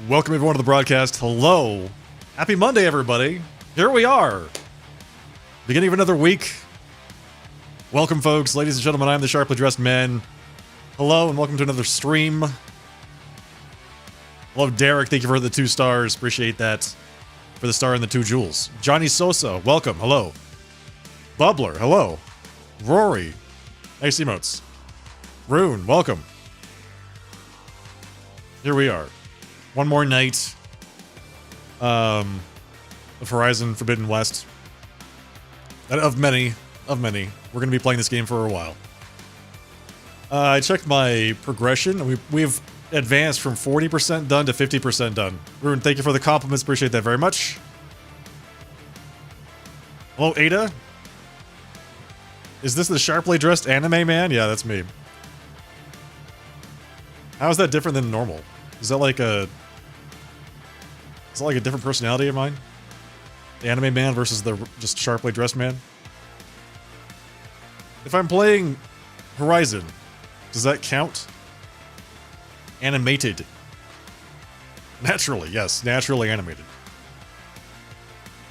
Welcome everyone to the broadcast. Hello. Happy Monday, everybody. Here we are. Beginning of another week. Welcome, folks. Ladies and gentlemen, I'm the Sharply Dressed Man. Hello, and welcome to another stream. Hello, Derek. Thank you for the 2 stars. Appreciate that. For the star and the 2 jewels. Johnny Sosa, welcome. Hello. Bubbler, hello. Rory. Nice emotes. Rune, welcome. Here we are. One more night of Horizon Forbidden West. Of many. We're going to be playing this game for a while. I checked my progression, and we've advanced from 40% done to 50% done. Rune, thank you for the compliments. Appreciate that very much. Hello, Ada. Is this the sharply dressed anime man? Yeah, that's me. How is that different than normal? Is that like a... Is that like a different personality of mine? The anime man versus the just sharply dressed man? If I'm playing Horizon, does that count? Animated. Naturally, yes. Naturally animated.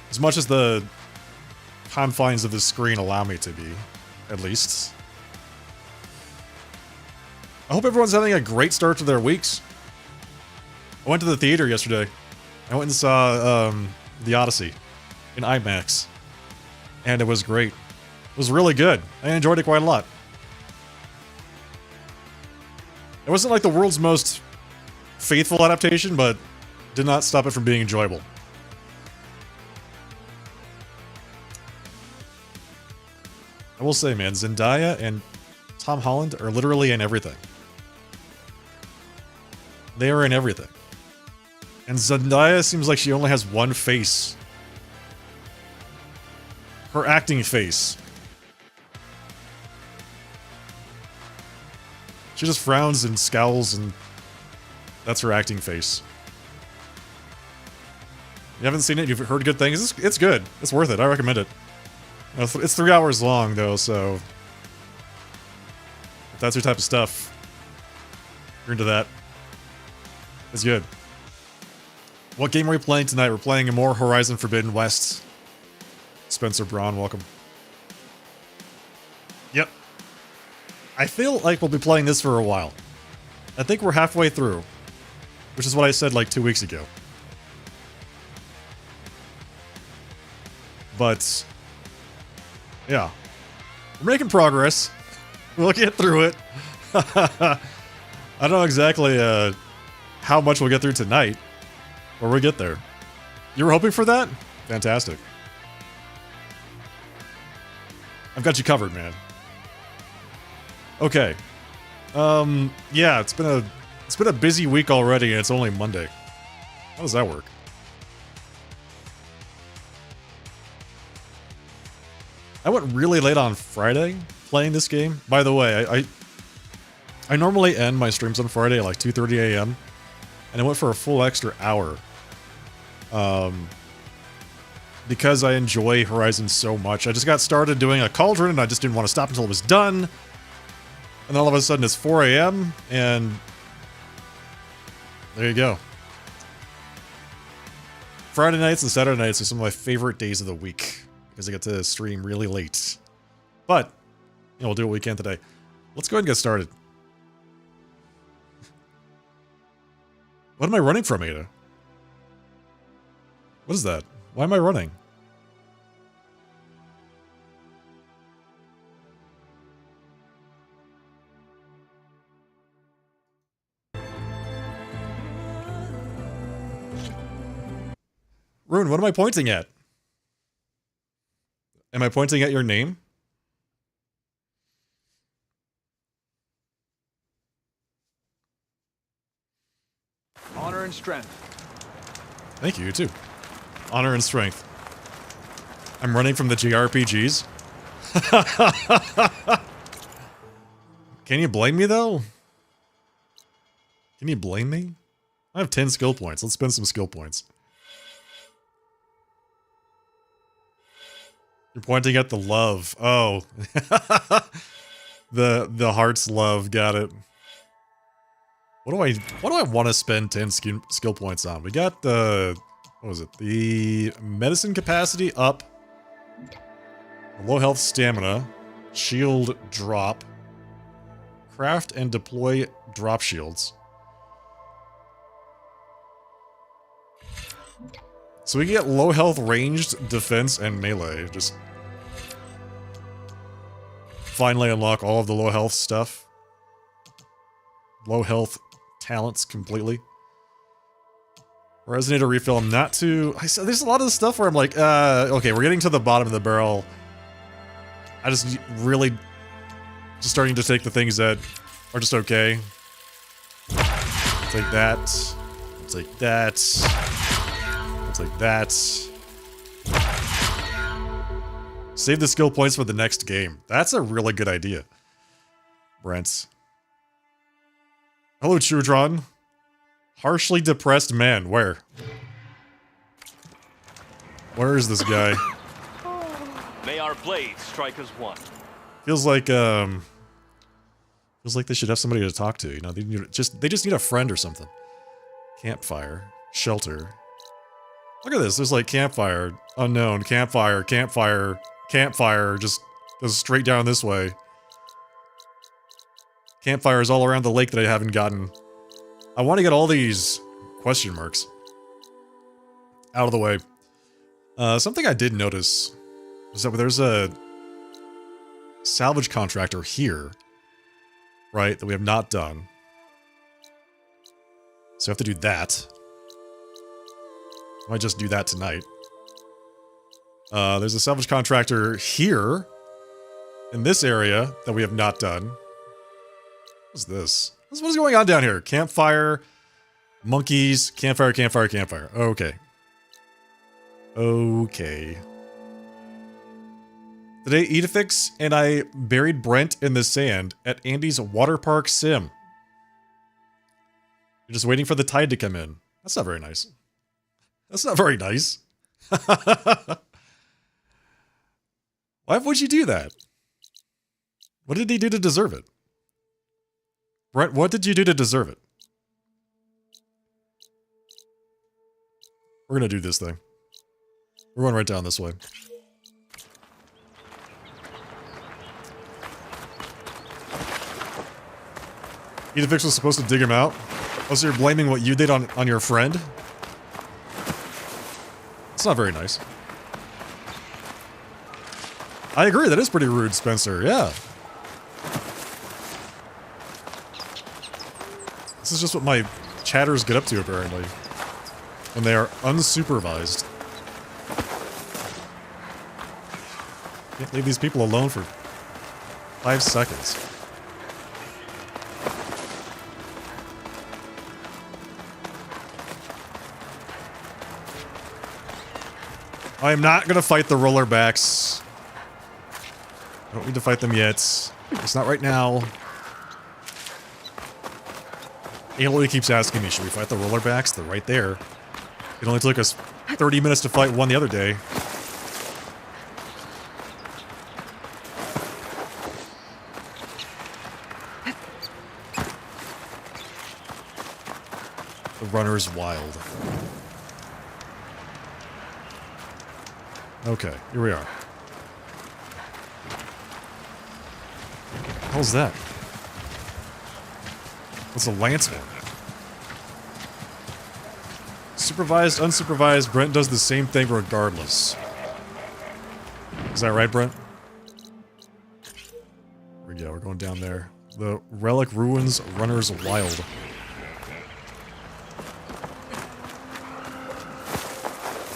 As much as the confines of the screen allow me to be, at least. I hope everyone's having a great start to their weeks. I went to the theater yesterday. I went and saw The Odyssey in IMAX. And it was great. It was really good. I enjoyed it quite a lot. It wasn't like the world's most faithful adaptation, but did not stop it from being enjoyable. I will say, man, Zendaya and Tom Holland are literally in everything. They are in everything. And Zendaya seems like she only has one face. Her acting face. She just frowns and scowls, and that's her acting face. You haven't seen it? You've heard good things? It's good. It's worth it. I recommend it. It's 3 hours long, though, so... If that's your type of stuff, you're into that. It's good. What game are we playing tonight? We're playing more Horizon Forbidden West. Spencer Braun, welcome. Yep. I feel like we'll be playing this for a while. I think we're halfway through. Which is what I said like 2 weeks ago. But... yeah. We're making progress. We'll get through it. I don't know exactly how much we'll get through tonight. Or we'll get there. You were hoping for that? Fantastic. I've got you covered, man. Okay. Yeah, it's been a busy week already, and it's only Monday. How does that work? I went really late on Friday playing this game. By the way, I normally end my streams on Friday at like 2:30 a.m. and I went for a full extra hour. Because I enjoy Horizon so much. I just got started doing a cauldron and I just didn't want to stop until it was done. And then all of a sudden it's 4 a.m. and there you go. Friday nights and Saturday nights are some of my favorite days of the week because I get to stream really late. But, you know, we'll do what we can today. Let's go ahead and get started. What am I running from, Ada? What is that? Why am I running? Rune, what am I pointing at? Am I pointing at your name? Honor and strength. Thank you, you too. Honor and strength. I'm running from the JRPGs. Can you blame me, though? Can you blame me? I have 10 skill points. Let's spend some skill points. You're pointing at the love. Oh. The heart's love. Got it. What do I want to spend 10 skill points on? We got the, what was it? The medicine capacity up. Low health stamina. Shield drop. Craft and deploy drop shields. So we get low health ranged, defense, and melee. Just finally unlock all of the low health stuff. Low health talents completely. Resonator refill, I'm not too... there's a lot of stuff where I'm like, okay, we're getting to the bottom of the barrel. I just really... just starting to take the things that are just okay. I'll take that. I'll take that. I'll take that. Save the skill points for the next game. That's a really good idea. Brent. Hello, Chudron. Harshly depressed man. Where? Where is this guy? May our blades strike as one. Feels like they should have somebody to talk to. You know, they just need a friend or something. Campfire, shelter. Look at this. There's like campfire, unknown, campfire, campfire, campfire. Just goes straight down this way. Campfires all around the lake that I haven't gotten. I want to get all these question marks out of the way. Something I did notice was that there's a salvage contractor here, right, that we have not done. So I have to do that. I might just do that tonight. There's a salvage contractor here in this area that we have not done. What's this? What is going on down here? Campfire, monkeys, campfire, campfire, campfire. Okay. Okay. Today, Edifix and I buried Brent in the sand at Andy's water park sim. You're just waiting for the tide to come in. That's not very nice. That's not very nice. Why would you do that? What did he do to deserve it? Brent, what did you do to deserve it? We're gonna do this thing. We're going right down this way. Edifix was supposed to dig him out? Oh, so you're blaming what you did on your friend? It's not very nice. I agree, that is pretty rude, Spencer, yeah. This is just what my chatters get up to, apparently. When they are unsupervised. Can't leave these people alone for 5 seconds. I am not gonna fight the rollerbacks. I don't need to fight them yet. It's not right now. Aloy keeps asking me, should we fight the rollerbacks? They're right there. It only took us 30 minutes to fight one the other day. The runner's wild. Okay, here we are. How's that? What's a lance one? Supervised, unsupervised, Brent does the same thing regardless. Is that right, Brent? Here we go, we're going down there. The Relic Ruins Runner's Wild.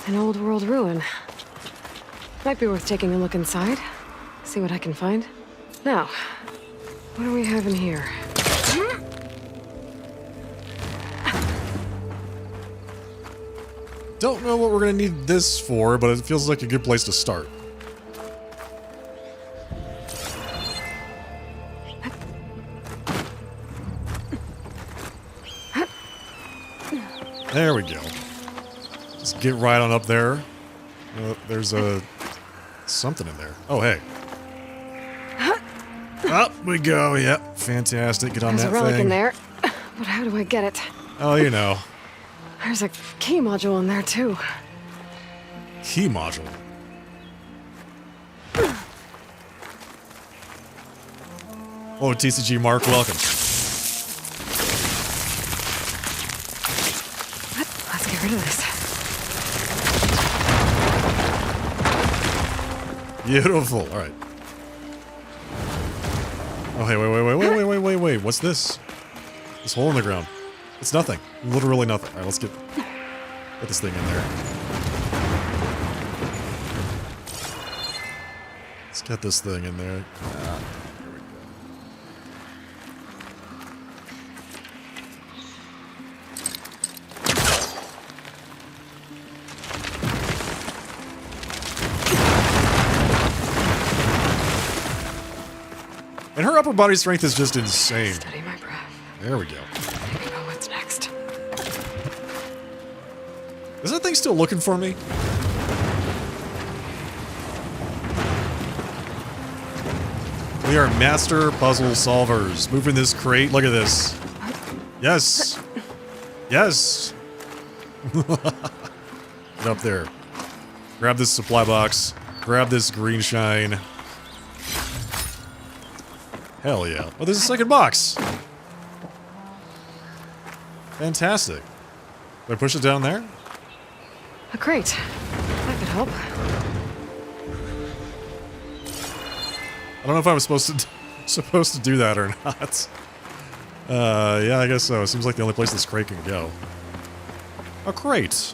An old world ruin. Might be worth taking a look inside. See what I can find. Now, what do we have in here? Don't know what we're gonna need this for, but it feels like a good place to start. There we go. Just get right on up there. There's a... something in there. Oh, hey. Up we go, yep. Fantastic. Get on There's that a relic thing. in there. But how do I get it? Oh, you know. There's a key module in there, too. Key module. Oh, TCG Mark, welcome. Let's get rid of this. Beautiful. All right. Oh, hey, wait. What's this? This hole in the ground. It's nothing. Literally nothing. All right, let's get this thing in there. Let's get this thing in there. Ah, there we go. And her upper body strength is just insane. Steady my breath. There we go. Think about what's next. Is that thing still looking for me? We are master puzzle solvers. Moving this crate. Look at this. Yes. Yes. Get up there. Grab this supply box. Grab this green shine. Hell yeah. Oh, there's a second box. Fantastic. Do I push it down there? A crate. That could help. I don't know if I was supposed to do that or not. Yeah, I guess so. It seems like the only place this crate can go. A crate.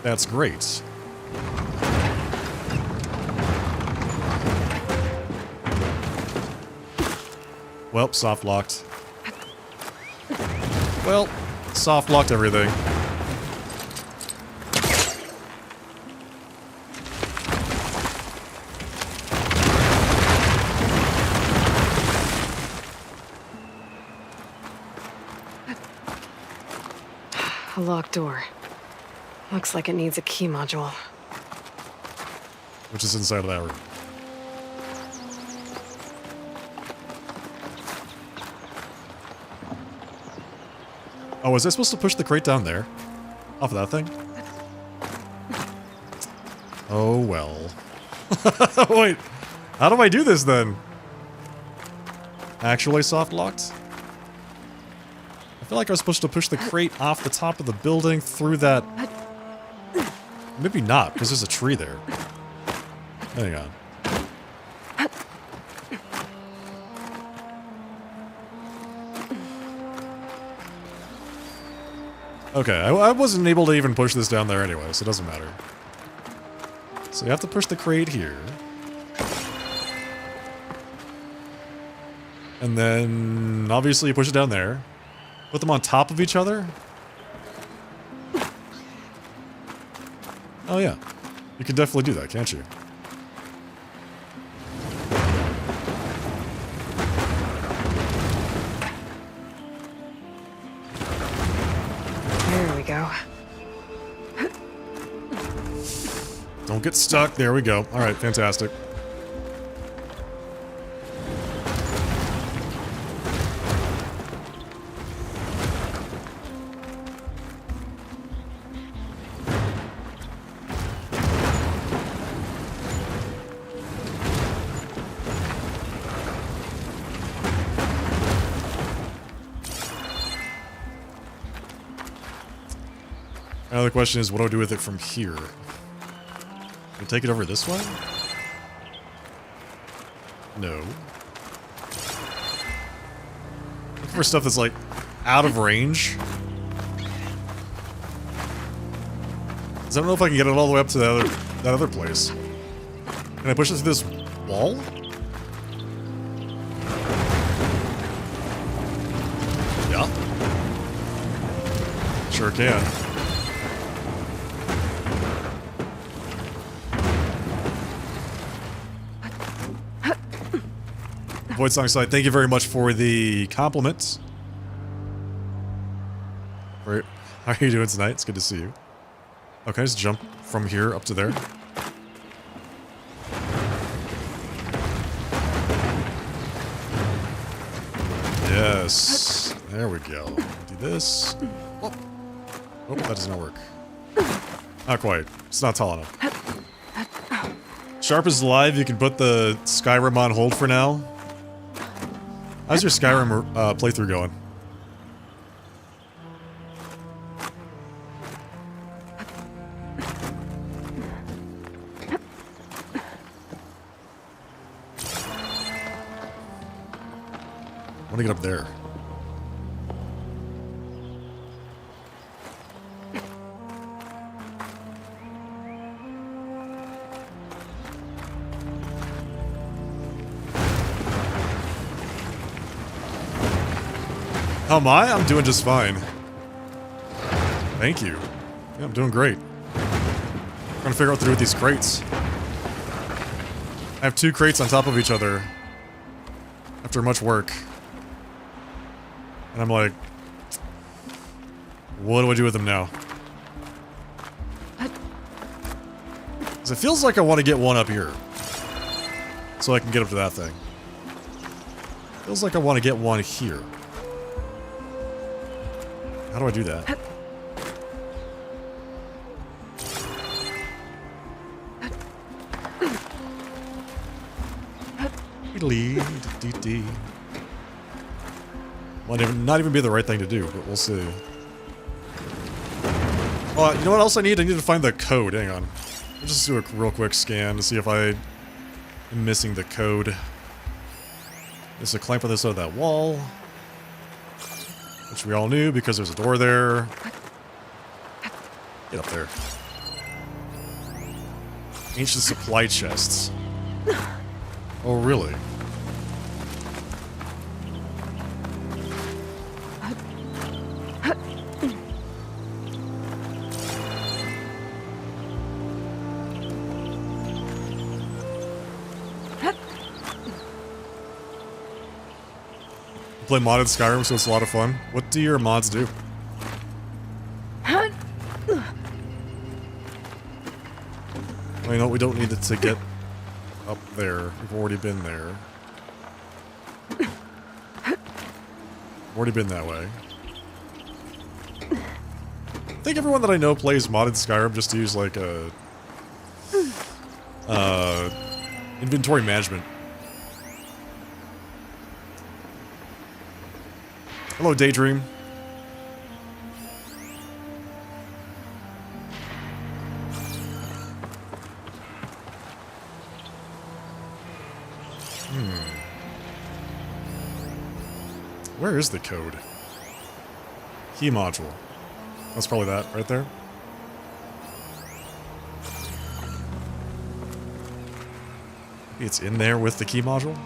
That's great. Well, soft locked. Well, soft locked everything. A locked door. Looks like it needs a key module. Which is inside of that room. Oh, was I supposed to push the crate down there? Off of that thing? Oh, well. Wait. How do I do this, then? Actually soft-locked? I feel like I was supposed to push the crate off the top of the building through that... Maybe not, because there's a tree there. Hang on. Okay, I wasn't able to even push this down there anyway, so it doesn't matter. So you have to push the crate here. And then, obviously, you push it down there. Put them on top of each other. Oh yeah. You can definitely do that, can't you? There we go. Don't get stuck. There we go. All right, fantastic. Now the question is, what do I do with it from here? Can I take it over this way? No. Looking for stuff that's, like, out of range. 'Cause I don't know if I can get it all the way up to that other place. Can I push it through this wall? Yeah. Sure can. Void Song Side, thank you very much for the compliments. How are you doing tonight? It's good to see you. Okay, just jump from here up to there. Yes. There we go. Do this. Oh, oh, that does not work. Not quite. It's not tall enough. Sharp is live. You can put the Skyrim on hold for now. How's your Skyrim playthrough going? I want to get up there. How am I? I'm doing just fine. Thank you. Yeah, I'm doing great. I'm trying to figure out what to do with these crates. I have 2 crates on top of each other after much work. And I'm like, what do I do with them now? Because it feels like I want to get one up here. So I can get up to that thing. Feels like I want to get one here. How do I do that? Might not even be the right thing to do, but we'll see. Oh, you know what else I need? I need to find the code. Hang on. I'll just do a real quick scan to see if I am missing the code. Just to clamp this out of that wall. Which we all knew because there's a door there. Get up there. Ancient supply chests. Oh, really? Play modded Skyrim, so it's a lot of fun. What do your mods do? Well, you know, we don't need it to get up there. We've already been there. Already been that way. I think everyone that I know plays modded Skyrim just to use like a inventory management. Hello, Daydream. Where is the code? Key module. That's probably that right there. Maybe it's in there with the key module?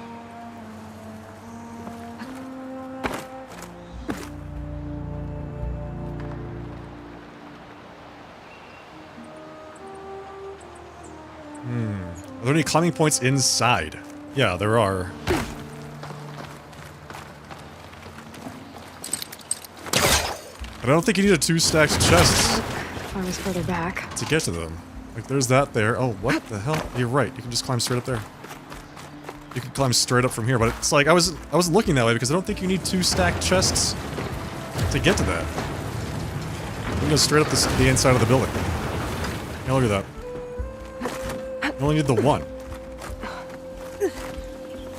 Are there any climbing points inside? Yeah, there are. But I don't think you need a 2-stacked chest If I was further back. to get to them. Like, there's that there. Oh, what the hell? You're right. You can just climb straight up there. You can climb straight up from here, but it's like I wasn't looking that way because I don't think you need 2-stacked chests to get to that. You can go straight up the inside of the building. Yeah, look at that. You only need the 1.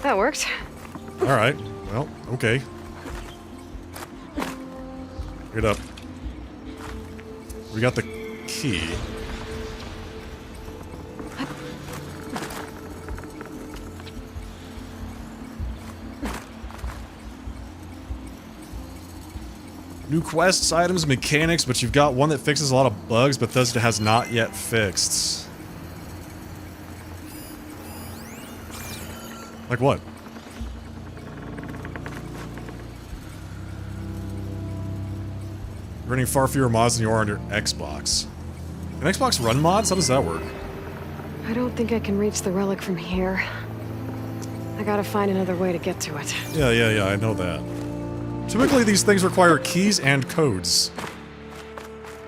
That worked. Alright. Well, okay. Get up. We got the key. New quests, items, mechanics, but you've got one that fixes a lot of bugs Bethesda has not yet fixed. Like what? You're running far fewer mods than you are on your Xbox. Can Xbox run mods? How does that work? I don't think I can reach the relic from here. I gotta find another way to get to it. Yeah, I know that. Typically these things require keys and codes.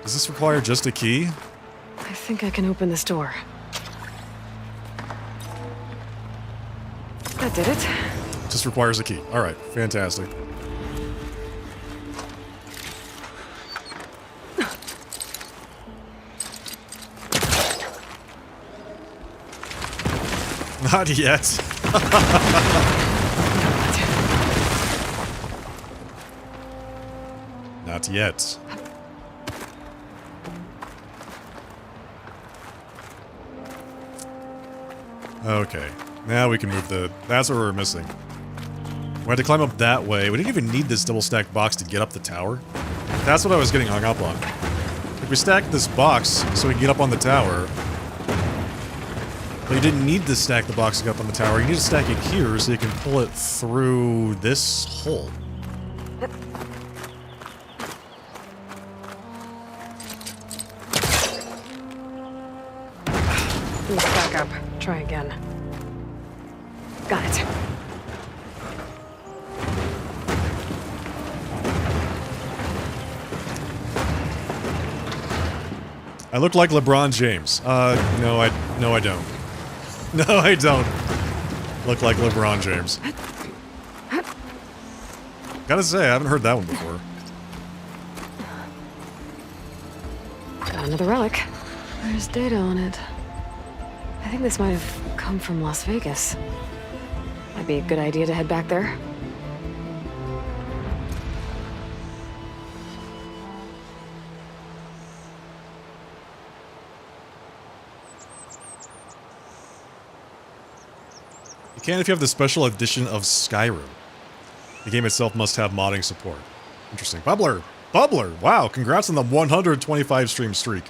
Does this require just a key? I think I can open this door. That did it. Just requires a key. Alright, fantastic. Not yet. Not yet. Okay. Now we can move the... That's what we're missing. We had to climb up that way. We didn't even need this double stacked box to get up the tower. That's what I was getting hung up on. If we stacked this box so we can get up on the tower... But you didn't need to stack the box to get up on the tower. You need to stack it here so you can pull it through this hole. Let's back up. Try again. Got it. I look like LeBron James. No, I don't. No, I don't look like LeBron James. Gotta say, I haven't heard that one before. Got another relic. There's data on it. I think this might have come from Las Vegas. Might be a good idea to head back there. You can if you have the special edition of Skyrim. The game itself must have modding support. Interesting. Bubbler! Bubbler! Wow, congrats on the 125 stream streak.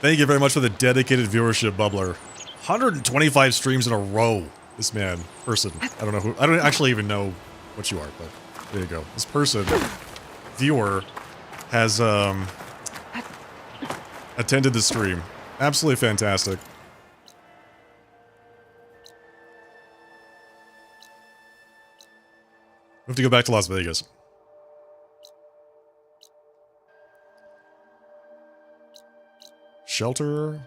Thank you very much for the dedicated viewership, Bubbler. 125 streams in a row. This man, person, I don't know who, I don't actually even know what you are, but there you go. This person, viewer, has, attended the stream. Absolutely fantastic. We have to go back to Las Vegas. Shelter?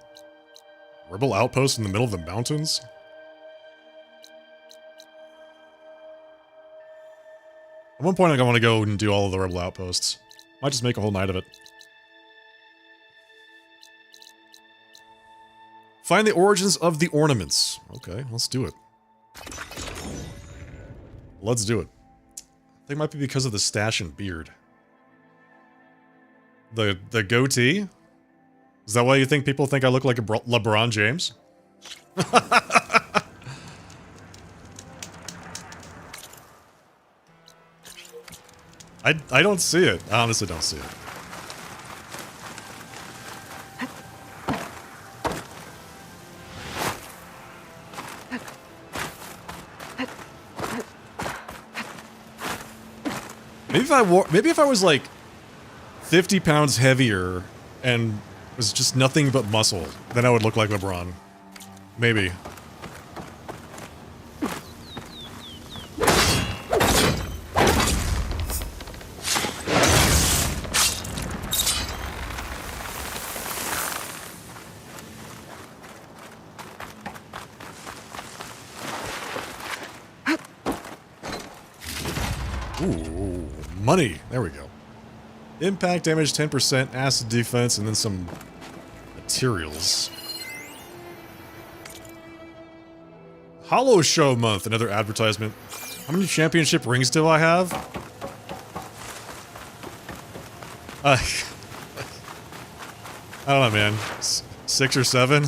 Rebel outpost in the middle of the mountains? At one point I want to go and do all of the rebel outposts. Might just make a whole night of it. Find the origins of the ornaments. Okay, let's do it. Let's do it. I think it might be because of the stash and beard. The goatee? Is that why you think people think I look like a LeBron James? I don't see it. I honestly don't see it. Maybe if I was like 50 pounds heavier and was just nothing but muscle, then I would look like LeBron. Maybe. Ooh, money. There we go. Impact damage 10%, acid defense, and then some materials. Hollow Show Month, another advertisement. How many championship rings do I have? I don't know, man. 6 or 7?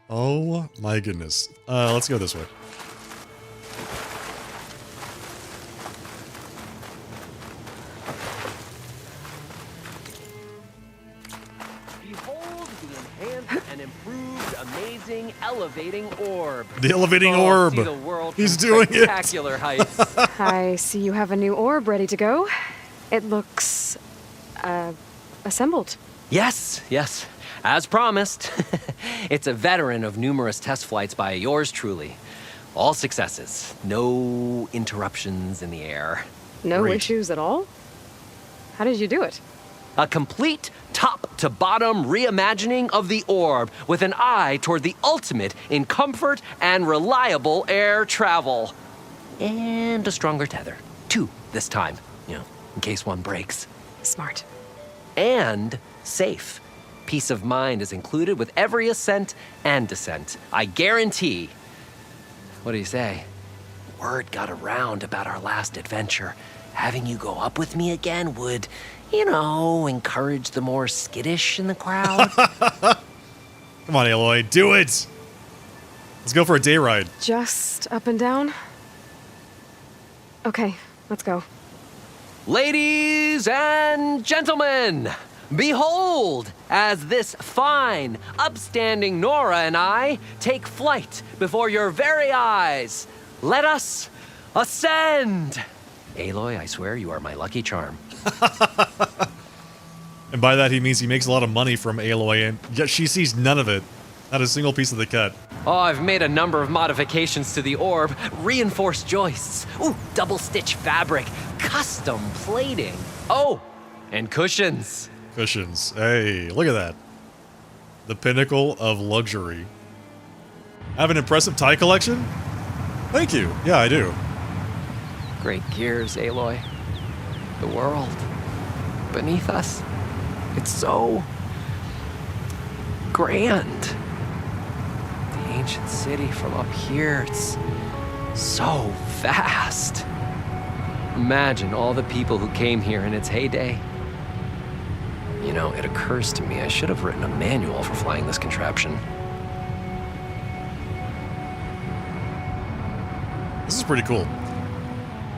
Oh my goodness. Let's go this way. Elevating orb. The elevating orb. See the world He's from doing it. Spectacular heights. I see you have a new orb ready to go. It looks, assembled. Yes, yes. As promised. It's a veteran of numerous test flights by yours truly. All successes. No interruptions in the air. No Great. issues at all? How did you do it? A complete top-to-bottom reimagining of the orb with an eye toward the ultimate in comfort and reliable air travel. And a stronger tether. 2 this time, in case one breaks. Smart. And safe. Peace of mind is included with every ascent and descent. I guarantee. What do you say? Word got around about our last adventure. Having you go up with me again would, encourage the more skittish in the crowd. Come on, Aloy, do it! Let's go for a day ride. Just up and down? Okay, let's go. Ladies and gentlemen, behold, as this fine, upstanding Nora and I take flight before your very eyes, let us ascend. Aloy, I swear you are my lucky charm. And by that he means he makes a lot of money from Aloy, and yet she sees none of it. Not a single piece of the cut. Oh, I've made a number of modifications to the orb. Reinforced joists. Ooh, double stitch fabric. Custom plating. Oh, and cushions. Cushions. Hey, look at that. The pinnacle of luxury. I have an impressive tie collection? Thank you. Yeah, I do. Great gears, Aloy. The world beneath us. It's so grand. The ancient city from up here, it's so vast. Imagine all the people who came here in its heyday. It occurs to me I should have written a manual for flying this contraption. This is pretty cool.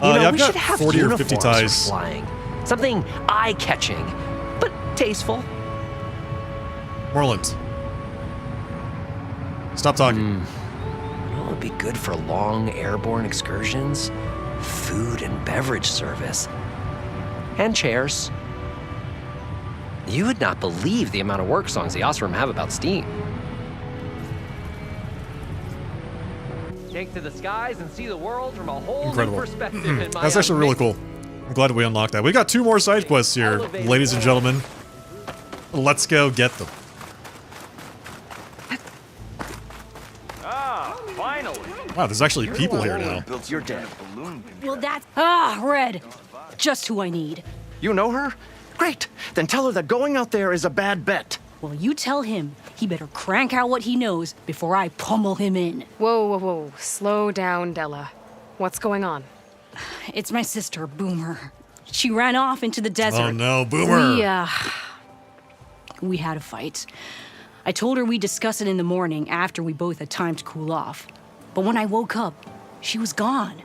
I've we got should have 40 or 50 ties. For flying. Something eye-catching, but tasteful. Morland. Stop talking. It would be good for long airborne excursions, food and beverage service, and chairs. You would not believe the amount of work songs the Osram have about steam. Take to the skies and see the world from a whole Incredible. new perspective. In my That's actually really cool. I'm glad we unlocked that. We got 2 more side quests here, ladies and gentlemen. Let's go get them. Finally. Wow, there's actually people here now. Built your damn balloon. Well, that's... Red. Just who I need. You know her? Great. Then tell her that going out there is a bad bet. Well, you tell him he better crank out what he knows before I pummel him in. Whoa, whoa, whoa. Slow down, Della. What's going on? It's my sister, Boomer. She ran off into the desert. Oh no, Boomer! We had a fight. I told her we'd discuss it in the morning after we both had time to cool off. But when I woke up, she was gone.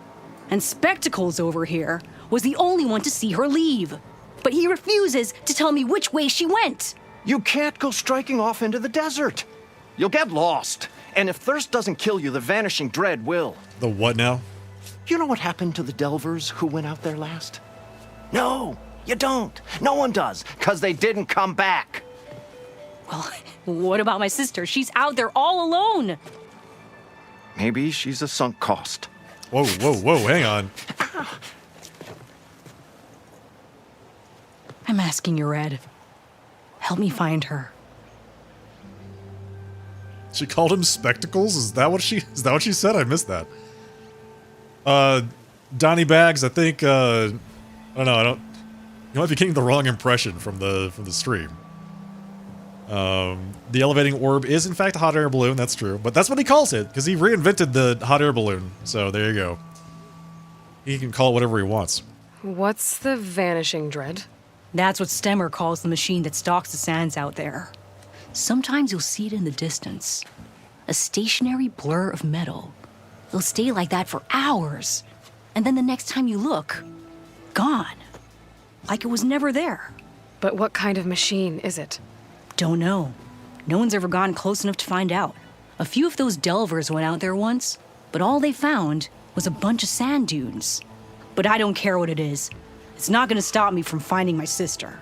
And Spectacles over here was the only one to see her leave. But he refuses to tell me which way she went. You can't go striking off into the desert. You'll get lost. And if thirst doesn't kill you, the vanishing dread will. The what now? You know what happened to the Delvers who went out there last? No, you don't. No one does, because they didn't come back. Well, what about my sister? She's out there all alone. Maybe she's a sunk cost. Whoa, whoa, whoa, hang on. I'm asking you, Red. Help me find her. She called him Spectacles? Is that what she said? I missed that. Donnie Bags, I think, I don't know, you might be getting the wrong impression from the stream. The elevating orb is in fact a hot air balloon, that's true. But that's what he calls it, because he reinvented the hot air balloon. So there you go. He can call it whatever he wants. What's the vanishing dread? That's what Stemmer calls the machine that stalks the sands out there. Sometimes you'll see it in the distance. A stationary blur of metal. It'll stay like that for hours. And then the next time you look, gone. Like it was never there. But what kind of machine is it? Don't know. No one's ever gotten close enough to find out. A few of those delvers went out there once, but all they found was a bunch of sand dunes. But I don't care what it is. It's not gonna stop me from finding my sister.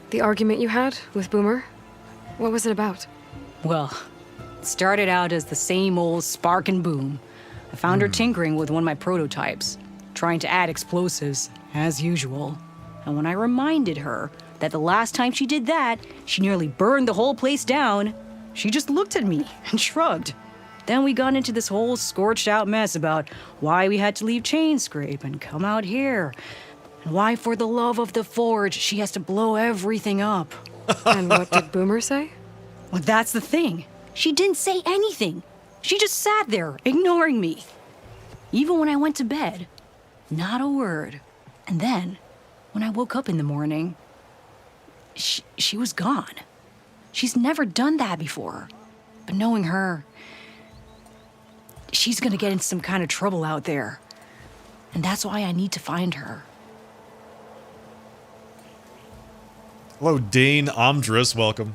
The argument you had with Boomer? What was it about? Well, it started out as the same old spark and boom. I found her tinkering with one of my prototypes, trying to add explosives, as usual. And when I reminded her that the last time she did that, she nearly burned the whole place down, she just looked at me and shrugged. Then we got into this whole scorched out mess about why we had to leave Chainscrape and come out here. Why, for the love of the Forge, she has to blow everything up. And what did Boomer say? Well, that's the thing. She didn't say anything. She just sat there, ignoring me. Even when I went to bed, not a word. And then, when I woke up in the morning, she was gone. She's never done that before. But knowing her, she's gonna get in some kind of trouble out there. And that's why I need to find her. Hello, Dane Omdris. Welcome.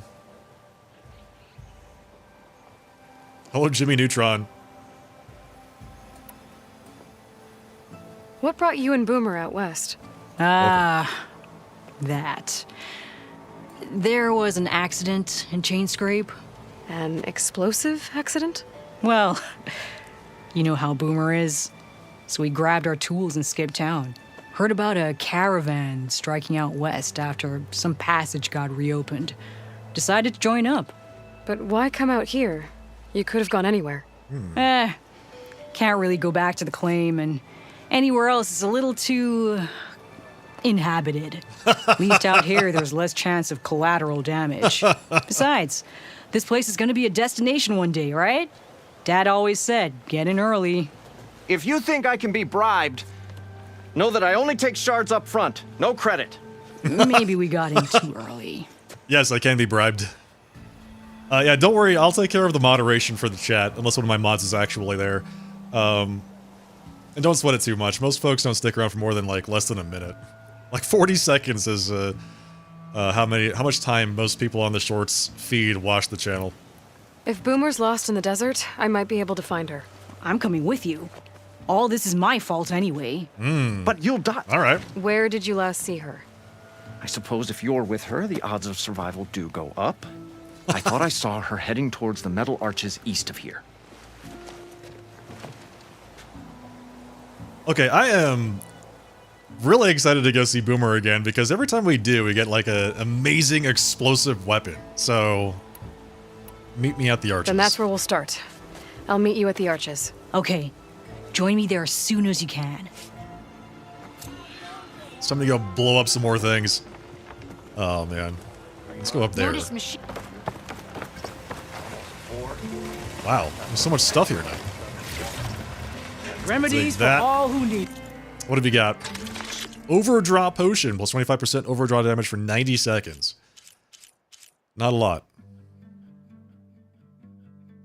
Hello, Jimmy Neutron. What brought you and Boomer out west? That. There was an accident in Chain Scrape. An explosive accident? Well, you know how Boomer is. So we grabbed our tools and skipped town. Heard about a caravan striking out west after some passage got reopened. Decided to join up. But why come out here? You could have gone anywhere. Can't really go back to the claim, and anywhere else is a little too inhabited. At least out here, there's less chance of collateral damage. Besides, this place is gonna be a destination one day, right? Dad always said, get in early. If you think I can be bribed, know that I only take shards up front. No credit. Maybe we got in too early. Yes, I can be bribed. Yeah, don't worry. I'll take care of the moderation for the chat, unless one of my mods is actually there. And don't sweat it too much. Most folks don't stick around for more than, like, less than a minute. Like, 40 seconds is, how much time most people on the Shorts feed watch the channel. If Boomer's lost in the desert, I might be able to find her. I'm coming with you. All this is my fault anyway. But you'll die. All right. Where did you last see her? I suppose if you're with her, the odds of survival do go up. I thought I saw her heading towards the metal arches east of here. Okay, I am really excited to go see Boomer again, because every time we do, we get, like, an amazing explosive weapon. So, meet me at the arches. Then that's where we'll start. I'll meet you at the arches. Okay, join me there as soon as you can. It's time to go blow up some more things. Oh, man. Let's go up there. Wow, there's so much stuff here now. Remedies for that. all who need. What have you got? Overdraw potion, plus 25% overdraw damage for 90 seconds. Not a lot.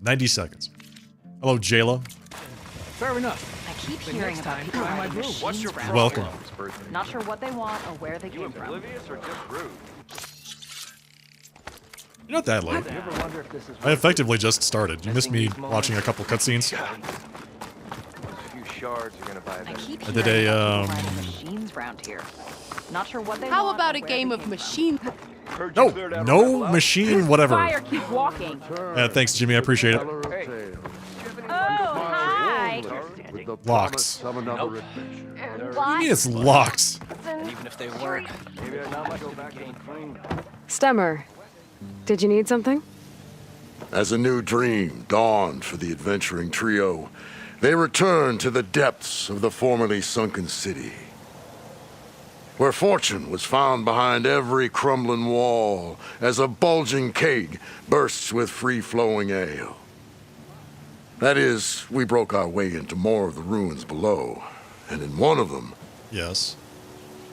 90 seconds. Hello, Jayla. Fair enough. I keep The hearing next about time, people try my riding brew. machines What's your around. Welcome. Not sure what they want or where they came from. Oblivious or just rude? You're not that late. You ever wonder if this is I effectively just started. You missed me watching a couple cutscenes. A few shards are gonna buy I this. keep I did hearing a, about people riding machines around here. Not sure what they How want about or a where game they of came machine? Heard you cleared out a rebel No out. machine, whatever. Fire, keep walking. Thanks, Jimmy. I appreciate it. Oh, hi. Locks. What? I mean, it's locked. Even if they weren't. Maybe I not much go back and clean. Stemmer, did you need something? As a new dream dawned for the adventuring trio, they returned to the depths of the formerly sunken city, where fortune was found behind every crumbling wall as a bulging keg bursts with free-flowing ale. That is, we broke our way into more of the ruins below, and in one of them, Yes.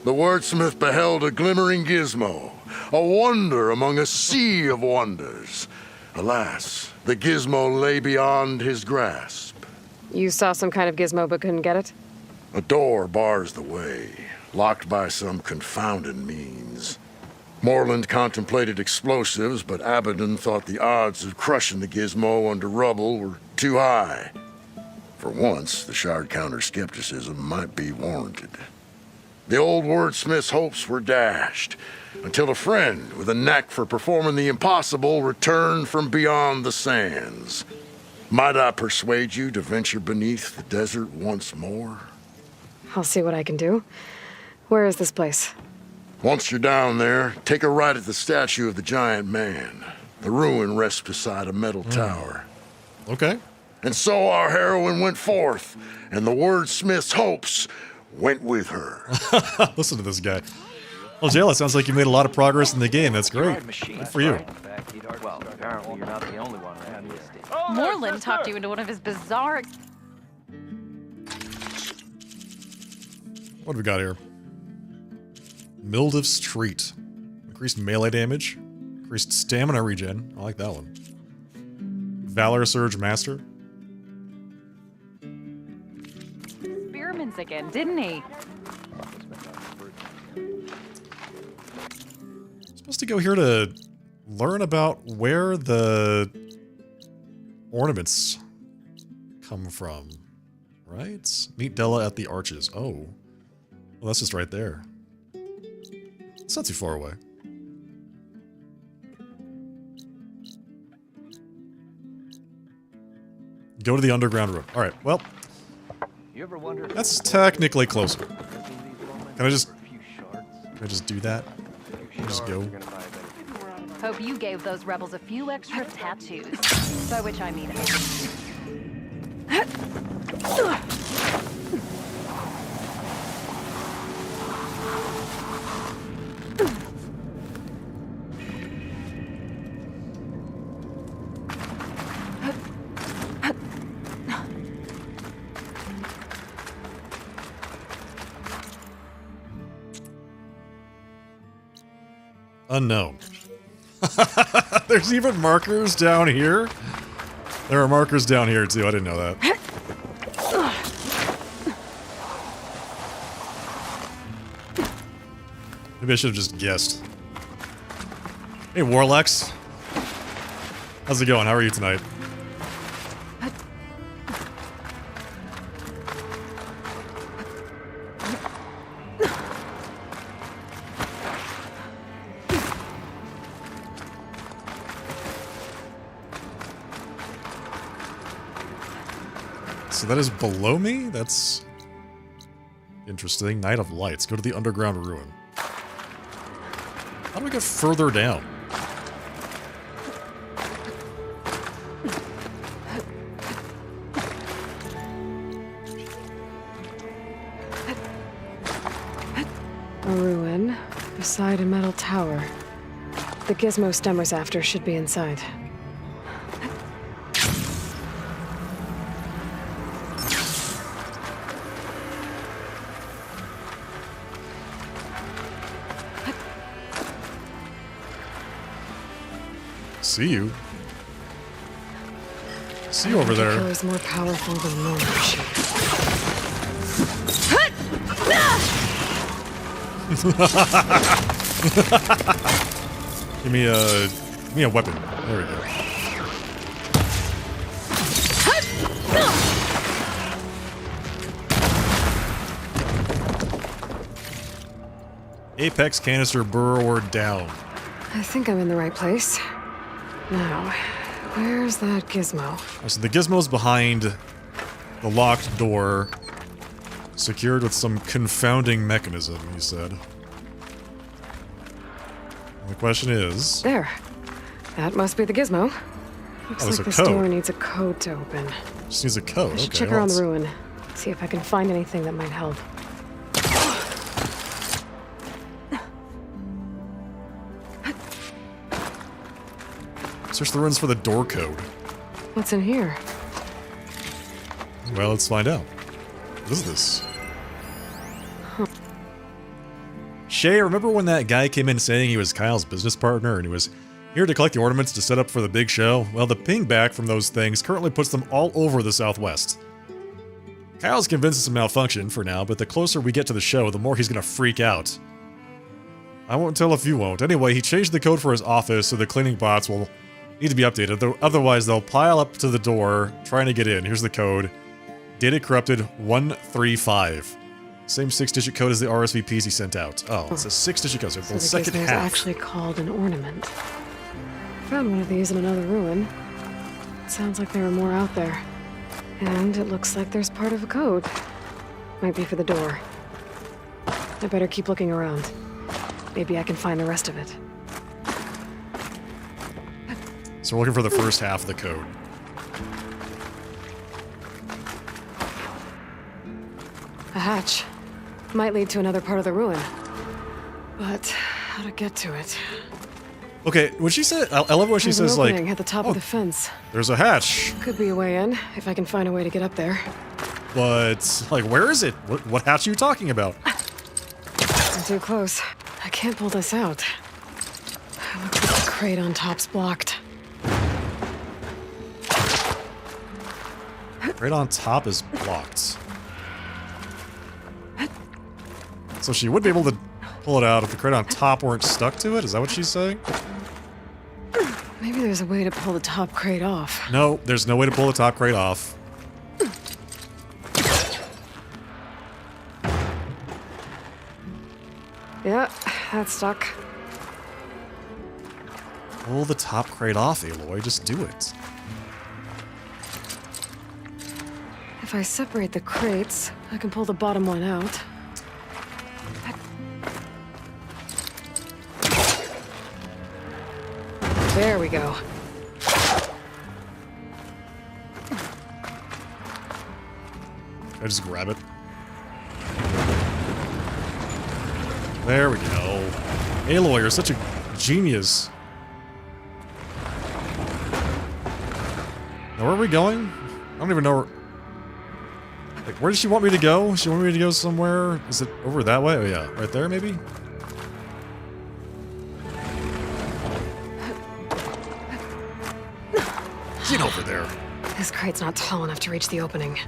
the wordsmith beheld a glimmering gizmo, a wonder among a sea of wonders. Alas, the gizmo lay beyond his grasp. You saw some kind of gizmo but couldn't get it? A door bars the way, locked by some confounding means. Moreland contemplated explosives, but Abaddon thought the odds of crushing the gizmo under rubble were too high. For once, the shard counter's skepticism might be warranted. The old wordsmith's hopes were dashed, until a friend with a knack for performing the impossible returned from beyond the sands. Might I persuade you to venture beneath the desert once more? I'll see what I can do. Where is this place? Once you're down there, take a right at the statue of the giant man. The ruin rests beside a metal tower. Okay. And so our heroine went forth, and the wordsmith's hopes Went with her. Listen to this guy. Well, Jayla, it sounds like you made a lot of progress in the game. That's great. Good for you. Well, apparently you're not the only one around here. Moreland talked you into one of his bizarre. What do we got here? Mildif's Treat. Increased melee damage. Increased stamina regen. I like that one. Valor Surge Master. Spearmans again, didn't he? Supposed to go here to learn about where the ornaments come from, right? Meet Della at the Arches. Oh. Well, that's just right there. It's not too far away. Go to the underground room. Alright, well, You ever wonder that's technically closer. Can I just do that? Can I just go? Hope you gave those rebels a few extra tattoos. By which I mean Unknown. There's even markers down here? There are markers down here too, I didn't know that. Maybe I should have just guessed. Hey, Warlex. How's it going? How are you tonight? So that is below me? That's interesting. Night of Lights. Go to the underground ruin. How do we get further down? A ruin beside a metal tower. The gizmo Stemmer's after should be inside. See you. See you over there. Is more powerful than Moon Machine. Give me a weapon. There we go. Apex canister burrower down. I think I'm in the right place. Now, where's that gizmo? So the gizmo's behind the locked door, secured with some confounding mechanism, he said. And the question is... There. That must be the gizmo. Looks there's like a this code. door needs a code to open. Just needs a code. I should Okay, check well, around the let's- ruin. See if I can find anything that might help. Search the ruins for the door code. What's in here? Well, let's find out. What is this? Shay, remember when that guy came in saying he was Kyle's business partner and he was here to collect the ornaments to set up for the big show? Well, the ping back from those things currently puts them all over the Southwest. Kyle's convinced it's a malfunction for now, but the closer we get to the show, the more he's gonna freak out. I won't tell if you won't. Anyway, he changed the code for his office so the cleaning bots will need to be updated, though otherwise they'll pile up to the door trying to get in. Here's the code. Data corrupted 135. Same 6-digit code as the RSVPs he sent out. Oh, it's a 6-digit code, so So the the second gizmo's half. actually called an ornament. Found one of these in another ruin. Sounds like there are more out there. And it looks like there's part of a code. Might be for the door. I better keep looking around. Maybe I can find the rest of it. So we're looking for the first half of the code. A hatch. Might lead to another part of the ruin. But how to get to it? Okay, when she said, I love when she There's an says, like, opening at the top "Oh, of the fence. there's a hatch." Could be a way in, if I can find a way to get up there. But, like, where is it? What hatch are you talking about? I'm too close. I can't pull this out. It looks like the crate on top's blocked. Right on top is blocked. So she would be able to pull it out if the crate on top weren't stuck to it? Is that what she's saying? Maybe there's a way to pull the top crate off. No, there's no way to pull the top crate off. Yeah, that's stuck. Pull the top crate off, Aloy. Just do it. If I separate the crates, I can pull the bottom one out. There we go. I just grab it. There we go. Aloy, you're such a genius. Now, where are we going? I don't even know where... Like, where does she want me to go? She want me to go somewhere? Is it over that way? Oh, yeah. Right there, maybe? Get over there. This crate's not tall enough to reach the opening.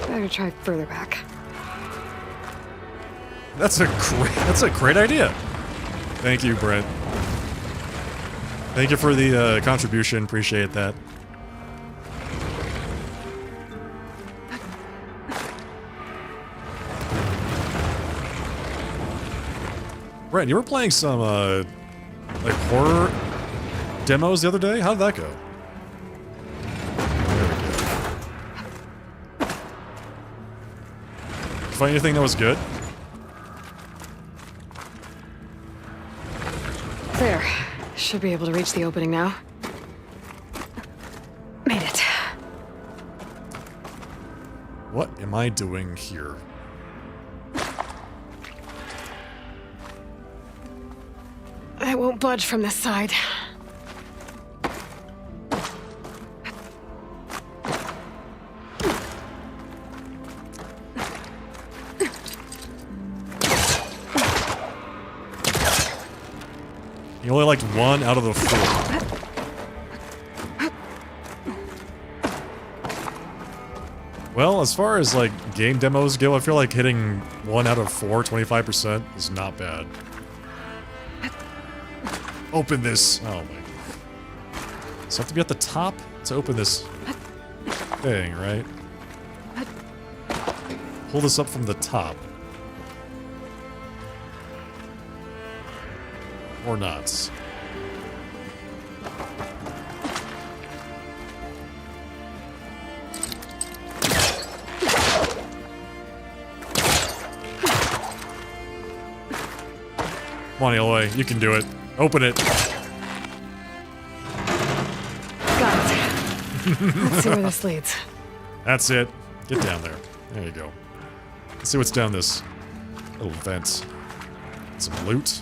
Better try further back. That's a great idea. Thank you, Brent. Thank you for the contribution. Appreciate that. Brent, you were playing some like horror demos the other day. How did that go? There we go. Find anything that was good? There. Should be able to reach the opening now. Made it. What am I doing here? I won't budge from this side. You only liked 1 out of the 4. Well, as far as like game demos go, I feel like hitting 1 out of 4, 25% is not bad. Open this. Oh my. So I have to be at the top to open this thing, right? Pull this up from the top. Or not. Come on, Aloy, you can do it. Open it. Got it. Let's see where this leads. That's it. Get down there. There you go. Let's see what's down this little vent. Some loot.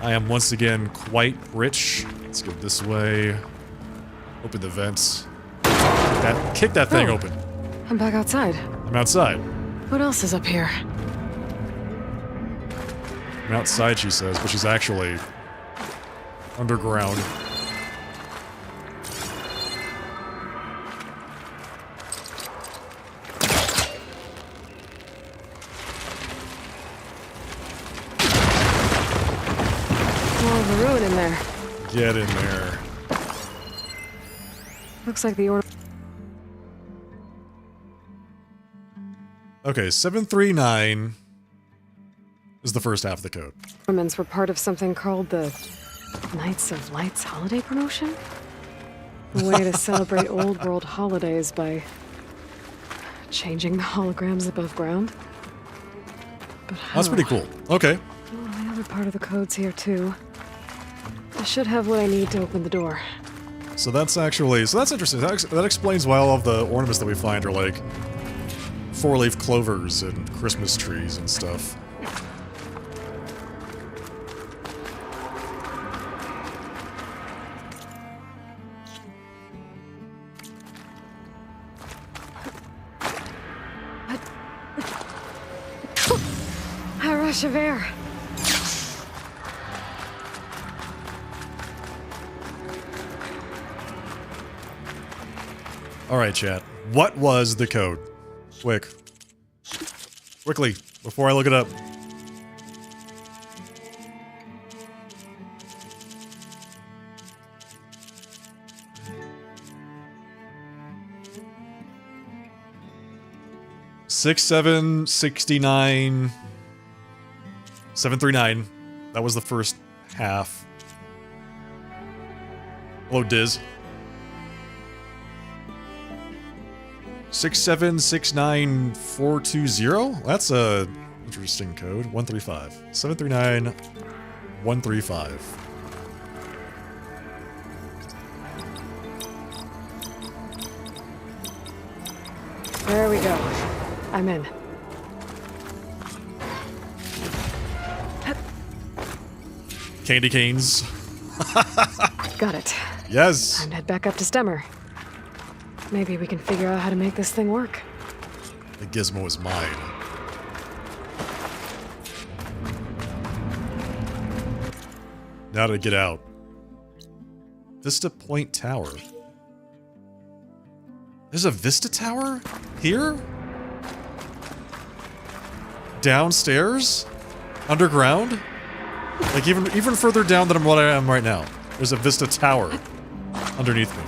I am once again quite rich. Let's go this way. Open the vents. Kick that thing open. I'm back outside. I'm outside. What else is up here? I'm outside, she says, but she's actually underground. More of a ruin in there. Get in there. Looks like the order. Okay, 739 is the first half of the code. Ornaments were part of something called the Knights of Lights holiday promotion? A way to celebrate old world holidays by changing the holograms above ground. But how? That's pretty cool. Okay. The other part of the code's here too. I should have what I need to open the door. So that's interesting. That explains why all of the ornaments that we find are like four-leaf clovers and Christmas trees and stuff. A rush of air. Alright, chat. What was the code? Quickly, before I look it up. $6769 739. That was the first half. Hello, Diz. 6769420? That's a interesting code. 135. 739 135. There we go. I'm in. Candy canes. Got it. Yes. Time to head back up to Stemmer. Maybe we can figure out how to make this thing work. The gizmo is mine. Now to get out. Vista Point Tower. There's a Vista Tower? Here? Downstairs? Underground? Like even further down than what I am right now. There's a Vista Tower underneath me.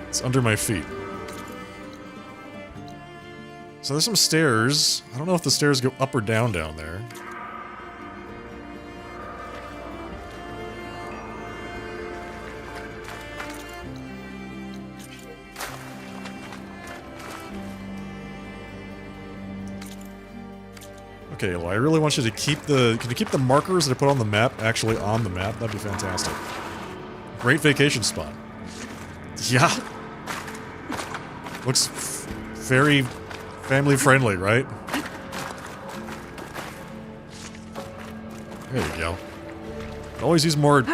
It's under my feet. So there's some stairs. I don't know if the stairs go up or down there. Okay, well, I really want you to keep the... Can you keep the markers that I put on the map actually on the map? That'd be fantastic. Great vacation spot. Yeah. Looks very family-friendly, right? There you go. Could always use more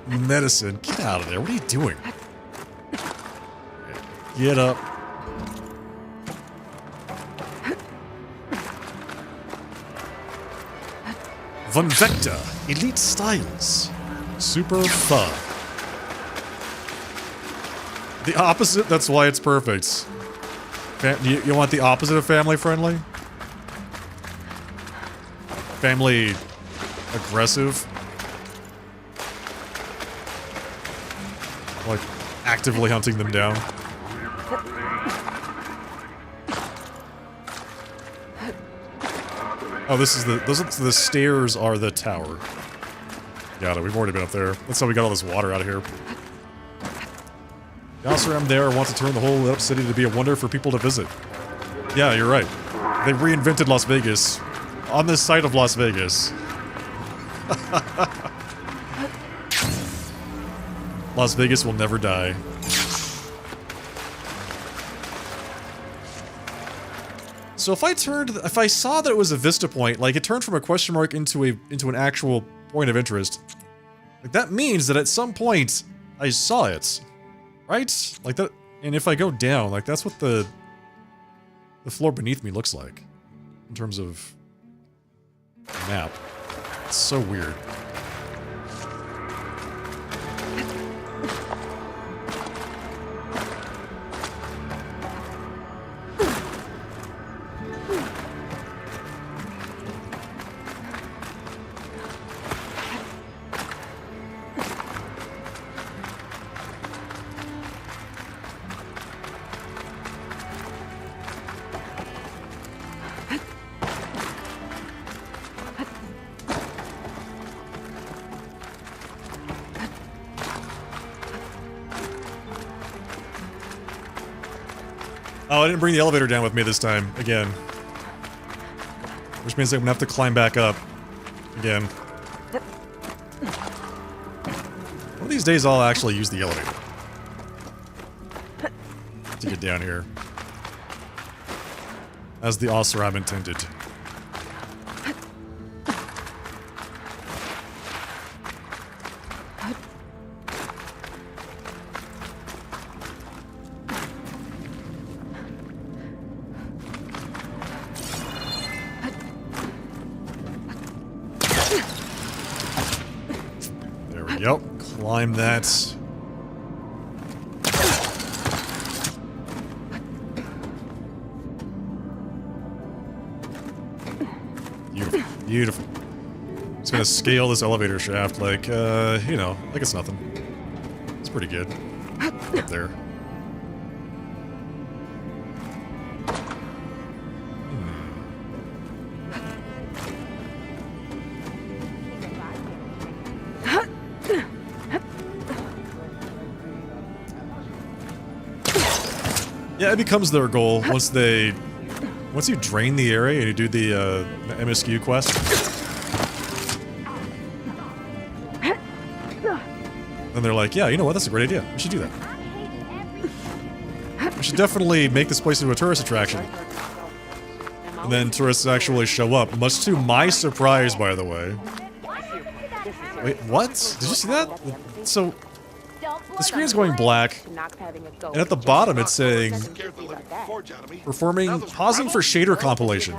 medicine. Get out of there. What are you doing? Get up. Von Vector. Elite Styles. Super fun. The opposite? That's why it's perfect. You want the opposite of family-friendly? Family... aggressive? Like, actively hunting them down? Oh, this is the stairs are the tower. Got it, we've already been up there. That's how we got all this water out of here. Yasseram there wants to turn the whole up city to be a wonder for people to visit. Yeah, you're right. They reinvented Las Vegas. On this site of Las Vegas. Las Vegas will never die. So if I saw that it was a vista point, like it turned from a question mark into an actual point of interest, like that means that at some point I saw it. Right? Like that, and if I go down, like that's what the floor beneath me looks like. In terms of map. It's so weird. Oh, I didn't bring the elevator down with me this time, again. Which means I'm gonna have to climb back up. Again. One of these days I'll actually use the elevator. To get down here. As the Oseram intended. There we go. Climb that. Beautiful. Beautiful. Just gonna scale this elevator shaft like, you know, like it's nothing. It's pretty good. Up there. Yeah, it becomes their goal once you drain the area and you do the MSQ quest. Then they're like, yeah, you know what, that's a great idea. We should do that. We should definitely make this place into a tourist attraction. And then tourists actually show up, much to my surprise, by the way. Wait, what? Did you see that? So, the screen's going black, and at the bottom it's saying, pausing for shader compilation.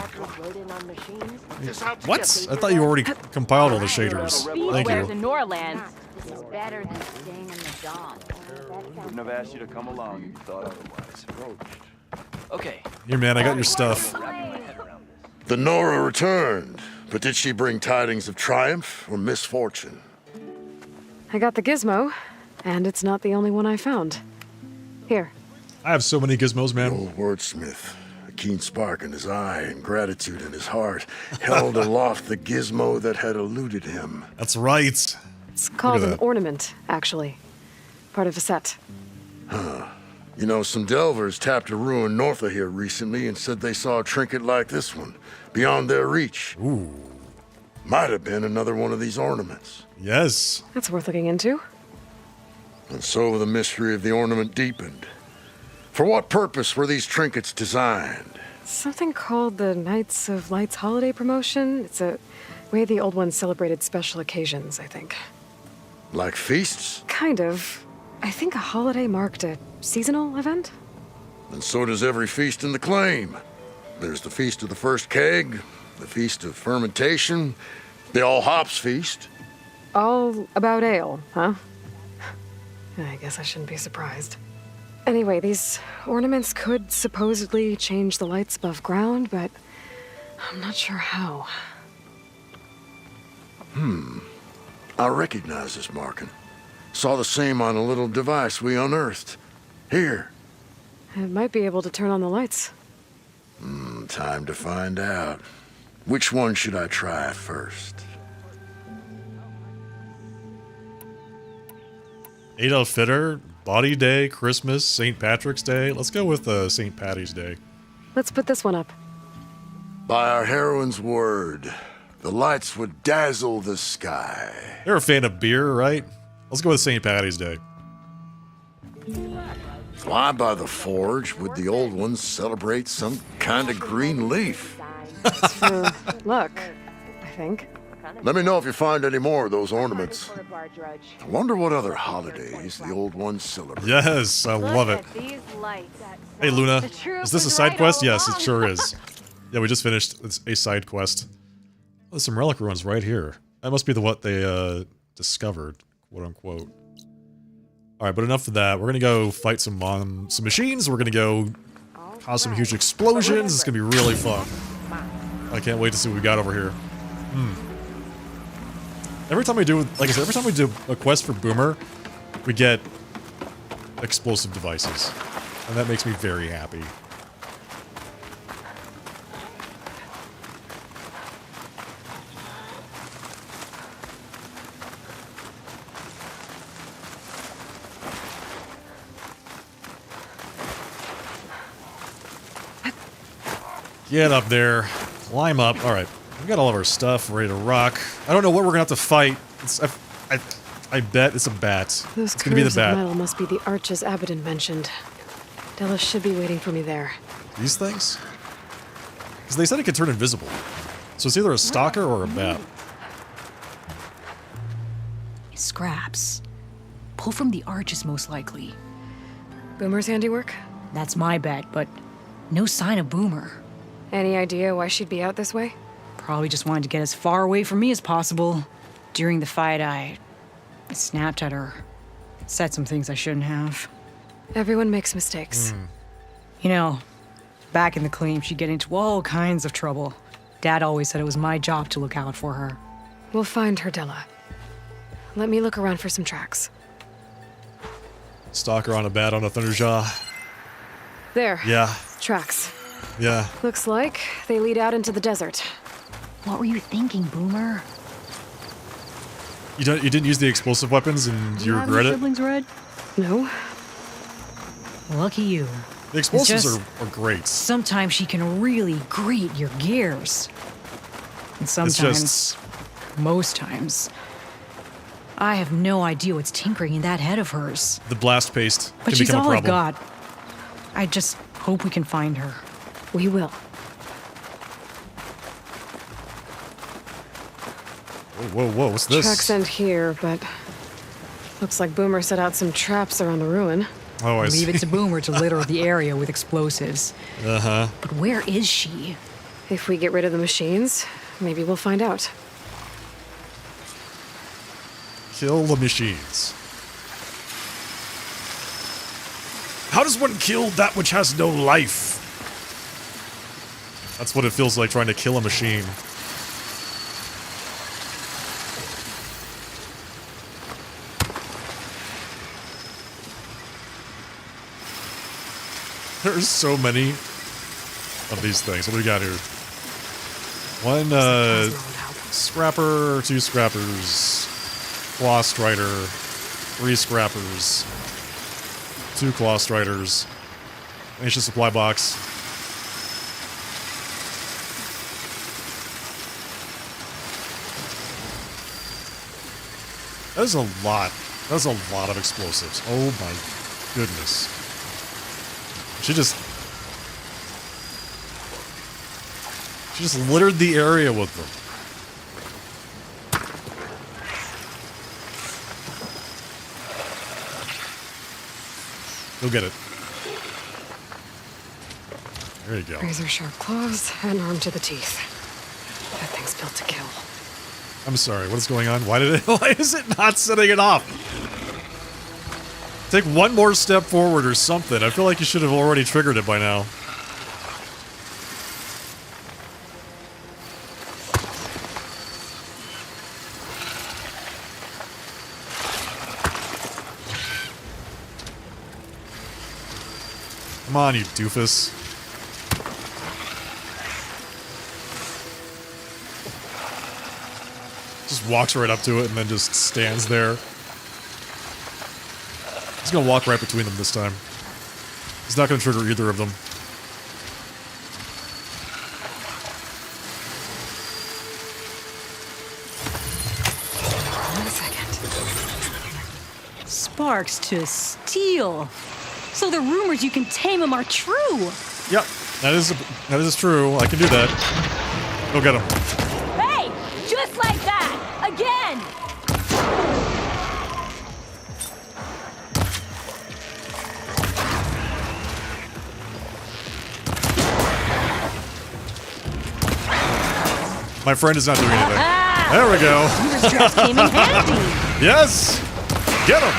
What? I thought you already compiled all the shaders. Thank you. This is better than staying in the dark. Wouldn't have asked you to come along if you thought otherwise. Okay. Here, man, I got your stuff. The Nora returned, but did she bring tidings of triumph or misfortune? I got the gizmo, and it's not the only one I found. Here. I have so many gizmos, man. The old wordsmith, a keen spark in his eye and gratitude in his heart, held aloft the gizmo that had eluded him. That's right. It's called an ornament, actually. Part of a set. Huh. You know, some delvers tapped a ruin north of here recently and said they saw a trinket like this one, beyond their reach. Ooh. Might have been another one of these ornaments. Yes. That's worth looking into. And so the mystery of the ornament deepened. For what purpose were these trinkets designed? Something called the Knights of Lights holiday promotion. It's a way the old ones celebrated special occasions, I think. Like feasts? Kind of. I think a holiday marked a seasonal event. And so does every feast in the claim. There's the Feast of the First Keg, the Feast of Fermentation, the All Hops Feast. All about ale, huh? I guess I shouldn't be surprised. Anyway, these ornaments could supposedly change the lights above ground, but I'm not sure how. I recognize this marking. Saw the same on a little device we unearthed. Here. It might be able to turn on the lights. Time to find out. Which one should I try first? Adolf Hitler, Body Day, Christmas, St. Patrick's Day. Let's go with St. Patty's Day. Let's put this one up. By our heroine's word, the lights would dazzle the sky. You're a fan of beer, right? Let's go with St. Patty's Day. Why, by the forge, would the old ones celebrate some kind of green leaf? It's for luck, I think. Let me know if you find any more of those ornaments. I wonder what other holidays the old ones celebrate. Yes, I love it. Hey, Luna, is this a side quest? Yes, it sure is. Yeah, we just finished a side quest. Oh, there's some relic ruins right here. That must be what they discovered, quote unquote. All right, but enough of that. We're gonna go fight some machines. We're gonna go cause some huge explosions. It's gonna be really fun. I can't wait to see what we got over here. Every time we do, like I said, every time we do a quest for Boomer, we get explosive devices, and that makes me very happy. Get up there. Climb up. All right. We got all of our stuff ready to rock. I don't know what we're gonna have to fight. I bet it's a bat. Those It's gonna be the curves of bat. metal must be the arches Abaddon mentioned. Della should be waiting for me there. These things? Because they said it could turn invisible. So it's either a stalker or a bat. Scraps. Pull from the arches, most likely. Boomer's handiwork? That's my bet, but no sign of Boomer. Any idea why she'd be out this way? Probably just wanted to get as far away from me as possible. During the fight, I snapped at her. Said some things I shouldn't have. Everyone makes mistakes. You know, back in the claim, she'd get into all kinds of trouble. Dad always said it was my job to look out for her. We'll find her, Della. Let me look around for some tracks. Stalker on a bat on a Thunderjaw. There. Yeah. Tracks. Yeah. Looks like they lead out into the desert. What were you thinking, Boomer? You didn't use the explosive weapons and you regret it? Siblings, Red? No? Lucky you. The explosives It's are great. Sometimes she can really grate your gears. And sometimes, It's just... most times, I have no idea what's tinkering in that head of hers. The blast paste But can she's become a all I've problem. got. I just hope we can find her. We will. Whoa, what's this? Tracks end here, but looks like Boomer set out some traps around the ruin. Oh, I see. Leave it to Boomer to litter the area with explosives. Uh-huh. But where is she? If we get rid of the machines, maybe we'll find out. Kill the machines. How does one kill that which has no life? That's what it feels like trying to kill a machine. There's so many of these things. What do we got here? One, scrapper, two scrappers, claw strider, three scrappers, two claw striders, ancient supply box. That is a lot. That's a lot of explosives. Oh my goodness. She just littered the area with them. Go get it. There you go. Razor sharp claws and armed to the teeth. That thing's built to kill. I'm sorry, what is going on? Why is it not setting it off? Take one more step forward or something. I feel like you should have already triggered it by now. Come on, you doofus. Just walks right up to it and then just stands there. He's gonna walk right between them this time. He's not gonna trigger either of them. One second. Sparks to steel. So the rumors you can tame him are true. Yep, that is true. I can do that. Go get him. Hey! Just like that! Again! My friend is not doing anything. There we go. Boomer's dress came in handy. Yes! Get him!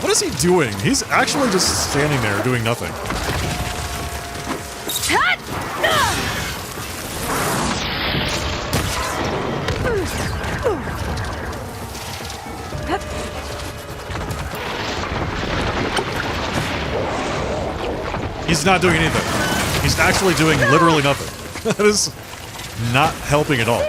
What is he doing? He's actually just standing there doing nothing. He's not doing anything. He's actually doing literally nothing. That is not helping at all.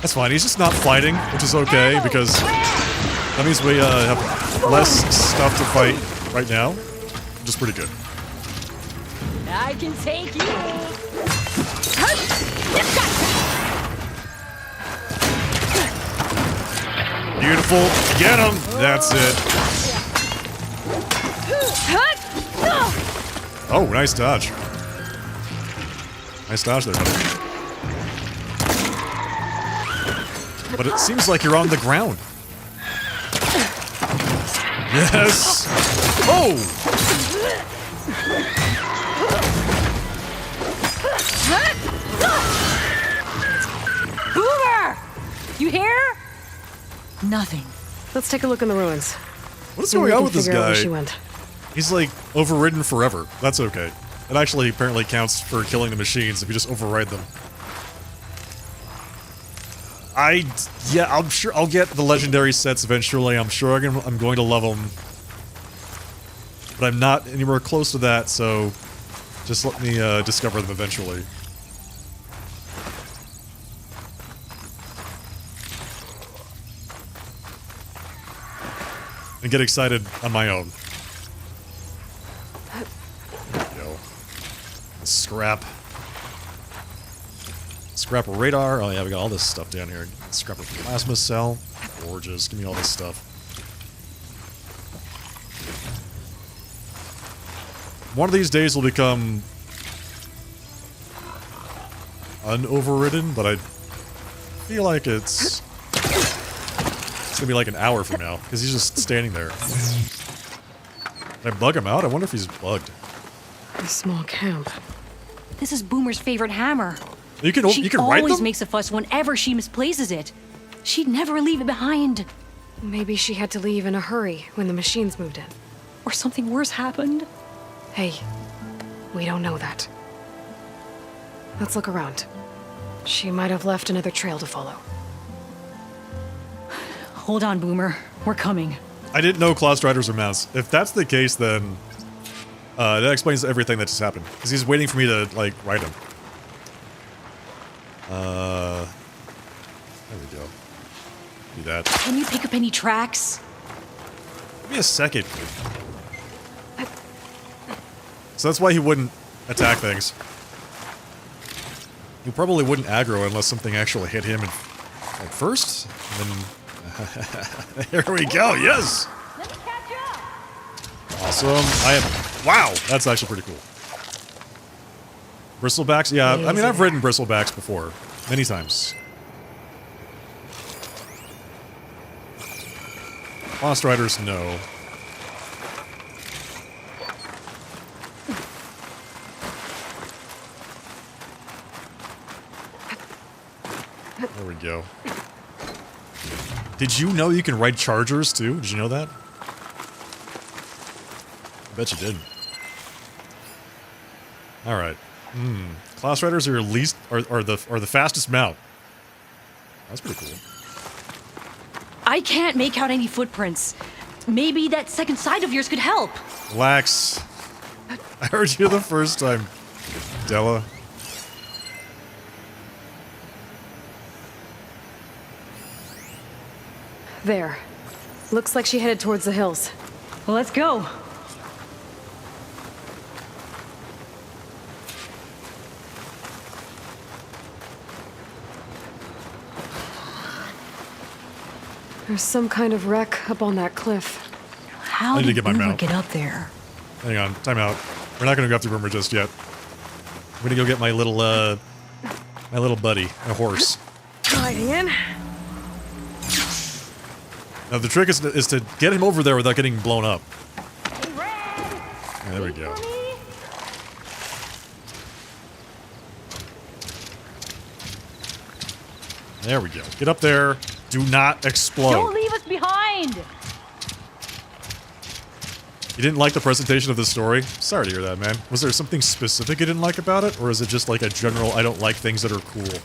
That's fine. He's just not fighting, which is okay, because that means we have less stuff to fight right now, which is pretty good. I can take you. Beautiful. Get him. That's it. Oh, nice dodge. Nice dodge there, buddy. But it seems like you're on the ground. Yes. Oh. Boomer! You hear? Nothing. Let's take a look in the ruins. What is Maybe we going on can with this figure out where guy? she went. He's like overridden forever. That's okay. It actually apparently counts for killing the machines if you just override them. Yeah, I'm sure I'll get the legendary sets eventually. I'm sure I'm going to love them. But I'm not anywhere close to that, so just let me discover them eventually. And get excited on my own. Yo. Scrap. Scrap a radar. Oh yeah, we got all this stuff down here. Scrap a plasma cell. Gorgeous. Give me all this stuff. One of these days will become unoverridden, but I feel like it's gonna be like an hour from now, because he's just standing there. Can I bug him out? I wonder if he's bugged. A small camp. This is Boomer's favorite hammer. You can She ride always them? makes a fuss whenever she misplaces it. She'd never leave it behind. Maybe she had to leave in a hurry when the machines moved in. Or something worse happened. Hey, we don't know that. Let's look around. She might have left another trail to follow. Hold on, Boomer. We're coming. I didn't know Claw Striders are mounts. If that's the case, then that explains everything that just happened. Because he's waiting for me to, like, ride him. There we go. Do that. Can you pick up any tracks? Give me a second. So that's why he wouldn't attack things. He probably wouldn't aggro unless something actually hit him at first. And then... There we go, yes! Awesome. Wow, that's actually pretty cool. Bristlebacks? Yeah, I mean, I've ridden bristlebacks before. Many times. Lost Riders, no. There we go. Did you know you can ride chargers too? Did you know that? I bet you did. All right. Class Riders are your least are the fastest mount. That's pretty cool. I can't make out any footprints. Maybe that second side of yours could help. Relax. I heard you the first time, Della. There. Looks like she headed towards the hills. Well, let's go. There's some kind of wreck up on that cliff. How I need to did get my Boomer mount. get up there? Hang on, time out. We're not gonna go after Boomer just yet. I'm gonna go get my little buddy, a horse. Gliding in. Now the trick is to get him over there without getting blown up. Yeah, there we go. There we go. Get up there. Do not explode. Don't leave us behind! You didn't like the presentation of the story? Sorry to hear that, man. Was there something specific you didn't like about it? Or is it just like a general, I don't like things that are cool,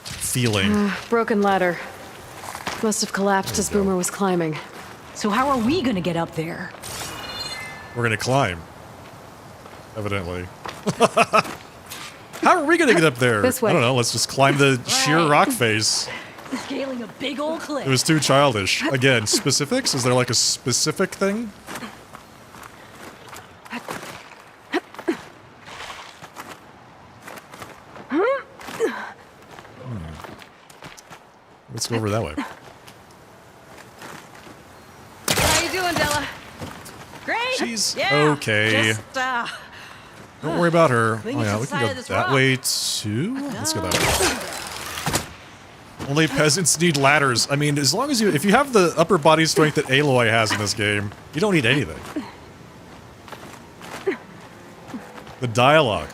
feeling? Broken ladder. Must have collapsed as Boomer was climbing. So how are we gonna get up there? We're gonna climb. Evidently. How are we gonna get up there? This way. I don't know. Let's just climb the sheer rock face. Scaling a big old cliff. It was too childish. Again, specifics? Is there like a specific thing? Let's go over that way. How you doing, Della? Great. She's yeah, okay. Just, Don't worry about her. We Oh need yeah, to we can side go of this that rock. way too. Let's go that way. Only peasants need ladders. I mean, as long as if you have the upper body strength that Aloy has in this game, you don't need anything. The dialogue.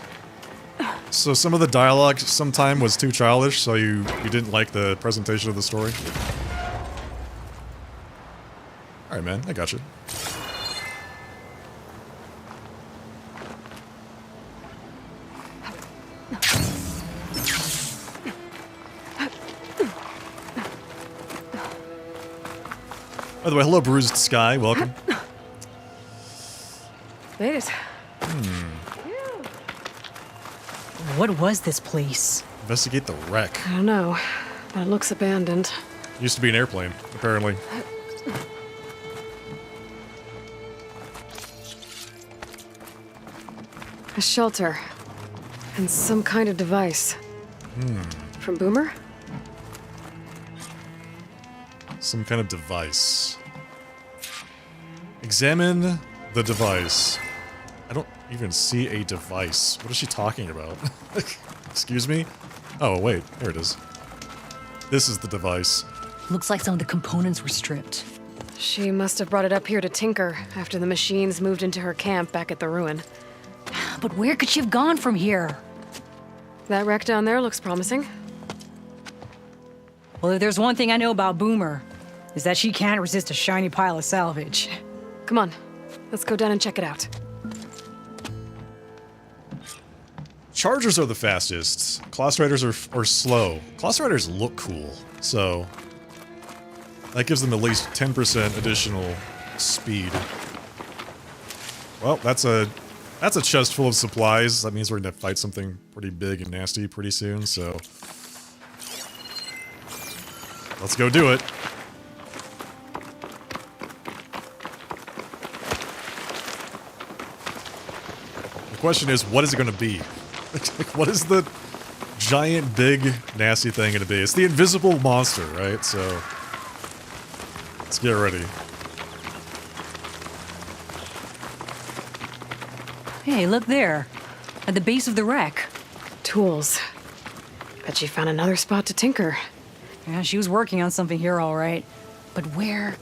So some of the dialogue sometime was too childish, so you didn't like the presentation of the story? Alright, man. I got you. By the way, hello, Bruised Sky. Welcome. Made it. what was this place? Investigate the wreck. I don't know, but it looks abandoned. Used to be an airplane, apparently. A shelter. And some kind of device. From Boomer? Some kind of device. Examine the device. I don't even see a device. What is she talking about? Excuse me? Oh, wait. Here it is. This is the device. Looks like some of the components were stripped. She must have brought it up here to tinker after the machines moved into her camp back at the ruin. But where could she have gone from here? That wreck down there looks promising. Well, if there's one thing I know about Boomer, is that she can't resist a shiny pile of salvage. Come on, let's go down and check it out. Chargers are the fastest. Class Riders are slow. Class Riders look cool, so that gives them at least 10% additional speed. Well, that's a chest full of supplies. That means we're gonna fight something pretty big and nasty pretty soon, so let's go do it. The question is, what is it gonna be? Like, what is the giant, big, nasty thing gonna be? It's the invisible monster, right? So let's get ready. Hey, look there. At the base of the wreck. Tools. Bet she found another spot to tinker. Yeah, she was working on something here, all right. But where?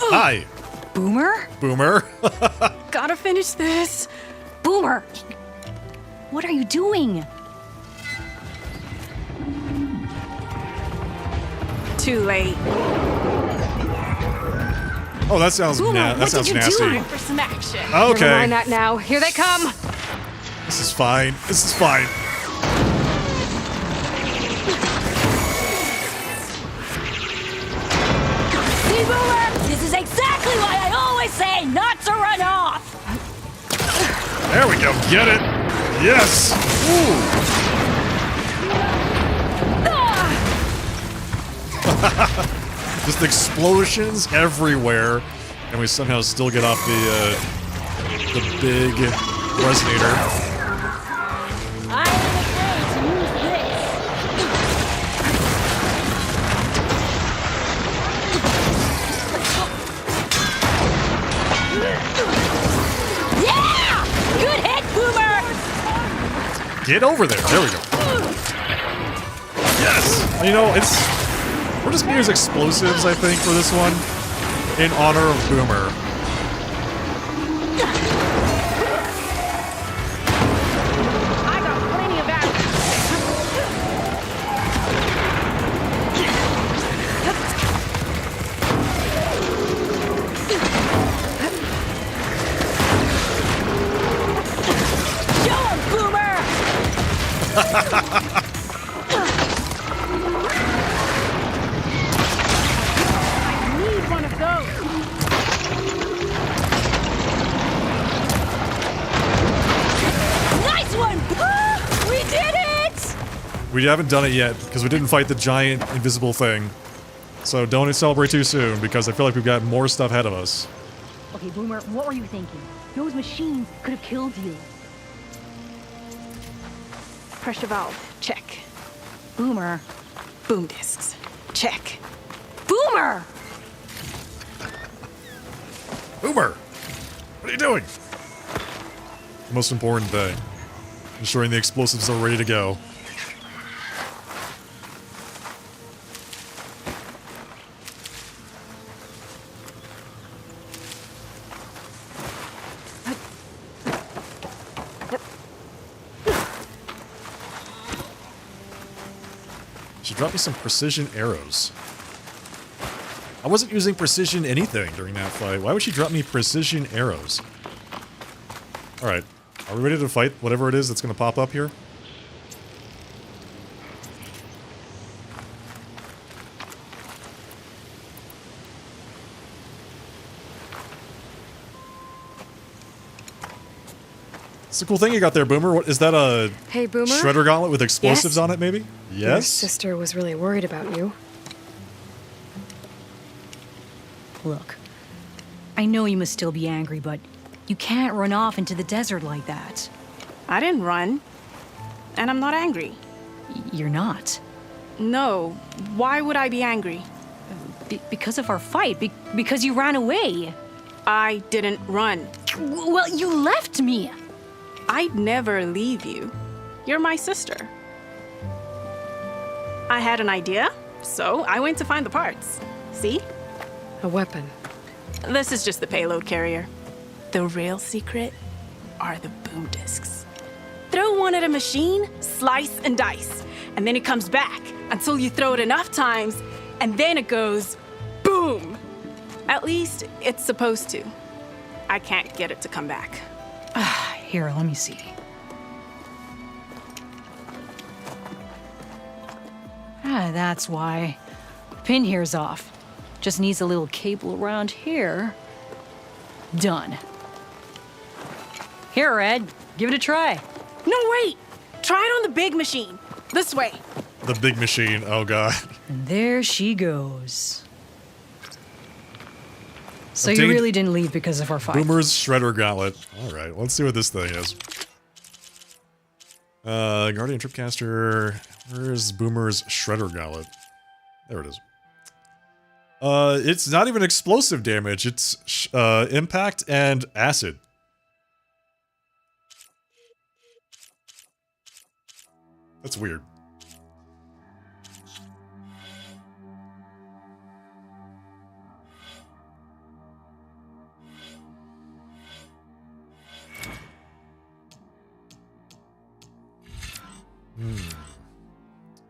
Hi, Boomer? Boomer. Gotta finish this. Boomer! What are you doing? Too late. Oh, that sounds Boomer, that what sounds did you nasty. do? For some action. Never Okay, mind that now. Here they come! this is fine. This is fine. See, Boomer? This is exactly why I always say not to run off. There we go. Get it. Yes. Just explosions everywhere, and we somehow still get off the big resonator. I am afraid to use this. Yeah! Good hit, Boomer! Get over there. There we go. Yes. You know, we're just gonna use explosives, I think, for this one, in honor of Boomer. I got plenty of action. Show 'em, Boomer! I need one of those. We haven't done it yet, because we didn't fight the giant invisible thing. So don't celebrate too soon, because I feel like we've got more stuff ahead of us. Okay, Boomer, what were you thinking? Those machines could have killed you. Pressure valve, check. Boomer. Boom discs, check. Boomer! Boomer! What are you doing? The most important thing. Ensuring the explosives are ready to go. She dropped me some precision arrows. I wasn't using precision anything during that fight. Why would she drop me precision arrows? Alright. Are we ready to fight whatever it is that's going to pop up here? It's a cool thing you got there, Boomer. What, is that a Hey, Boomer? shredder gauntlet with explosives Yes? on it, maybe? Your Yes? sister was really worried about you. Look, I know you must still be angry, but you can't run off into the desert like that. I didn't run. And I'm not angry. You're not. No. Why would I be angry? Because of our fight. Because you ran away. I didn't run. Well, you left me. I'd never leave you. You're my sister. I had an idea, so I went to find the parts. See? A weapon. This is just the payload carrier. The real secret are the boom discs. Throw one at a machine, slice and dice, and then it comes back until you throw it enough times, and then it goes boom. At least it's supposed to. I can't get it to come back. Here, let me see. That's why. Pin here's off. Just needs a little cable around here. Done. Here, Red. Give it a try. No, wait! Try it on the big machine. This way. The big machine. Oh, God. And there she goes. So you Obtained really didn't leave because of our fight? Boomer's shredder gauntlet. Alright, let's see what this thing is. Guardian Tripcaster. Where's Boomer's shredder gauntlet? There it is. It's not even explosive damage. It's impact and acid. That's weird.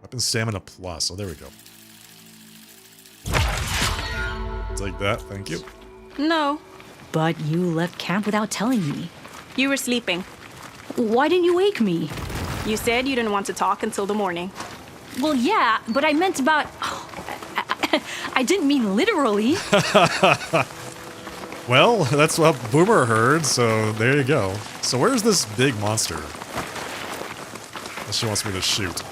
Weapon stamina plus. Oh, there we go. Take that, thank you. No. But you left camp without telling me. You were sleeping. Why didn't you wake me? You said you didn't want to talk until the morning. Well, yeah, but I meant about... I didn't mean literally. Well, that's what Boomer heard, so there you go. So where's this big monster that she wants me to shoot?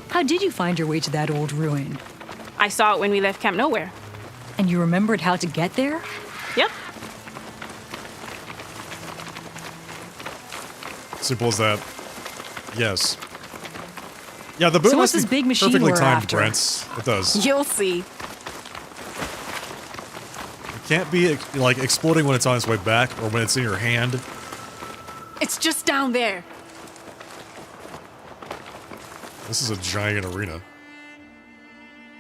How did you find your way to that old ruin? I saw it when we left Camp Nowhere. And you remembered how to get there? Yep. Simple as that. Yes. Yeah, the boom So what's must this be big machine perfectly we're timed, after? Brent. It does. You'll see. It can't be like exploding when it's on its way back or when it's in your hand. It's just down there. This is a giant arena.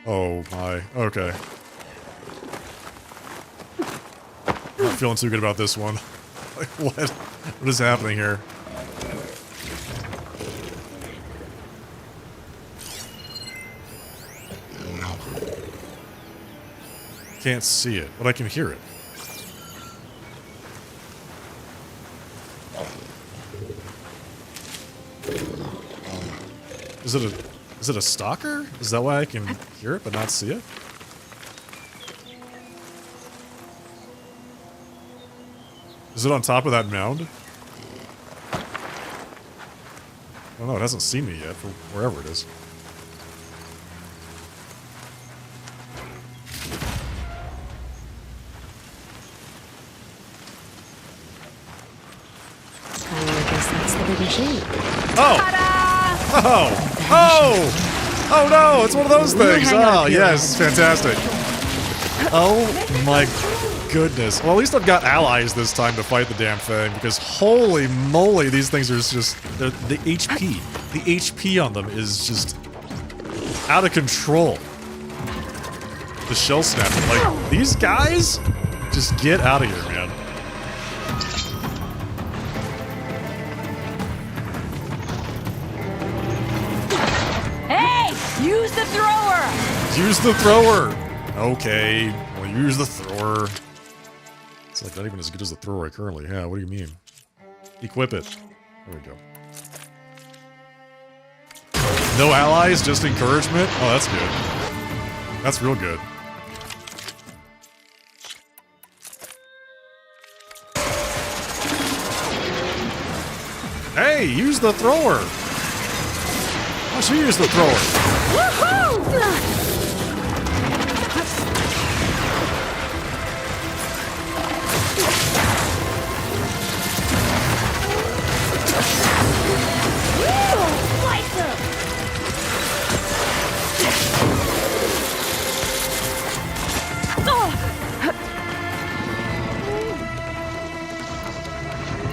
Oh my. Okay. I'm not feeling too good about this one. Like, what? What is happening here? Can't see it, but I can hear it. Is it a stalker? Is that why I can hear it but not see it? Is it on top of that mound? Oh no, it hasn't seen me yet, from wherever it is. I guess that's the big machine. Oh! Oh! Oh! Oh no! It's one of those things! Oh, yes, fantastic. Oh my goodness. Well, at least I've got allies this time to fight the damn thing, because holy moly, these things are just... The HP. The HP on them is just out of control. The shell snapping. Like, these guys? Just get out of here, man. Hey! Use the thrower! Use the thrower! Okay, well, use the thrower. It's like not even as good as the thrower I currently have. What do you mean? Equip it. There we go. No allies, just encouragement? Oh, that's good. That's real good. Hey, use the thrower! Why don't you use the thrower? Woohoo!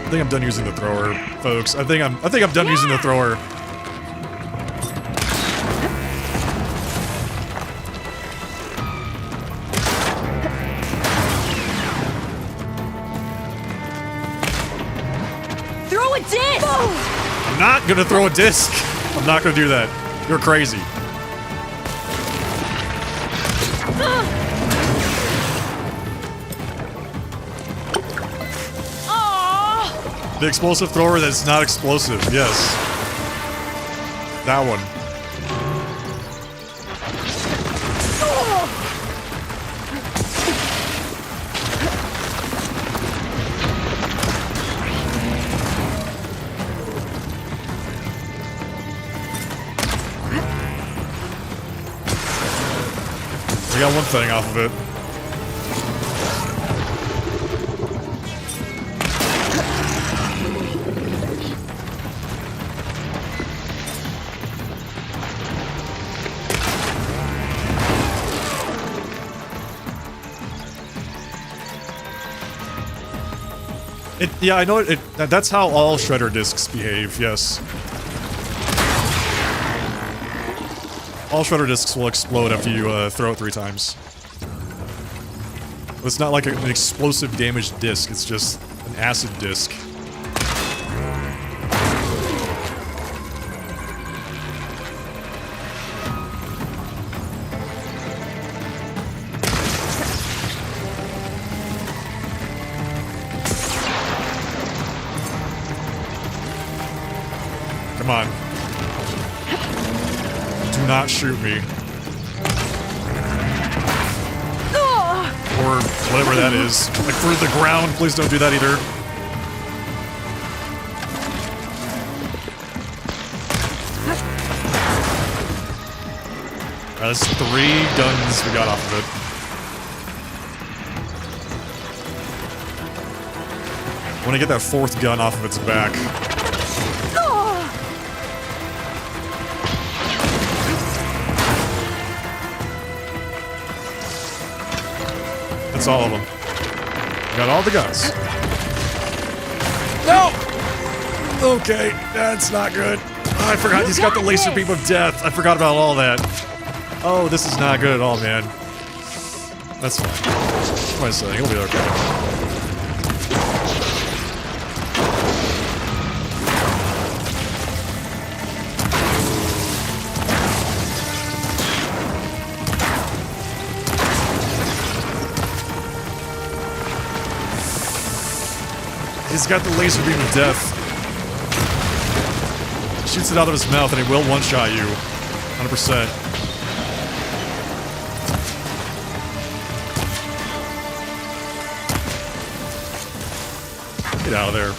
I think I'm done using the thrower, folks. I think I'm done using the thrower. Throw a disc! I'm not gonna throw a disc. I'm not gonna do that. You're crazy. The explosive thrower that's not explosive, yes. That one. We got one thing off of it. Yeah, I know it. That's how all shredder discs behave, yes. All shredder discs will explode after you throw it 3 times. It's not like an explosive damaged disc, it's just an acid disc. Come on. Do not shoot me. Or whatever that is. Like through the ground, please don't do that either. Alright, that's 3 guns we got off of it. I want to get that 4th gun off of its back. That's all of them. Got all the guns. No! Okay, that's not good. Oh, I forgot he's got the laser beam of death. I forgot about all that. Oh, this is not good at all, man. That's fine. What am I saying? It'll be okay. He's got the laser beam of death. Shoots it out of his mouth and he will one-shot you. 100%. Get out of there.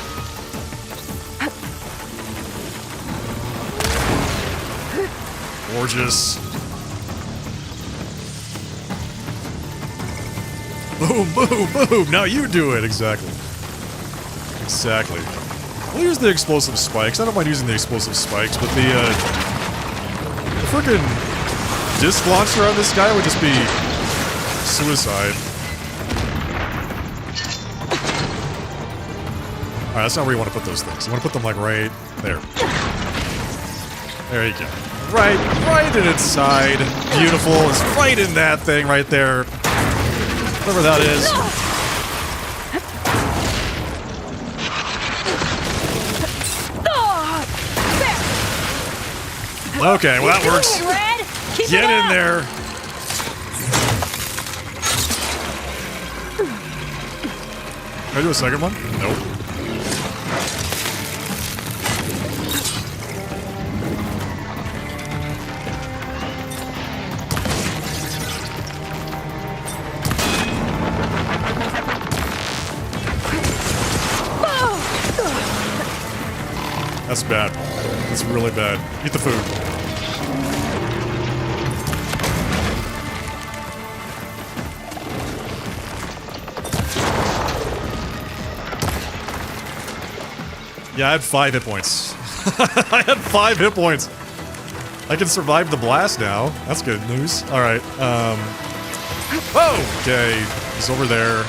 Gorgeous. Boom, boom, boom. Now you do it. Exactly. Exactly. We'll use the explosive spikes. I don't mind using the explosive spikes, but the freaking disc launcher on this guy would just be suicide. Alright, that's not where you want to put those things. You want to put them like right there. There you go. Right in its side. Beautiful. It's right in that thing right there. Whatever that is. Okay, well that works. Get in there. Can I do a second one? Nope. That's bad. That's really bad. Eat the food. Yeah, I had 5 hit points. I had 5 hit points. I can survive the blast now. That's good news. Alright, oh! Okay, he's over there.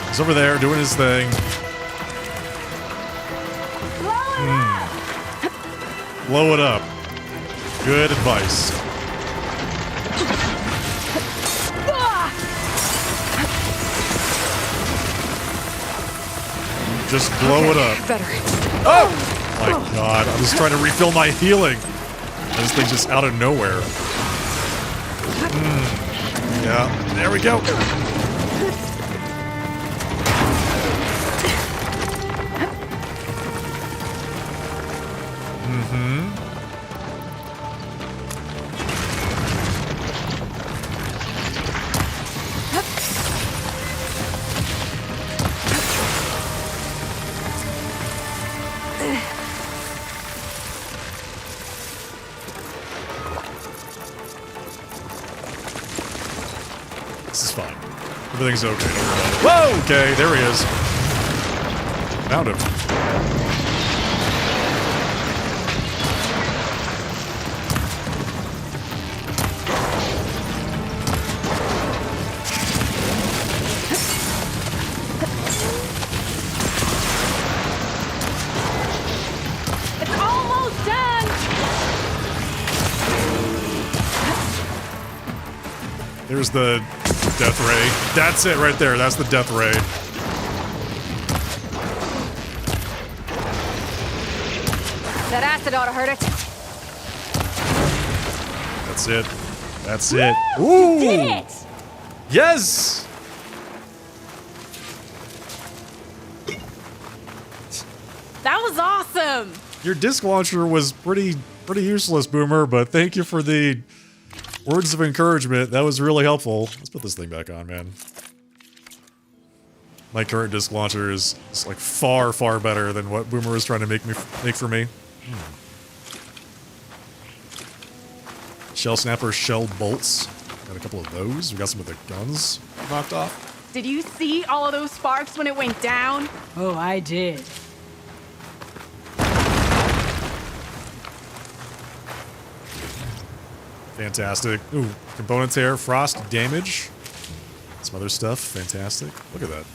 He's over there doing his thing. Blow it up. Good advice. Just blow it up. Better. Oh! My god, I'm just trying to refill my healing. This thing's just out of nowhere. Yeah, there we go. This is fine. Everything's okay. Whoa! Okay, there he is. Found him. It's almost done. There's the death ray. That's it right there. That's the death ray. That acid ought to hurt it. That's it. That's it. Ooh! You did it! Yes! That was awesome. Your disc launcher was pretty useless, Boomer, but thank you for the words of encouragement. That was really helpful. Let's put this thing back on, man. My current disc launcher is like far better than what Boomer was trying to make for me. Shell snapper, shell bolts. Got a couple of those. We got some of the guns knocked off. Did you see all of those sparks when it went down? Oh, I did. Fantastic. Ooh, component tear, frost damage. Some other stuff. Fantastic. Look at that.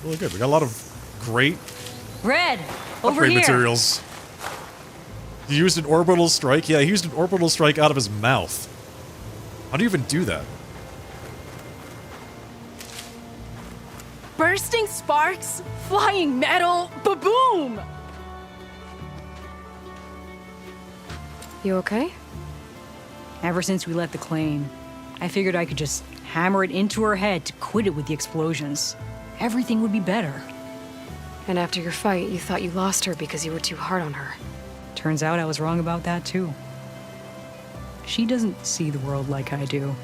Really good. We got a lot of great Red, over upgrade here. materials. You used an orbital strike? Yeah, he used an orbital strike out of his mouth. How do you even do that? Bursting sparks, flying metal, ba-boom! You okay? Ever since we let the claim, I figured I could just hammer it into her head to quit it with the explosions. Everything would be better. And after your fight, you thought you lost her because you were too hard on her. Turns out I was wrong about that too. She doesn't see the world like I do.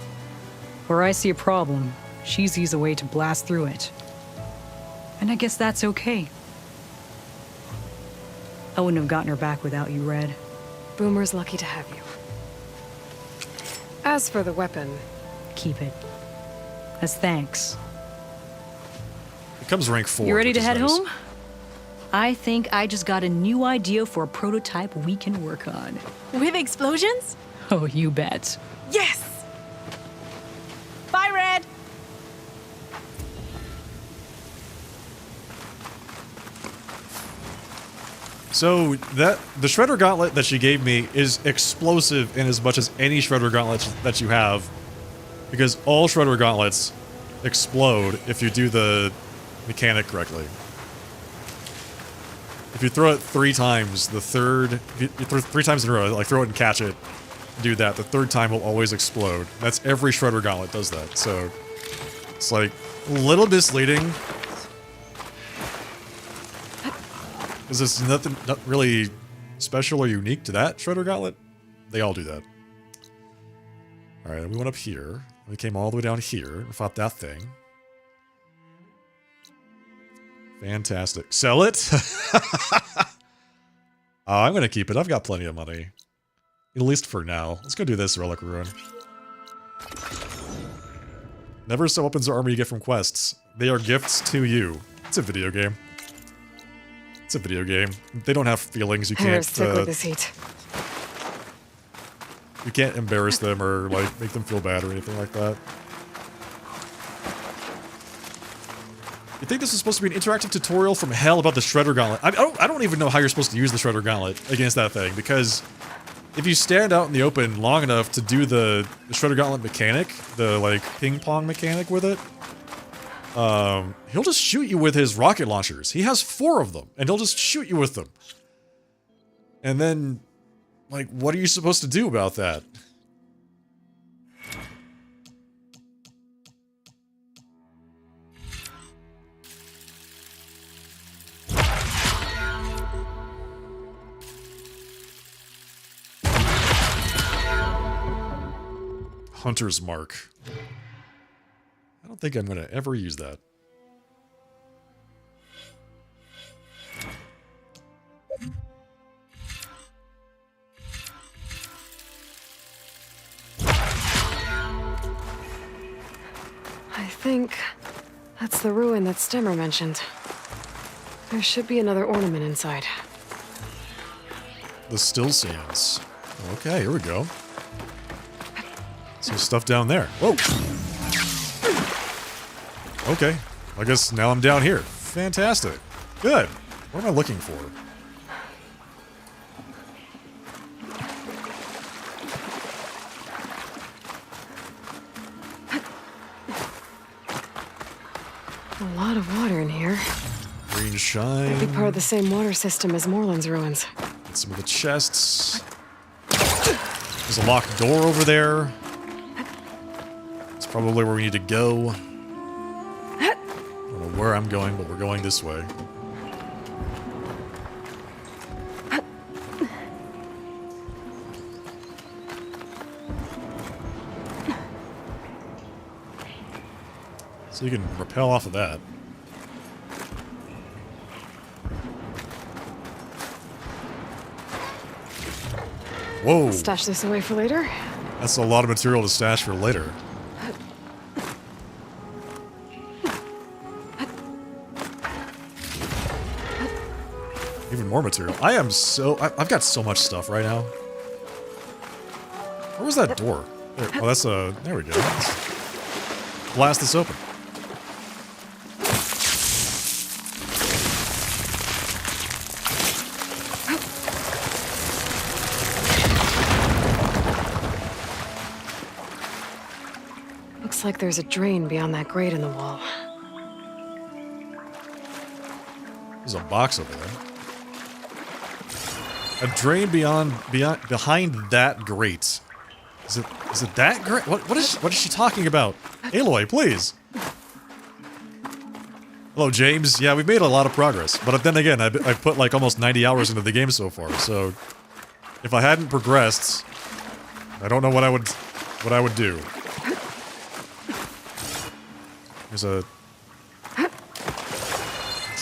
Where I see a problem, she sees a way to blast through it. And I guess that's okay. I wouldn't have gotten her back without you, Red. Boomer's lucky to have you. As for the weapon... Keep it. As thanks. It comes rank 4. You ready to which is head nice. home? I think I just got a new idea for a prototype we can work on. With explosions? Oh, you bet. Yes! Bye, Red! So the Shredder Gauntlet that she gave me is explosive in as much as any Shredder Gauntlet that you have, because all Shredder Gauntlets explode if you do the mechanic correctly. If you throw it 3 times, the third, if you throw it 3 times in a row, like throw it and catch it, do that, the third time will always explode. That's every Shredder Gauntlet does that, so it's like a little misleading. Because there's nothing, not really special or unique to that Shredder Gauntlet. They all do that. Alright, we went up here. We came all the way down here and fought that thing. Fantastic. Sell it? I'm going to keep it. I've got plenty of money. At least for now. Let's go do this Relic Ruin. Never sell weapons or armor you get from quests. They are gifts to you. It's a video game. It's a video game. They don't have feelings. You can't Stick with this heat. You can't embarrass them or like make them feel bad or anything like that. You think this is supposed to be an interactive tutorial from hell about the Shredder Gauntlet? I don't even know how you're supposed to use the Shredder Gauntlet against that thing, because if you stand out in the open long enough to do the Shredder Gauntlet mechanic, the like ping pong mechanic with it, he'll just shoot you with his rocket launchers. He has 4 of them, and he'll just shoot you with them. And then, like, what are you supposed to do about that? Hunter's Mark. I don't think I'm going to ever use that. I think that's the ruin that Stemmer mentioned. There should be another ornament inside. The Still Sands. Okay, here we go. Some stuff down there. Whoa! Okay, I guess now I'm down here. Fantastic. Good. What am I looking for? A lot of water in here. Green shine. Might be part of the same water system as Moreland's ruins. Get some of the chests. There's a locked door over there. It's probably where we need to go. I don't know where I'm going, but we're going this way. So you can rappel off of that. Whoa! Stash this away for later? That's a lot of material to stash for later. Even more material. I've got so much stuff right now. Where was that door? There, oh, that's a... There we go. Let's blast this open. Looks like there's a drain beyond that grate in the wall. There's a box over there. A drain behind that grate. Is it that grate? What is she talking about? Aloy, please. Hello, James. Yeah, we've made a lot of progress, but then again, I've put like almost 90 hours into the game so far. So if I hadn't progressed, I don't know what I would do. There's a...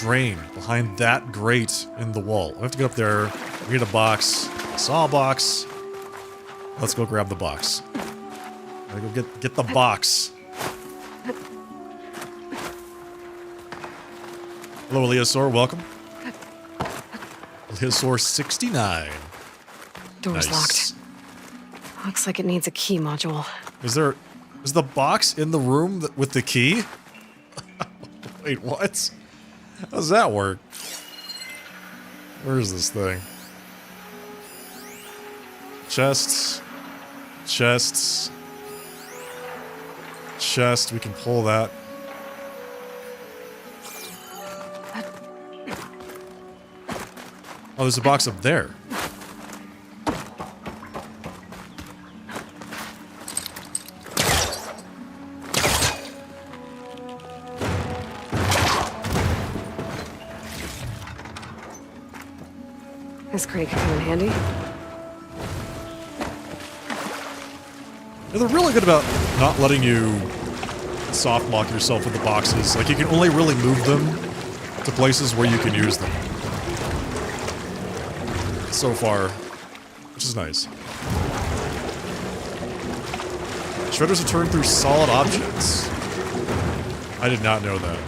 drain behind that grate in the wall. I have to get up there, read a box, saw a box. Let's go grab the box. Gotta go get the box. Hello, Eliasaur, welcome. Eliasaur 69. Door's locked. Looks like it needs a key module. Is the box in the room with the key? Wait, what? How does that work? Where is this thing? Chests. Chests. Chest, we can pull that. Oh, there's a box up there. This crate could come in handy. Yeah, they're really good about not letting you soft lock yourself with the boxes. Like, you can only really move them to places where you can use them. So far, which is nice. Shredders return through solid objects. I did not know that.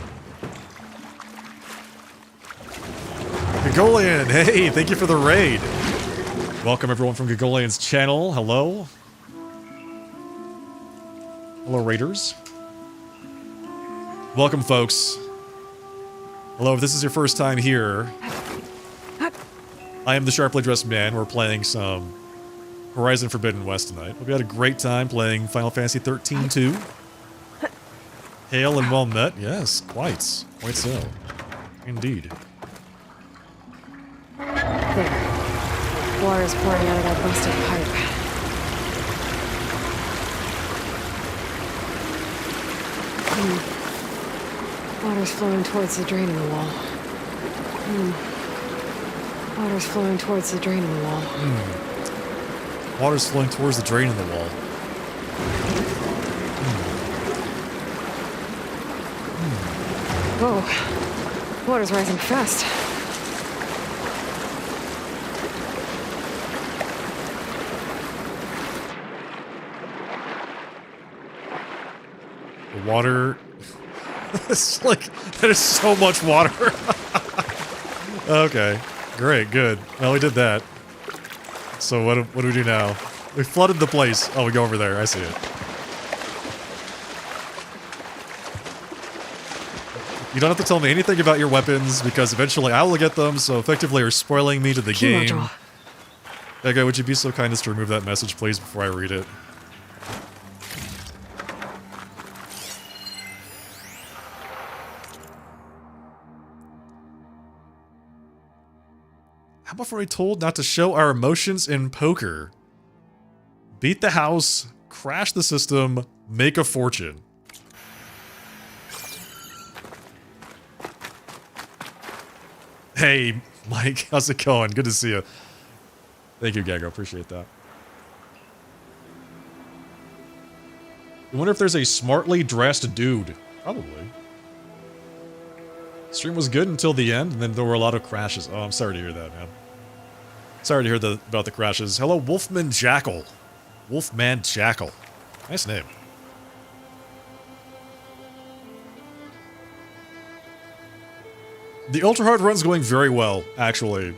Gagolian, hey, thank you for the raid. Welcome everyone from Gagolian's channel. Hello. Hello, raiders. Welcome, folks. Hello, if this is your first time here, I am the sharply dressed man. We're playing some Horizon Forbidden West tonight. We had a great time playing Final Fantasy 13-2. Hail and well met. Yes, quite. Quite so. Indeed. There. Water's pouring out of that busted pipe. Water's flowing towards the drain in the wall. Water's flowing towards the drain in the wall. Water's flowing towards the drain in the wall. Whoa. Water's rising fast. The water... It's like, that is so much water. Okay. Great, good. Well, we did that. So what do we do now? We flooded the place. Oh, we go over there. I see it. You don't have to tell me anything about your weapons, because eventually I will get them, so effectively you're spoiling me to the game. Module. Okay, would you be so kind as to remove that message, please, before I read it? How about we told not to show our emotions in poker? Beat the house, crash the system, make a fortune. Hey, Mike, how's it going? Good to see you. Thank you, Gago. Appreciate that. I wonder if there's a smartly dressed dude. Probably. Stream was good until the end, and then there were a lot of crashes. Oh, I'm sorry to hear that, man. Sorry to hear about the crashes. Hello, Wolfman Jackal. Wolfman Jackal. Nice name. The Ultra Hard run's going very well, actually.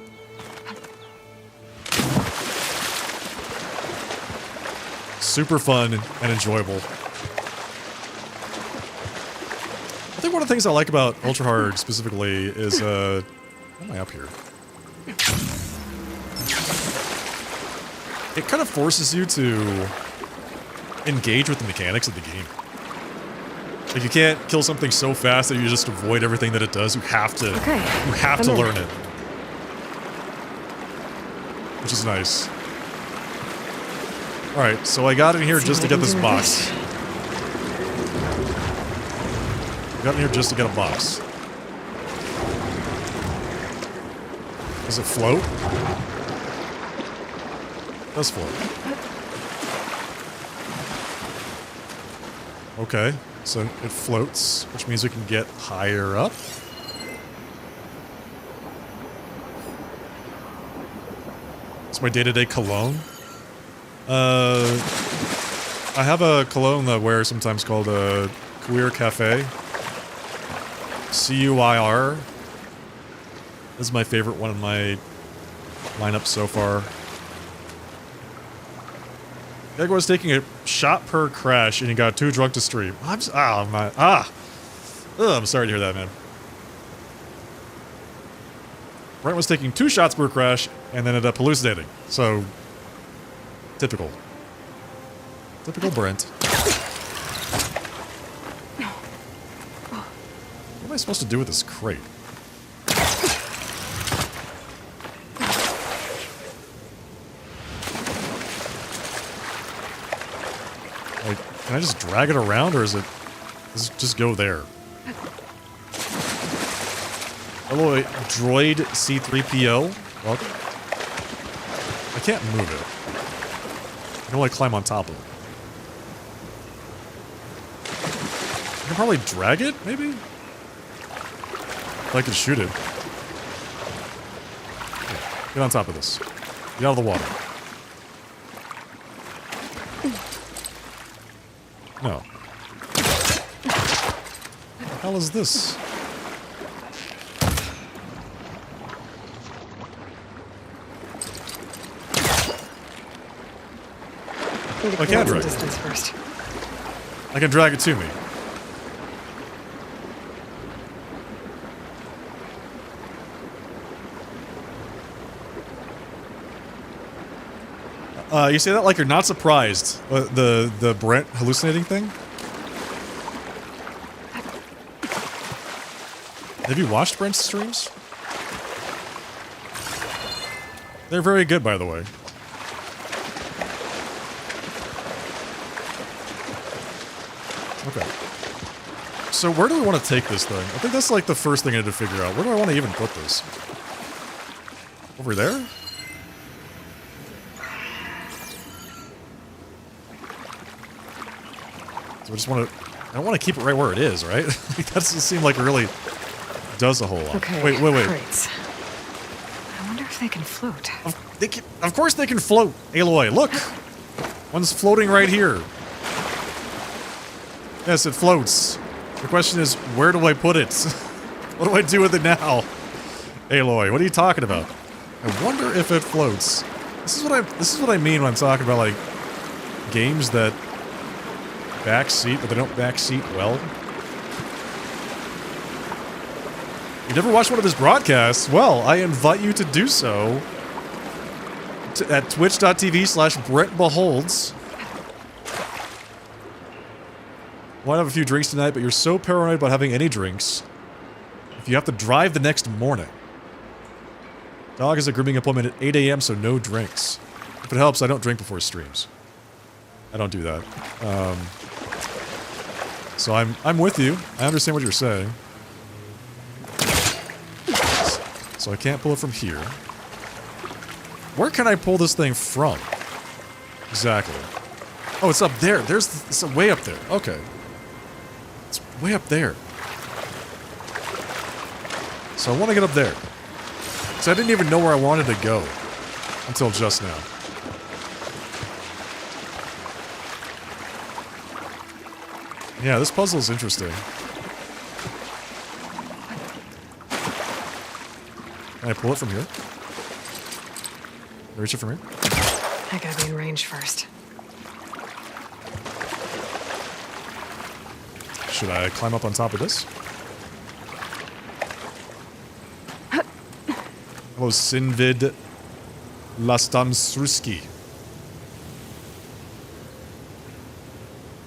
Super fun and enjoyable. I think one of the things I like about Ultra Hard specifically is, how am I up here? It kind of forces you to engage with the mechanics of the game. Like, you can't kill something so fast that you just avoid everything that it does. You have to, learn it. Which is nice. Alright, so I got in here just to get this box. Got in here just to get a box. Does it float? It does float. Okay, so it floats, which means we can get higher up. It's my day-to-day cologne. I have a cologne that I wear sometimes called a Cuir Cafe. C-U-I-R. This is my favorite one in my lineup so far. Greg was taking a shot per crash and he got too drunk to stream. I'm sorry to hear that, man. Brent was taking 2 shots per crash and ended up hallucinating. So, typical. Typical Brent. What am I supposed to do with this crate? Like, can I just drag it around, or does it just go there? Hello, droid C-3PO. Welcome. I can't move it. I can only climb on top of it. I can probably drag it, maybe? If I could shoot it. Okay, get on top of this. Get out of the water. No. What the hell is this? I can't drag it. Distance first. I can drag it to me. You say that like you're not surprised. The Brent hallucinating thing? Have you watched Brent's streams? They're very good, by the way. Okay. So where do we want to take this thing? I think that's like the first thing I need to figure out. Where do I want to even put this? Over there? So I just want to... I don't want to keep it right where it is, right? That doesn't seem like it really does a whole lot. Okay, wait. crates. I wonder if they can float. Of course they can float, Aloy. Look! One's floating right here. Yes, it floats. The question is, where do I put it? What do I do with it now? Aloy, what are you talking about? I wonder if it floats. This is what I mean when I'm talking about, like, games that backseat, but they don't backseat well. You never watched one of his broadcasts? Well, I invite you to do so at twitch.tv/BrentBeholds. Might have a few drinks tonight, but you're so paranoid about having any drinks. If you have to drive the next morning. Dog has a grooming appointment at 8 a.m., so no drinks. If it helps, I don't drink before streams. I don't do that. So I'm with you. I understand what you're saying. So I can't pull it from here. Where can I pull this thing from? Exactly. Oh, it's up there. It's way up there. Okay. It's way up there. So I want to get up there. So I didn't even know where I wanted to go until just now. Yeah, this puzzle is interesting. Can I pull it from here? Can I reach it from here? I gotta be in range first. Should I climb up on top of this? Hello, Sinvid Lastamsruski.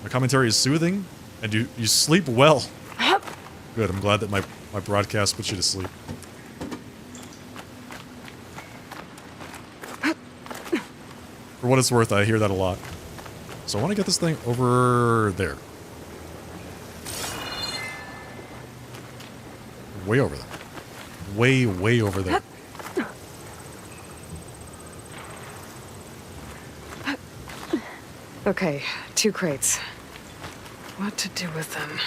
My commentary is soothing, and you sleep well. Good, I'm glad that my broadcast puts you to sleep. For what it's worth, I hear that a lot. So I want to get this thing over there. Way over there. Way over there. Okay, 2 crates. What to do with them?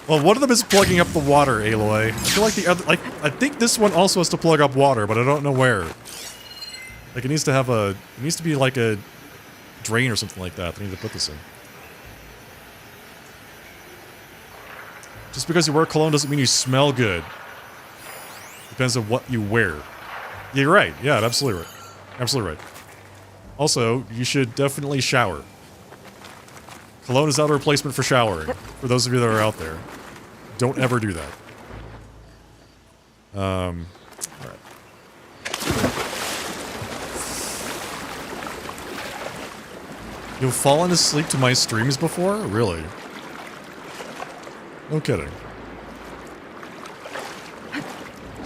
Well, one of them is plugging up the water, Aloy. I feel like the other... I think this one also has to plug up water, but I don't know where. Like, it needs to have a... It needs to be like a drain or something like that. I need to put this in. Just because you wear cologne doesn't mean you smell good. Depends on what you wear. Yeah, you're right. Yeah, absolutely right. Absolutely right. Also, you should definitely shower. Cologne is not a replacement for showering. For those of you that are out there. Don't ever do that. Alright. You've fallen asleep to my streams before? Really? No kidding.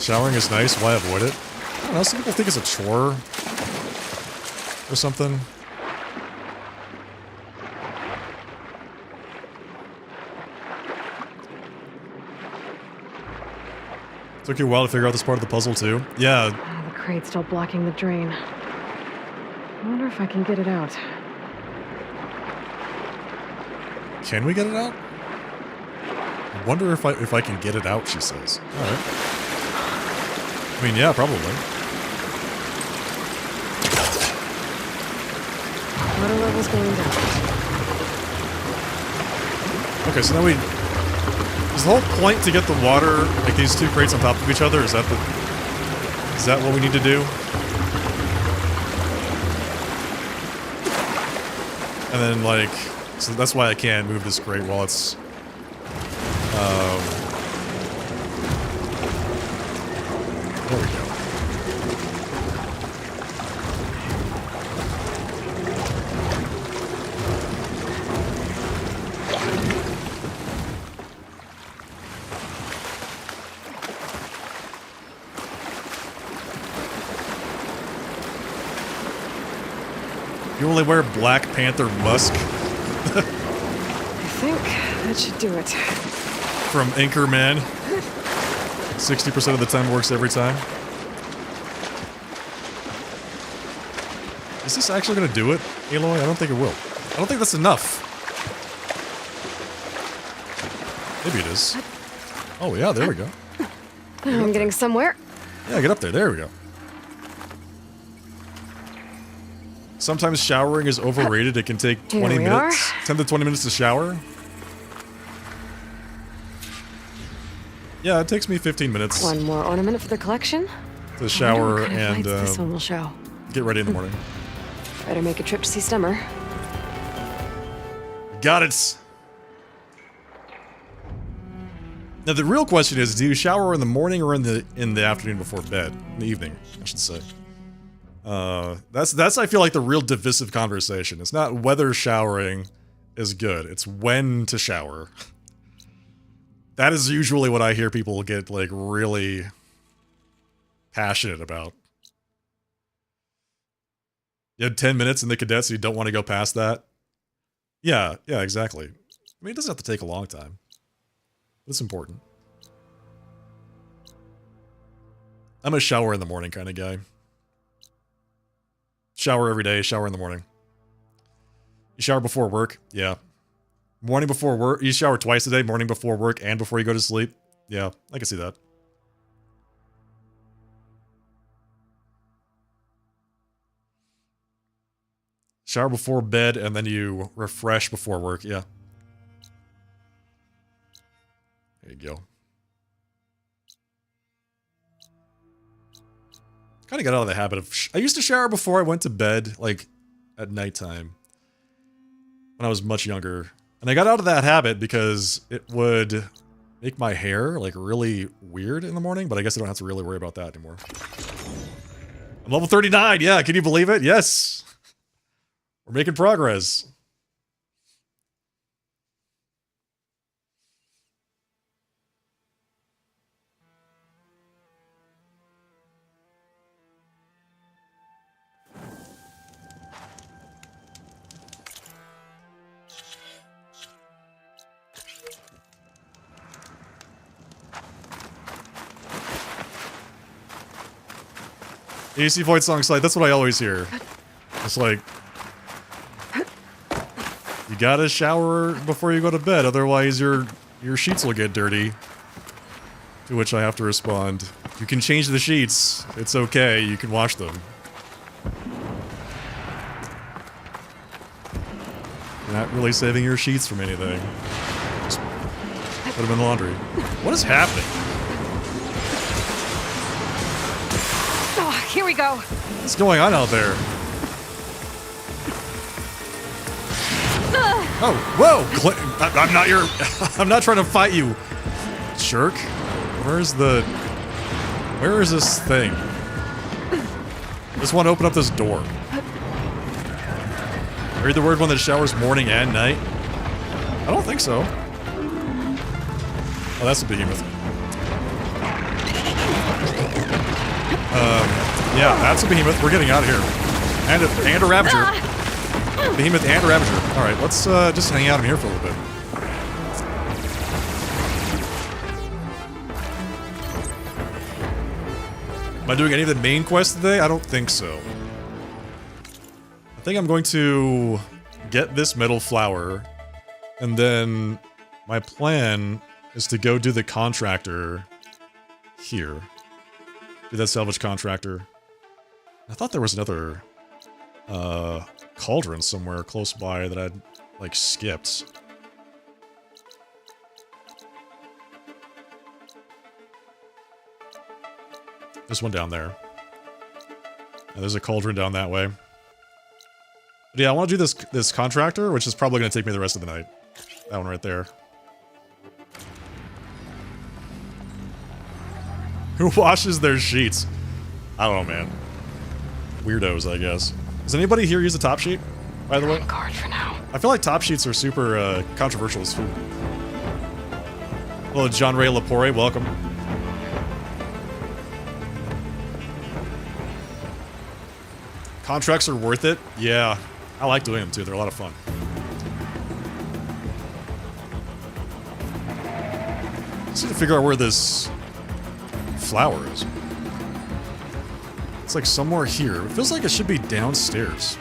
Showering is nice, why avoid it? I don't know, some people think it's a chore. Or something. Took you a while to figure out this part of the puzzle too? Yeah. The crate's still blocking the drain. I wonder if I can get it out. Can we get it out? I wonder if I can get it out, she says. Alright. I mean, yeah, probably. Water level's going down. Okay, so now we... Is the whole point to get the water, like these two crates on top of each other? Is that what we need to do? And then, like... So that's why I can't move this crate while it's... There we go. You only wear Black Panther musk? I think that should do it. From Anchorman. 60% of the time works every time. Is this actually going to do it, Aloy? I don't think it will. I don't think that's enough. Maybe it is. Oh, yeah, there we go. I'm getting somewhere. Yeah, get up there. There we go. Sometimes showering is overrated. It can take 20 minutes. 10 to 20 minutes to shower. Yeah, it takes me 15 minutes. One more ornament for the collection. To shower What kind of and lights this one will show. get ready in the morning. Better make a trip to see Stemmer. Got it. Now the real question is: do you shower in the morning or in the afternoon before bed? In the evening, I should say. That's I feel like the real divisive conversation. It's not whether showering is good. It's when to shower. That is usually what I hear people get, like, really passionate about. You had 10 minutes in the cadets, so you don't want to go past that? Yeah, exactly. I mean, it doesn't have to take a long time. But it's important. I'm a shower in the morning kind of guy. Shower every day, shower in the morning. You shower before work? Yeah. Morning before work? You shower twice a day, morning before work and before you go to sleep? Yeah, I can see that. Shower before bed and then you refresh before work, yeah. There you go. Kind of got out of the habit of... I used to shower before I went to bed, like, at nighttime. When I was much younger. And I got out of that habit because it would make my hair, like, really weird in the morning, but I guess I don't have to really worry about that anymore. I'm level 39, yeah, can you believe it? Yes! We're making progress. AC Void song slide, that's what I always hear. It's like, you gotta shower before you go to bed, otherwise your sheets will get dirty. To which I have to respond, you can change the sheets. It's okay, you can wash them. You're not really saving your sheets from anything. Just put them in the laundry. What is happening? Oh, here we go. What's going on out there? Oh, whoa! I'm not your... I'm not trying to fight you, jerk. Where is this thing? I just want to open up this door. Are you the weird one that showers morning and night? I don't think so. Oh, that's a behemoth. Yeah, that's a behemoth. We're getting out of here. And a Ravager. Behemoth and a Ravager. Alright, let's just hang out in here for a little bit. Am I doing any of the main quests today? I don't think so. I think I'm going to get this metal flower, and then my plan is to go do the contractor here. Do that salvage contractor. I thought there was another cauldron somewhere close by that I'd, like, skipped. There's one down there. And there's a cauldron down that way. But yeah, I want to do this contractor, which is probably going to take me the rest of the night. That one right there. Who washes their sheets? I don't know, man. Weirdos, I guess. Does anybody here use a top sheet, by the way? Guard for now. I feel like top sheets are super controversial as food. Hello, John Ray Lapore, welcome. Contracts are worth it? Yeah. I like doing them too, they're a lot of fun. Just need to figure out where this flower is. It's like somewhere here. It feels like it should be downstairs.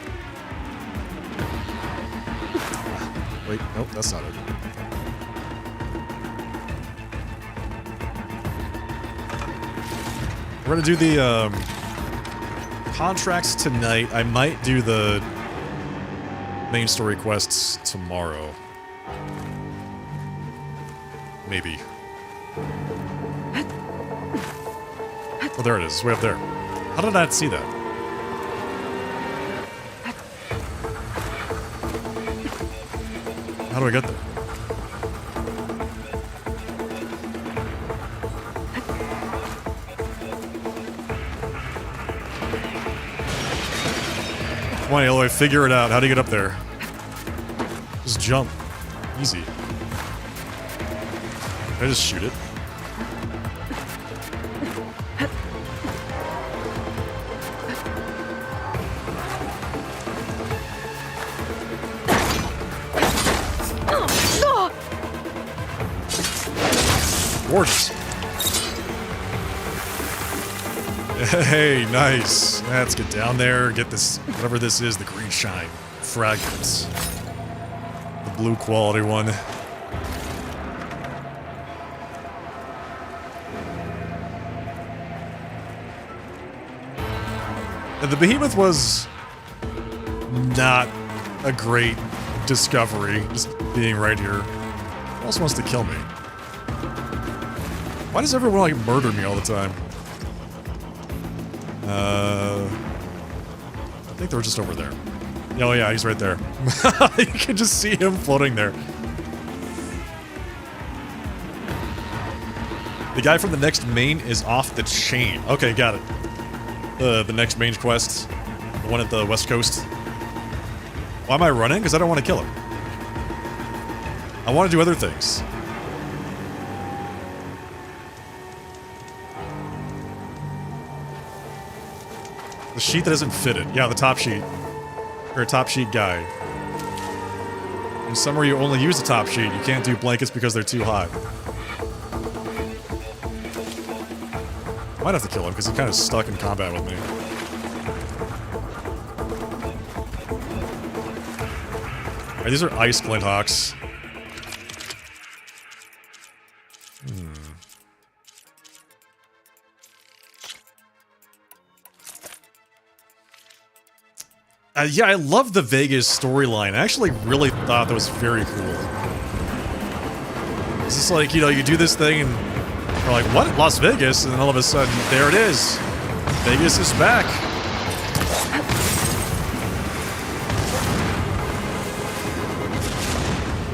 Wait, nope, that's not it. We're gonna do the contracts tonight. I might do the main story quests tomorrow. Maybe. Oh, there it is. It's way up there. How did I not see that? How do I get there? Come on, Aloy, figure it out. How do you get up there? Just jump. Easy. Can I just shoot it? Gorgeous. Hey, nice. Let's get down there, get this, whatever this is, the green shine. Fragments. The blue quality one. And the behemoth was not a great discovery, just being right here. Who else wants to kill me? Why does everyone, like, murder me all the time? I think they were just over there. Oh yeah, he's right there. You can just see him floating there. The guy from the next main is off the chain. Okay, got it. The next main quest. The one at the west coast. Why am I running? Because I don't want to kill him. I want to do other things. The sheet that isn't fitted. Yeah, the top sheet. You're a top sheet guy. In somewhere you only use the top sheet. You can't do blankets because they're too hot. Might have to kill him because he's kind of stuck in combat with me. Alright, these are ice Glinthawks. Yeah, I love the Vegas storyline. I actually really thought that was very cool. It's just like, you know, you do this thing and we're like, what? Las Vegas? And then all of a sudden, there it is. Vegas is back.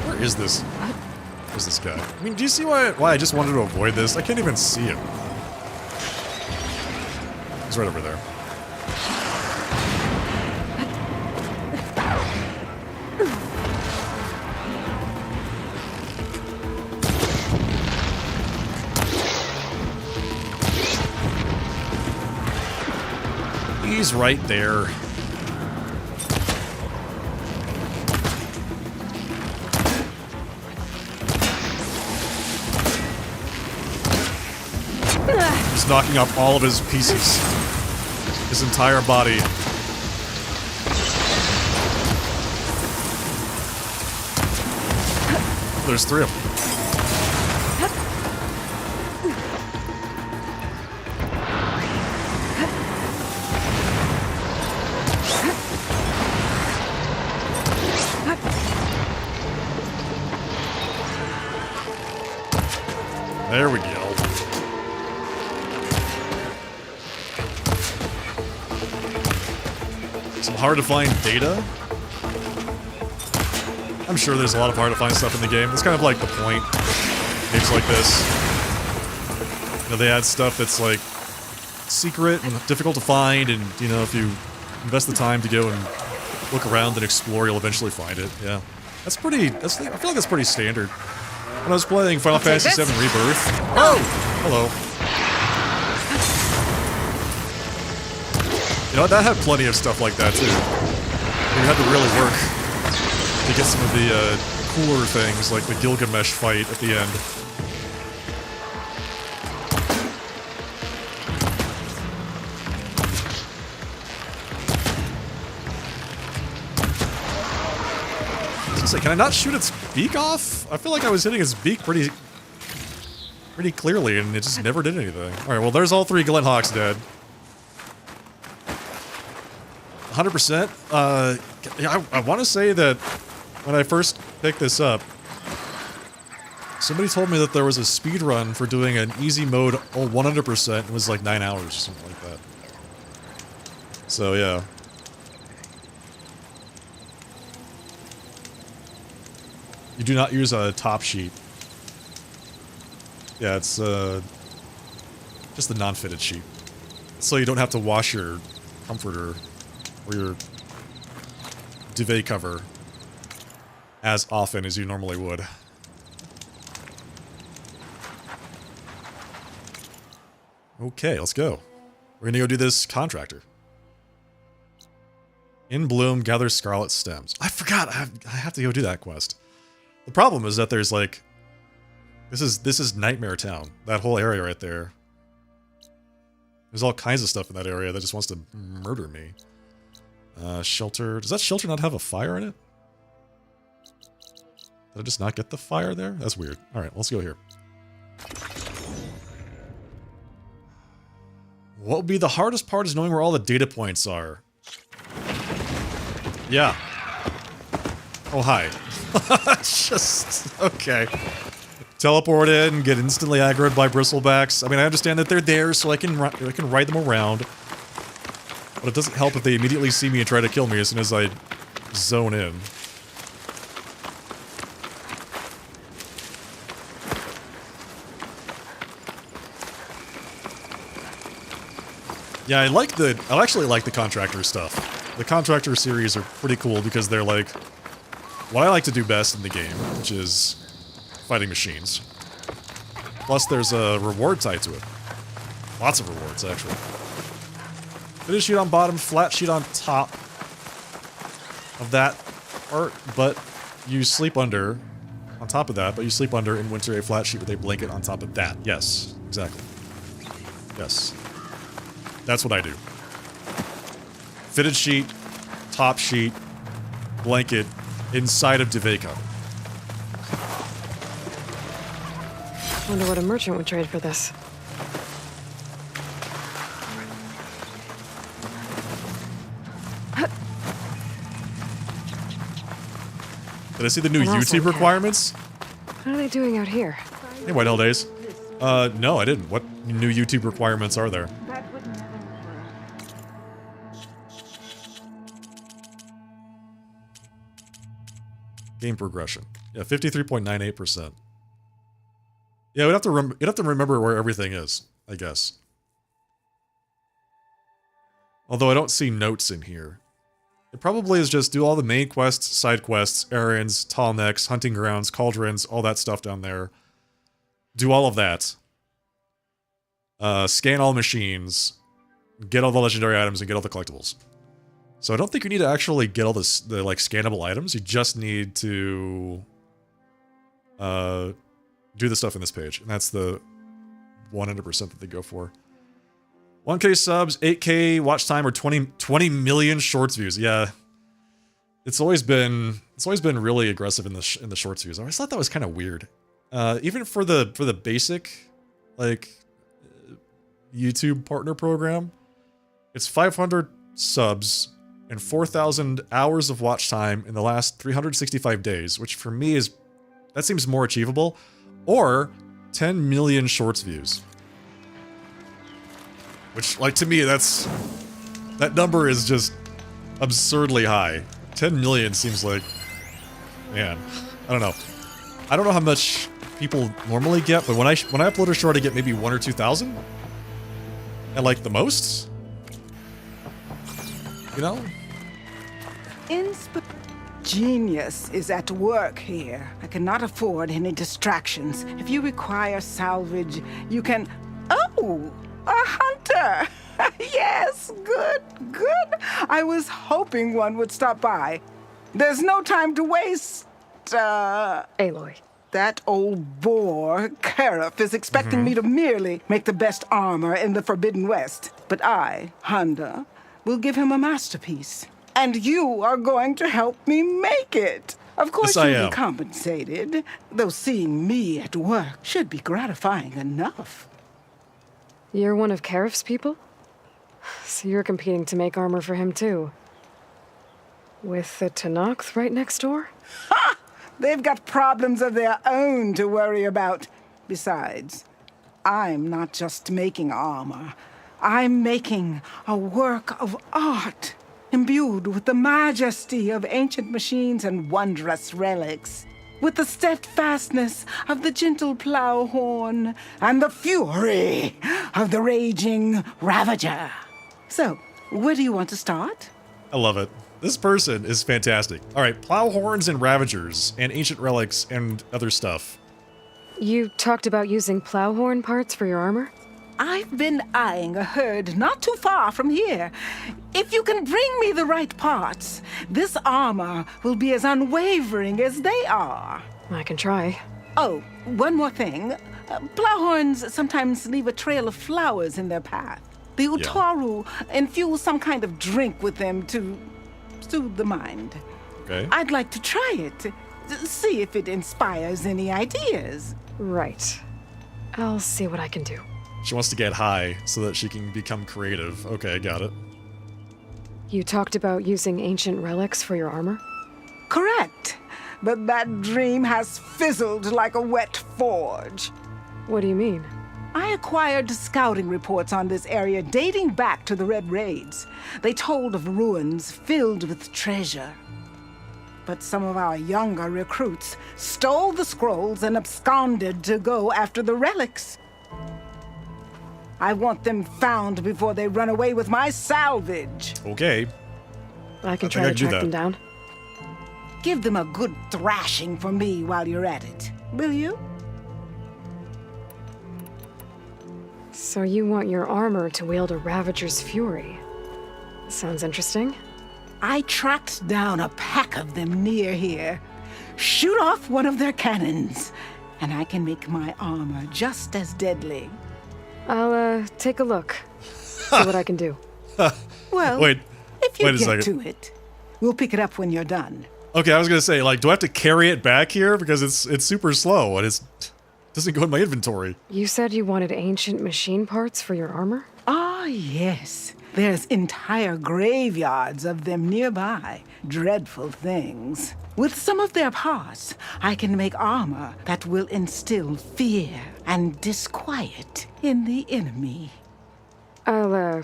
Where is this? Where's this guy? I mean, do you see why I just wanted to avoid this? I can't even see him. He's right over there. He's right there. He's knocking off all of his pieces. His entire body. There's 3 of them. There we go. Some hard to find data. I'm sure there's a lot of hard to find stuff in the game. It's kind of like the point. Games like this. You know, they add stuff that's like secret and difficult to find, and you know, if you invest the time to go and look around and explore, you'll eventually find it. Yeah. That's pretty, I feel like that's pretty standard. When I was playing Final Fantasy VII Rebirth. Oh! Hello. You know, that had plenty of stuff like that, too. You had to really work to get some of the cooler things, like the Gilgamesh fight at the end. Can I not shoot its beak off? I feel like I was hitting its beak pretty clearly, and it just never did anything. All right, well, there's all 3 Glinthawks dead. 100%. Yeah, I want to say that when I first picked this up, somebody told me that there was a speed run for doing an easy mode 100%. It was like 9 hours or something like that. So yeah. You do not use a top sheet. Yeah, it's just the non-fitted sheet. So you don't have to wash your comforter or your duvet cover as often as you normally would. Okay, let's go. We're gonna go do this contractor. In bloom, gather scarlet stems. I forgot, I have to go do that quest. The problem is that there's like, this is Nightmare Town. That whole area right there. There's all kinds of stuff in that area that just wants to murder me. Shelter. Does that shelter not have a fire in it? Did I just not get the fire there? That's weird. Alright, let's go here. What would be the hardest part is knowing where all the data points are. Yeah. Oh, hi. Just, okay. Teleport in, get instantly aggroed by bristlebacks. I mean, I understand that they're there, so I can ride them around. But it doesn't help if they immediately see me and try to kill me as soon as I zone in. Yeah, I actually like the Contractor stuff. The Contractor series are pretty cool because they're like what I like to do best in the game, which is fighting machines. Plus, there's a reward tied to it. Lots of rewards, actually. Fitted sheet on bottom, flat sheet on top of that part, but you sleep under, on top of that, but you sleep under in winter a flat sheet with a blanket on top of that. Yes, exactly. Yes. That's what I do. Fitted sheet, top sheet, blanket, inside of duvet cover. Wonder what a merchant would trade for this. Did I see the new And also YouTube a cat. requirements? What are they doing out here? Hey, White Hell Days. No, I didn't. What new YouTube requirements are there? Game progression. Yeah, 53.98%. Yeah, you'd have to remember where everything is, I guess. Although I don't see notes in here. It probably is just do all the main quests, side quests, errands, tall necks, hunting grounds, cauldrons, all that stuff down there. Do all of that. Scan all machines, get all the legendary items, and get all the collectibles. So I don't think you need to actually get all the like scannable items. You just need to do the stuff in this page, and that's the 100% that they go for. 1K subs, 8K watch time, or 20 million shorts views. Yeah, it's always been really aggressive in the shorts views. I always thought that was kind of weird. Even for the basic like YouTube partner program, it's 500 subs and 4,000 hours of watch time in the last 365 days, which for me that seems more achievable, or 10 million shorts views. Which, like, to me, that number is just absurdly high. 10 million seems like, man, I don't know. I don't know how much people normally get, but when I upload a short, I get maybe 1,000 or 2,000 at like the most. You know? Genius is at work here. I cannot afford any distractions. If you require salvage, you can... Oh! A hunter! Yes, good. I was hoping one would stop by. There's no time to waste, Aloy. That old boar, Karif, is expecting me to merely make the best armor in the Forbidden West. But I, Honda, will give him a masterpiece. And you are going to help me make it. Of course, Yes, I you'll am. be compensated, though seeing me at work should be gratifying enough. You're one of Karif's people? So you're competing to make armor for him, too. With the Tenakth right next door? Ha! They've got problems of their own to worry about. Besides, I'm not just making armor. I'm making a work of art, imbued with the majesty of ancient machines and wondrous relics, with the steadfastness of the gentle plow horn and the fury of the raging Ravager. So, where do you want to start? I love it. This person is fantastic. All right, plow horns and ravagers and ancient relics and other stuff. You talked about using plowhorn parts for your armor? I've been eyeing a herd not too far from here. If you can bring me the right parts, this armor will be as unwavering as they are. I can try. Oh, one more thing. Plowhorns sometimes leave a trail of flowers in their path. The Utaru infuse some kind of drink with them to soothe the mind. Okay. I'd like to try it. See if it inspires any ideas. Right. I'll see what I can do. She wants to get high so that she can become creative. Okay, got it. You talked about using ancient relics for your armor? Correct. But that dream has fizzled like a wet forge. What do you mean? I acquired scouting reports on this area dating back to the Red Raids. They told of ruins filled with treasure. But some of our younger recruits stole the scrolls and absconded to go after the relics. I want them found before they run away with my salvage. Okay. I can try to track them down. Give them a good thrashing for me while you're at it, will you? So you want your armor to wield a Ravager's fury. Sounds interesting. I tracked down a pack of them near here. Shoot off one of their cannons, and I can make my armor just as deadly. I'll, take a look. See what I can do. Well, wait if you a get second. to it, we'll pick it up when you're done. Okay, I was gonna say, like, do I have to carry it back here? Because it's super slow and it doesn't go in my inventory. You said you wanted ancient machine parts for your armor? Ah, Ah, yes. There's entire graveyards of them nearby. Dreadful things. With some of their parts, I can make armor that will instill fear and disquiet in the enemy. I'll,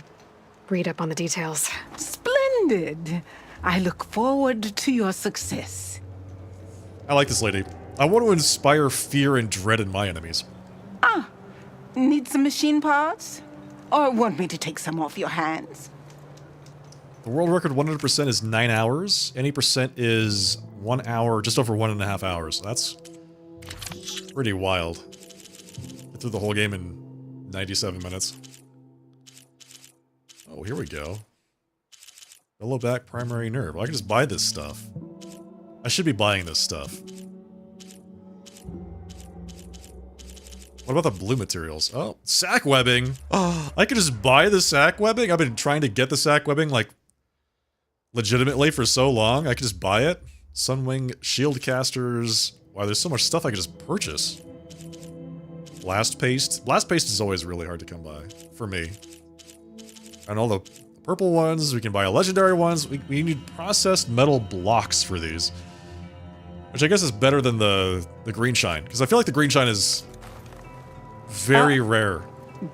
read up on the details. Splendid. I look forward to your success. I like this lady. I want to inspire fear and dread in my enemies. Ah, need some machine parts? Or want me to take some off your hands? The world record 100% is 9 hours. Any percent is 1 hour, just over 1.5 hours. That's pretty wild. Get through the whole game in 97 minutes. Oh, here we go. Yellow back primary nerve. Well, I can just buy this stuff. I should be buying this stuff. What about the blue materials? Oh, sack webbing. Oh, I could just buy the sack webbing? I've been trying to get the sack webbing, like, legitimately for so long. I could just buy it. Sunwing shield casters. Wow, there's so much stuff I could just purchase. Blast paste. Blast paste is always really hard to come by, for me. And all the purple ones, we can buy legendary ones. We need processed metal blocks for these. Which I guess is better than the green shine. Because I feel like the green shine is very rare.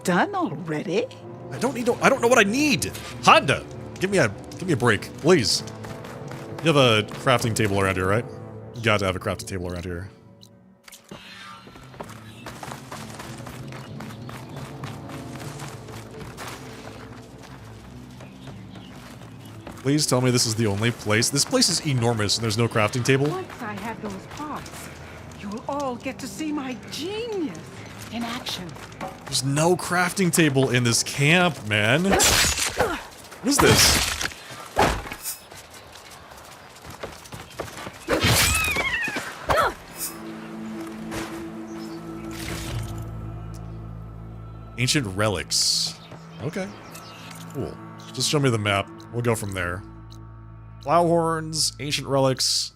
Done already? I don't know what I need. Honda, give me a break, please. You have a crafting table around here, right? You got to have a crafting table around here. Please tell me this is the only place. This place is enormous and there's no crafting table. Once I have those parts, you'll all get to see my genius in action. There's no crafting table in this camp, man. What is this? Ancient relics. Okay. Cool. Just show me the map. We'll go from there. Plow horns, ancient relics,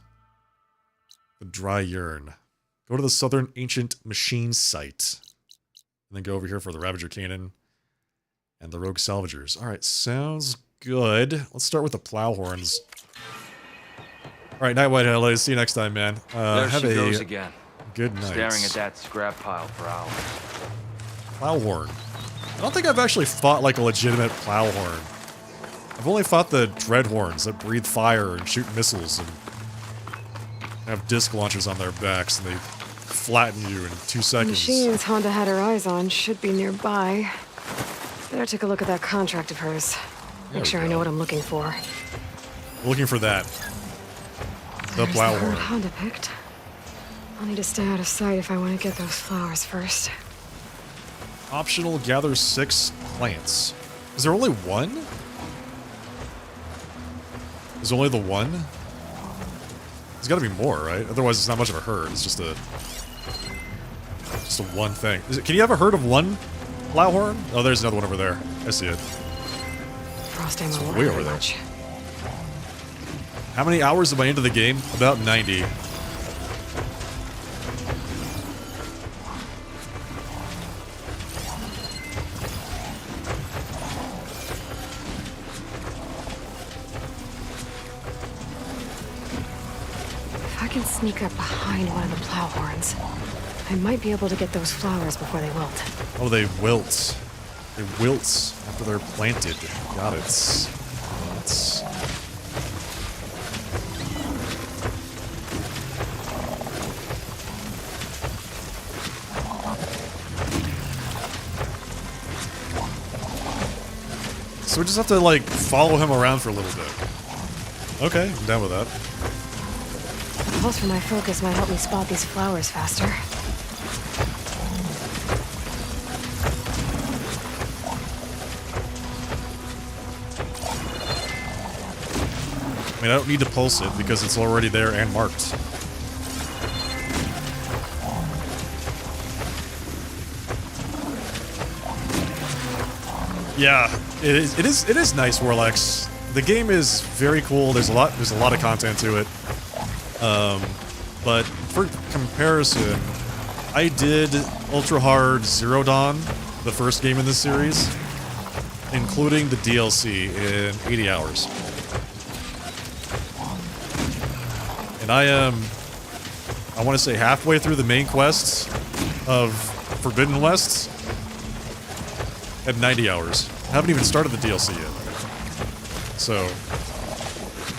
the dry urn. Go to the southern ancient machine site. And then go over here for the Ravager Cannon and the Rogue Salvagers. Alright, sounds good. Let's start with the plow horns. Alright, Night White LA. See you next time, man. There have she a goes again. Good night. Staring at that scrap pile for hours. Plow horn. I don't think I've actually fought like a legitimate plow horn. I've only fought the Dreadhorns that breathe fire and shoot missiles and have disc launchers on their backs and they flatten you in 2 The seconds. machines Honda had her eyes on should be nearby. Better take a look at that contract of hers. There Make we sure I go. know what I'm looking for. Looking for that. The There's plow the horn. road Honda picked. I'll need to stay out of sight if I want to get those flowers first. Optional gather 6 plants. Is there only one? There's only the one? There's gotta be more, right? Otherwise it's not much of a herd. It's just a one thing. Can you have a herd of one plow horn? Oh, there's another one over there. I see it. Frosting It's my way over there. How many hours am I into the game? About 90. If I can sneak up behind one of the plow horns, I might be able to get those flowers before they wilt. Oh, they wilt. They wilt after they're planted. Got it. That's... So we just have to, like, follow him around for a little bit. Okay, I'm down with that. A pulse from my focus might help me spot these flowers faster. I mean, I don't need to pulse it because it's already there and marked. Yeah, it is nice, Warlex. The game is very cool. There's a lot of content to it. But for comparison, I did Ultra Hard Zero Dawn, the first game in this series, including the DLC, in 80 hours. And I want to say halfway through the main quests of Forbidden West at 90 hours. I haven't even started the DLC yet. So,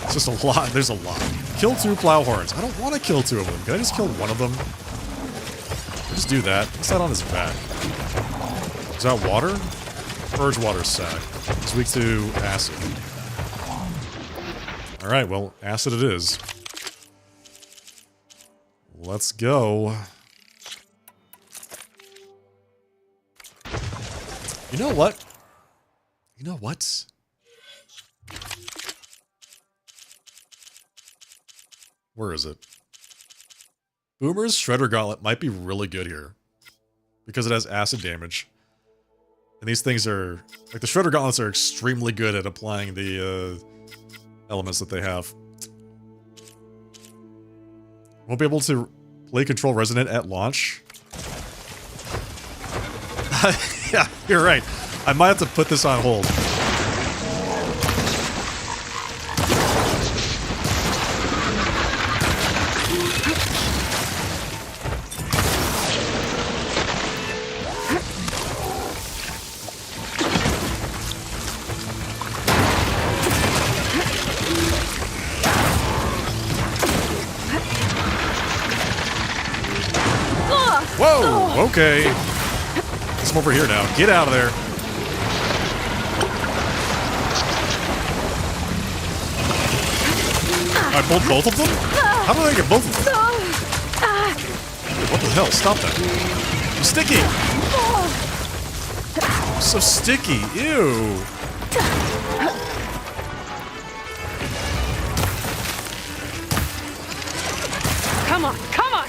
it's just a lot. There's a lot. Kill 2 Plowhorns. I don't want to kill 2 of them. Can I just kill one of them? Just do that. What's that on his back? Is that water? Purge water sac. It's weak to acid. Alright, well, acid it is. Let's go. You know what? You know what? Where is it? Boomer's Shredder Gauntlet might be really good here. Because it has acid damage. And these things are... Like, the Shredder Gauntlets are extremely good at applying the elements that they have. Won't be able to play Control Resonant at launch. Yeah, you're right. I might have to put this on hold. Whoa! Okay. Let's come over here now. Get out of there. I pulled both of them? How did I get both of them? What the hell? Stop that. I'm sticky! I'm so sticky. Ew. Come on, come on!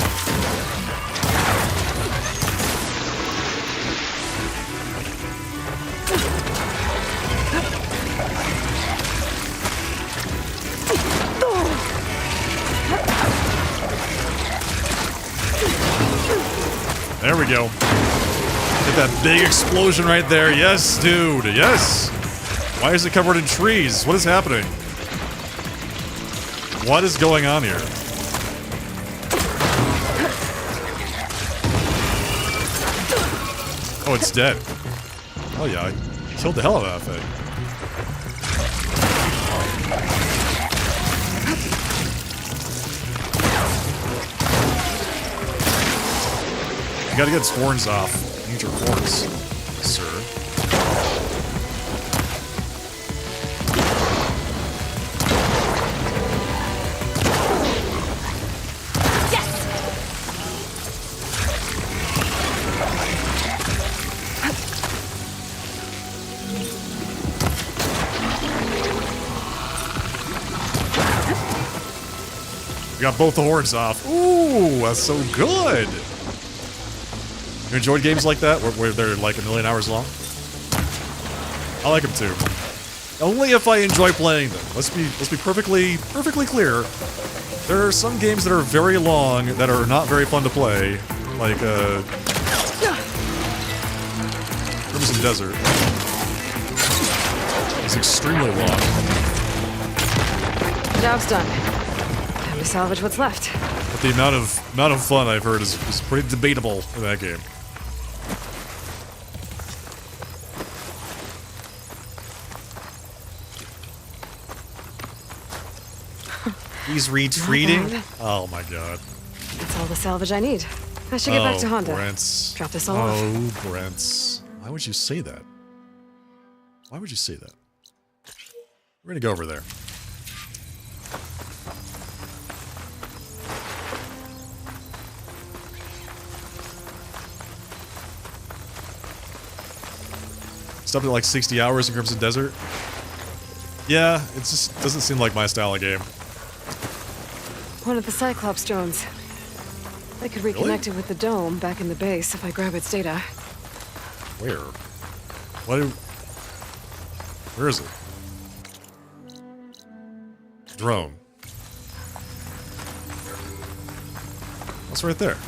There we go. Get that big explosion right there. Yes, dude. Yes. Why is it covered in trees? What is happening? What is going on here? Oh, it's dead. Oh yeah, I killed the hell out of that thing. You gotta get its horns off. You need your horns, sir. We got both the horns off. Ooh, that's so good. You enjoyed games like that, where they're like a million hours long? I like them too. Only if I enjoy playing them. Let's be perfectly clear. There are some games that are very long that are not very fun to play, like Crimson Desert. It's extremely long. Job's done. Time to salvage what's left. But the amount of fun I've heard is pretty debatable in that game. He's retreating? Oh my god. That's all the salvage I need. I should get back to Honda. Brents. Drop this all off. Oh, Brents. Why would you say that? Why would you say that? We're gonna go over there. Stopped at like 60 hours in Crimson Desert. Yeah, it just doesn't seem like my style of game. One of the Cyclops drones. I could reconnect it with the dome back in the base if I grab its data. Where? Where is it? Drone. What's right there?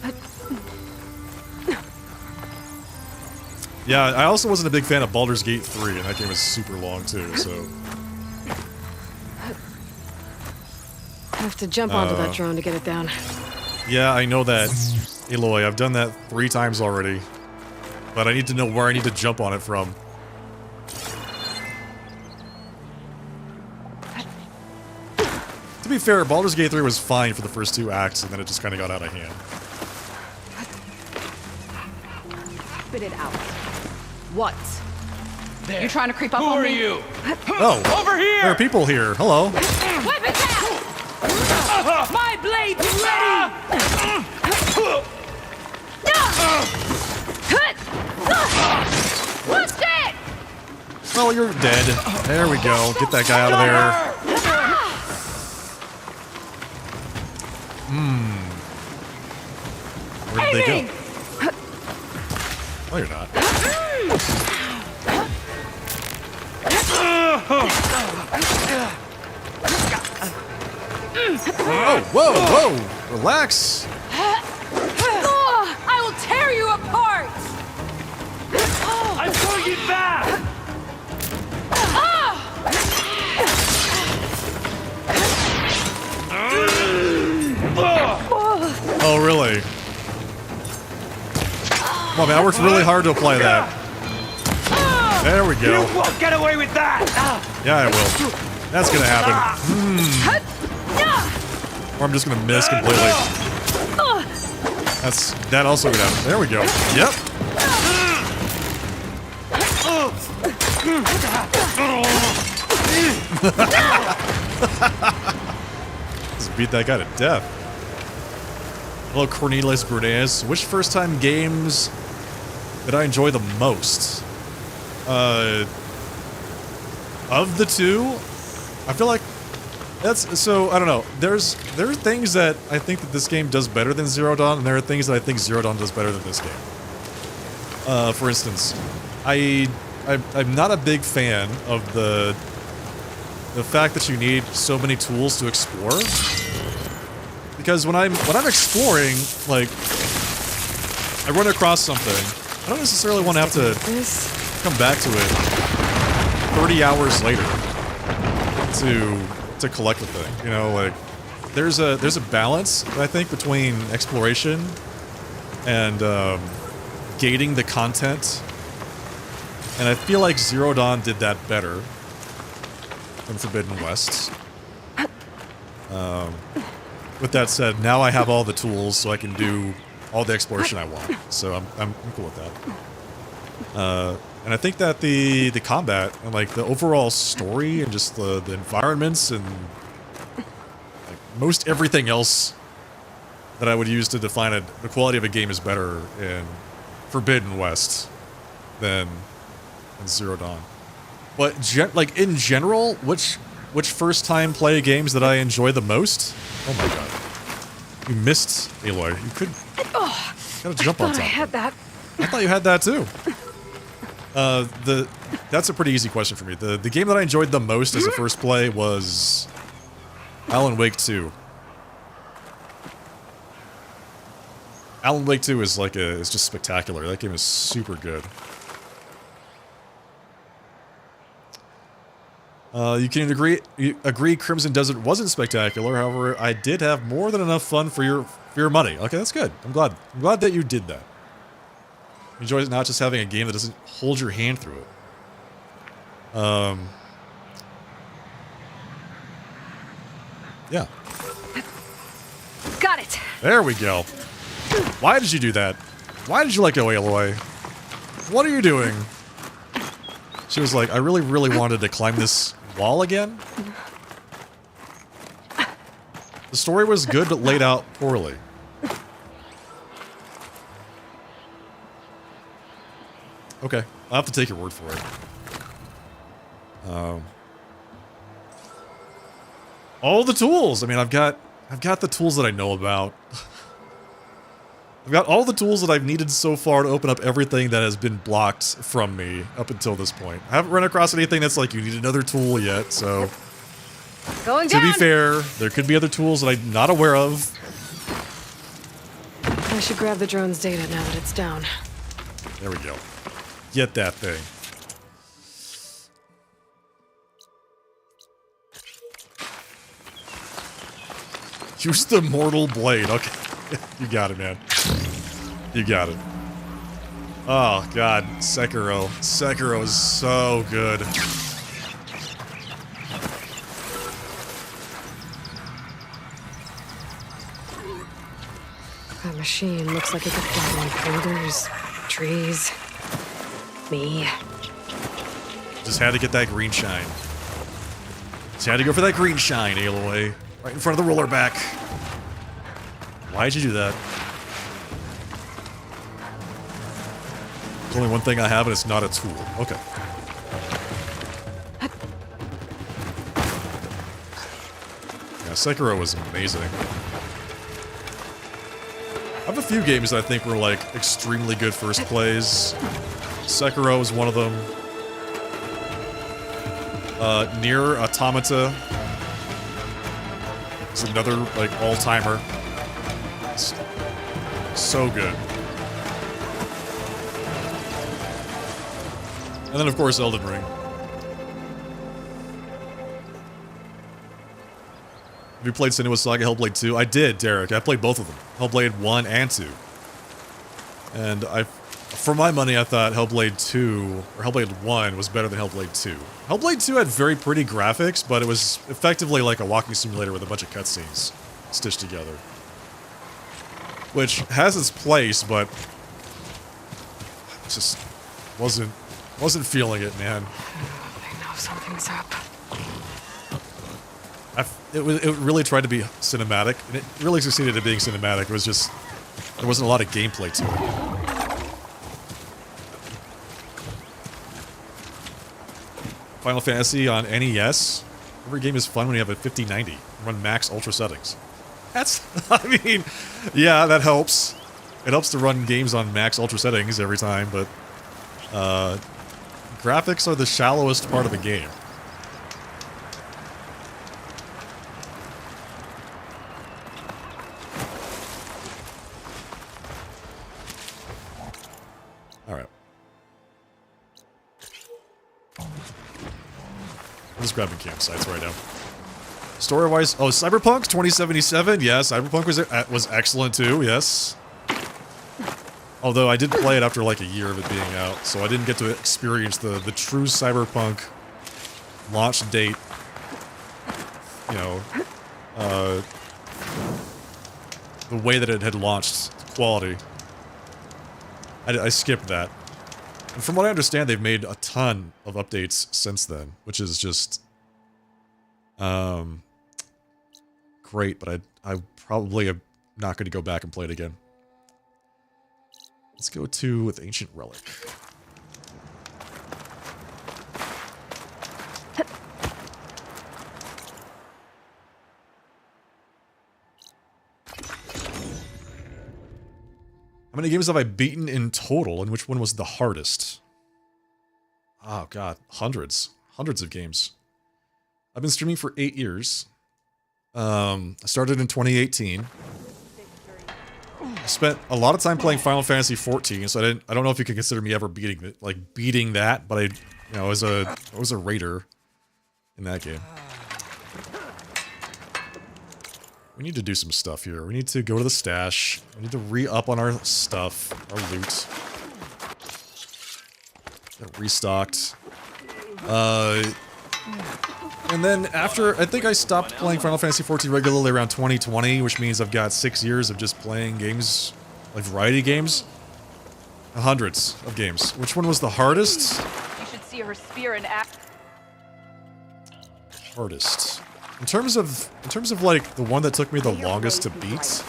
But Yeah, I also wasn't a big fan of Baldur's Gate 3, and that game was super long too, so... I have to jump onto that drone to get it down. Yeah, I know that, Aloy. I've done that 3 times already. But I need to know where I need to jump on it from. To be fair, Baldur's Gate 3 was fine for the first 2 acts, and then it just kind of got out of hand. Spit it out. What? You trying to creep up Who on are me? you? Oh! Over here! There are people here. Hello. Weapons out! My blade's ready! What's it? Well, you're dead. There we go. Get that guy out of there. Where did they go? Oh, you're not. Oh, whoa, whoa! Relax! I will tear you apart! I'm going it back! Oh, really? Come on, man, I worked really hard to apply that. There we go. You won't get away with that! Yeah, I will. That's gonna happen. Or I'm just gonna miss completely. That also gonna happen. There we go. Yep. Just beat that guy to death. Hello, Cornelius Brunez. Which first-time games did I enjoy the most? Of the 2, I feel like that's so. I don't know. There are things that I think that this game does better than Zero Dawn, and there are things that I think Zero Dawn does better than this game. For instance, I'm not a big fan of the fact that you need so many tools to explore. Because when I'm exploring, like, I run across something, I don't necessarily want to have to come back to it 30 hours later to collect the thing. You know, like, there's a balance, I think, between exploration and gating the content, and I feel like Zero Dawn did that better than Forbidden West. With that said, now I have all the tools, so I can do all the exploration I want. So I'm cool with that. And I think that the combat and like the overall story and just the environments and like most everything else that I would use to define the quality of a game is better in Forbidden West than in Zero Dawn. But like in general, which first time play games that I enjoy the most? Oh my god. You missed, Aloy. You could gotta jump on top. I had that. I thought you had that too. That's a pretty easy question for me. The game that I enjoyed the most as a first play was Alan Wake 2. Alan Wake 2 is like is just spectacular. That game is super good. You can agree Crimson Desert wasn't spectacular. However, I did have more than enough fun for your money. Okay, that's good. I'm glad that you did that. Enjoy it, not just having a game that doesn't hold your hand through it. Yeah. Got it. There we go. Why did you do that? Why did you let go, Aloy? What are you doing? She was like, I really, really wanted to climb this wall again. The story was good, but laid out poorly. Okay, I'll have to take your word for it. All the tools. I mean, I've got the tools that I know about. I've got all the tools that I've needed so far to open up everything that has been blocked from me up until this point. I haven't run across anything that's like, you need another tool yet, so... Going down. To be fair, there could be other tools that I'm not aware of. I should grab the drone's data now that it's down. There we go. Get that thing. Use the mortal blade. Okay. You got it, man. You got it. Oh, God. Sekiro. Sekiro is so good. That machine looks like it could flatten boulders, trees, me. Just had to get that green shine. Just had to go for that green shine, Aloy. Right in front of the roller back. Why'd you do that? There's only one thing I have, and it's not a tool. Okay. Yeah, Sekiro was amazing. I have a few games that I think were, like, extremely good first plays. Sekiro is one of them. Nier Automata is another, like, all-timer. So good. And then, of course, Elden Ring. Have you played Senua's Saga Hellblade 2? I did, Derek. I played both of them. Hellblade 1 and 2. And for my money, I thought Hellblade 2, or Hellblade 1 was better than Hellblade 2. Hellblade 2 had very pretty graphics, but it was effectively like a walking simulator with a bunch of cutscenes stitched together. Which has its place, but just wasn't feeling it, man. I know something's up. It really tried to be cinematic, and it really succeeded at being cinematic. It was just, there wasn't a lot of gameplay to it. Final Fantasy on NES. Every game is fun when you have a 5090. Run max ultra settings. That's, I mean, yeah, that helps. It helps to run games on max ultra settings every time, but graphics are the shallowest part of the game. Alright. I'm just grabbing campsites right now. Story-wise, oh, Cyberpunk 2077, yeah, Cyberpunk was excellent too, yes. Although I did play it after like a year of it being out, so I didn't get to experience the true Cyberpunk launch date, you know, the way that it had launched, quality. I skipped that. And from what I understand, they've made a ton of updates since then, which is just great, but I probably am not going to go back and play it again. Let's go with Ancient Relic. How many games have I beaten in total, and which one was the hardest? Oh god, hundreds. Hundreds of games. I've been streaming for 8 years. I started in 2018. I spent a lot of time playing Final Fantasy XIV, so I don't know if you can consider me ever beating that, but I was a raider in that game. We need to do some stuff here. We need to go to the stash. We need to re-up on our stuff, our loot. Get restocked. And then after, I think I stopped playing Final Fantasy XIV regularly around 2020, which means I've got 6 years of just playing games, like variety games. Hundreds of games. Which one was the hardest? You should see her spear in act. Hardest. In terms of like the one that took me the longest to beat.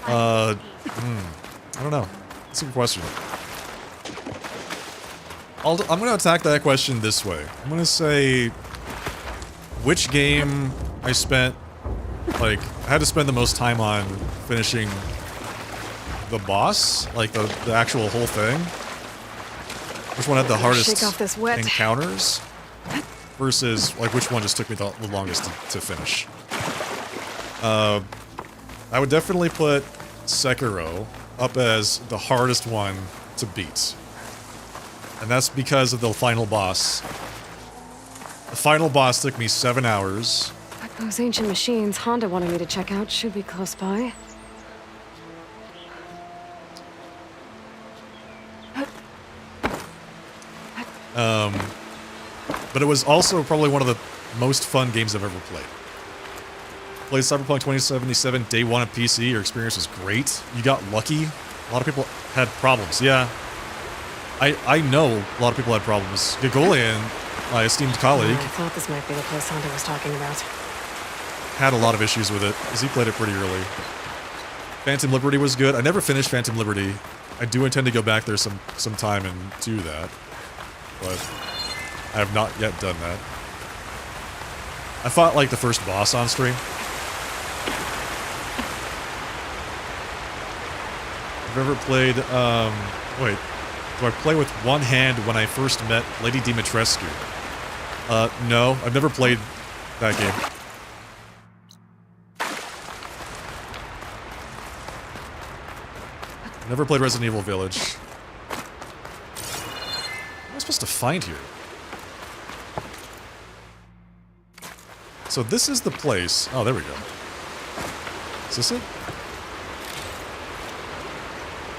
I don't know. That's a good question. I'm going to attack that question this way. I'm going to say which game I spent, like, I had to spend the most time on finishing the boss, like the actual whole thing. Which one had the hardest encounters versus, like, which one just took me the longest to finish. I would definitely put Sekiro up as the hardest one to beat. And that's because of the final boss. The final boss took me 7 hours. Those ancient machines Honda wanted me to check out should be close by. But it was also probably one of the most fun games I've ever played. Played Cyberpunk 2077 day one of PC. Your experience was great. You got lucky. A lot of people had problems. Yeah. I know a lot of people had problems. Gagolian, my esteemed colleague, I thought this might be the place Honda was talking about. had a lot of issues with it, because he played it pretty early. Phantom Liberty was good. I never finished Phantom Liberty. I do intend to go back there some time and do that. But I have not yet done that. I fought, like, the first boss on stream. I've ever played, wait. Do I play with one hand when I first met Lady Dimitrescu? No. I've never played that game. I've never played Resident Evil Village. What am I supposed to find here? So this is the place. Oh, there we go. Is this it?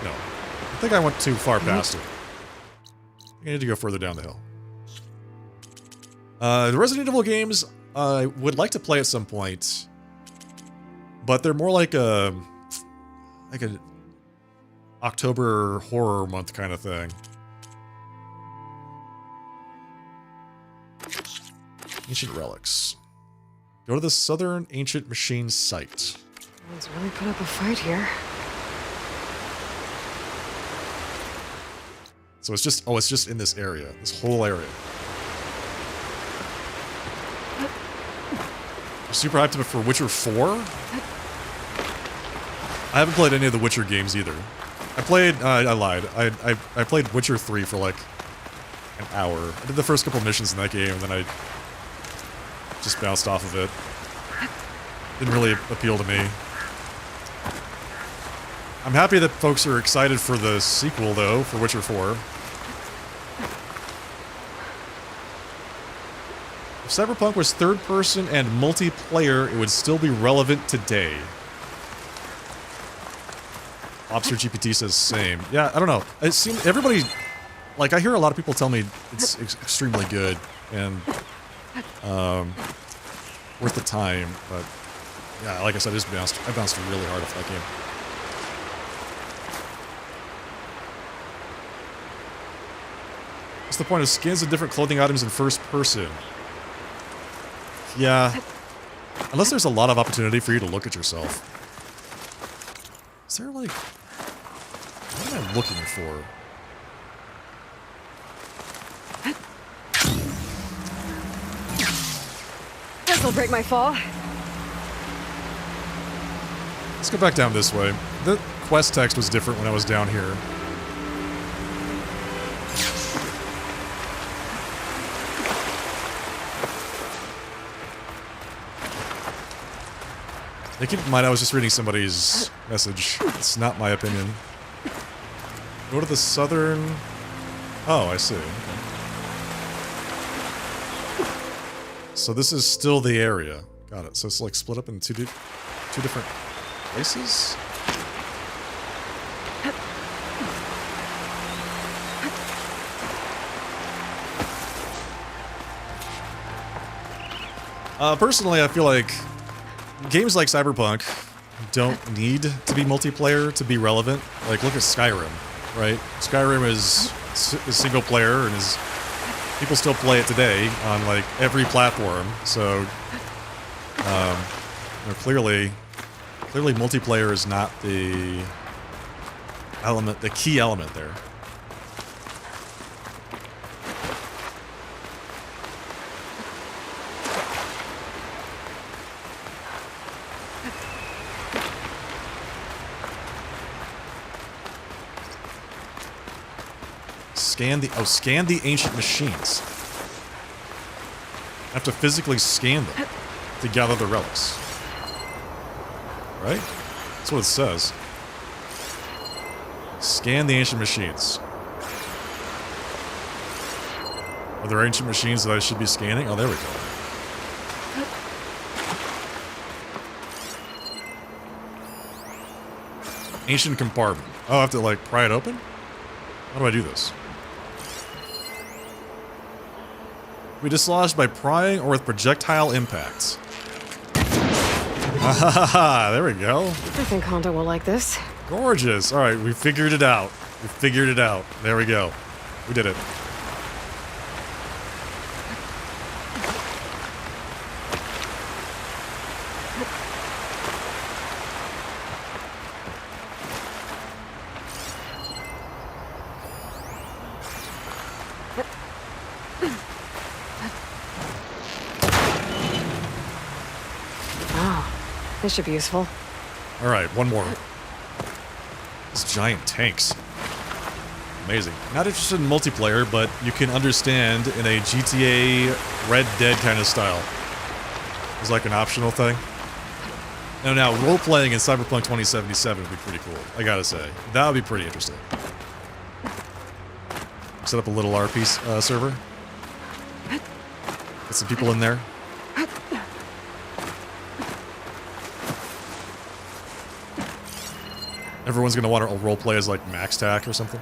No. I think I went too far past it. I need to go further down the hill. The Resident Evil games, I would like to play at some point. But they're more like a October horror month kind of thing. Ancient relics. Go to the Southern Ancient Machine site. Let's really put up a fight here. So it's just, oh, it's just in this area. This whole area. I'm super hyped up for Witcher 4. I haven't played any of the Witcher games either. I played, I lied. I played Witcher 3 for like an hour. I did the first couple missions in that game, and then I just bounced off of it. Didn't really appeal to me. I'm happy that folks are excited for the sequel, though, for Witcher 4. If Cyberpunk was third-person and multiplayer, it would still be relevant today. Lobster GPT says same. Yeah, I don't know. It seems everybody, like, I hear a lot of people tell me it's extremely good and worth the time, but yeah, like I said, I bounced really hard off that game. What's the point of skins and different clothing items in first person? Yeah, unless there's a lot of opportunity for you to look at yourself. Is there, like, what am I looking for? This'll break my fall. Let's go back down this way. The quest text was different when I was down here. Now keep in mind, I was just reading somebody's message. It's not my opinion. Go to the southern... Oh, I see. Okay. So this is still the area. Got it. So it's like split up in two different places? Personally, I feel like games like Cyberpunk don't need to be multiplayer to be relevant. Like, look at Skyrim, right? Skyrim is single player and people still play it today on, like, every platform. So, you know, clearly multiplayer is not the key element there. Scan the ancient machines. I have to physically scan them to gather the relics. Right? That's what it says. Scan the ancient machines. Are there ancient machines that I should be scanning? Oh, there we go. Ancient compartment. Oh, I have to, like, pry it open? How do I do this? We dislodged by prying or with projectile impacts. Ah, there we go. I think Honda will like this. Gorgeous. All right, we figured it out. We figured it out. There we go. We did it. This should be useful. All right, one more. These giant tanks. Amazing. Not interested in multiplayer, but you can understand in a GTA Red Dead kind of style. It's like an optional thing. Now, role-playing in Cyberpunk 2077 would be pretty cool, I gotta say. That would be pretty interesting. Set up a little RP server. Get some people in there. Everyone's gonna want to roleplay as like Max Tack or something.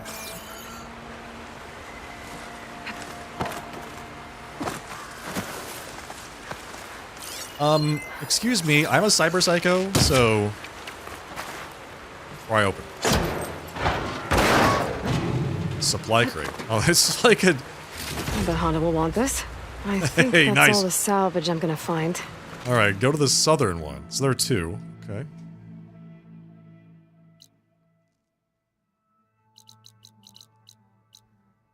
Excuse me, I'm a cyber psycho, so why open? Supply crate. Oh, it's like a. I bet Honda will want this. I think Hey, that's nice. all the salvage I'm gonna find. All right, go to the southern one. So there are two. Okay.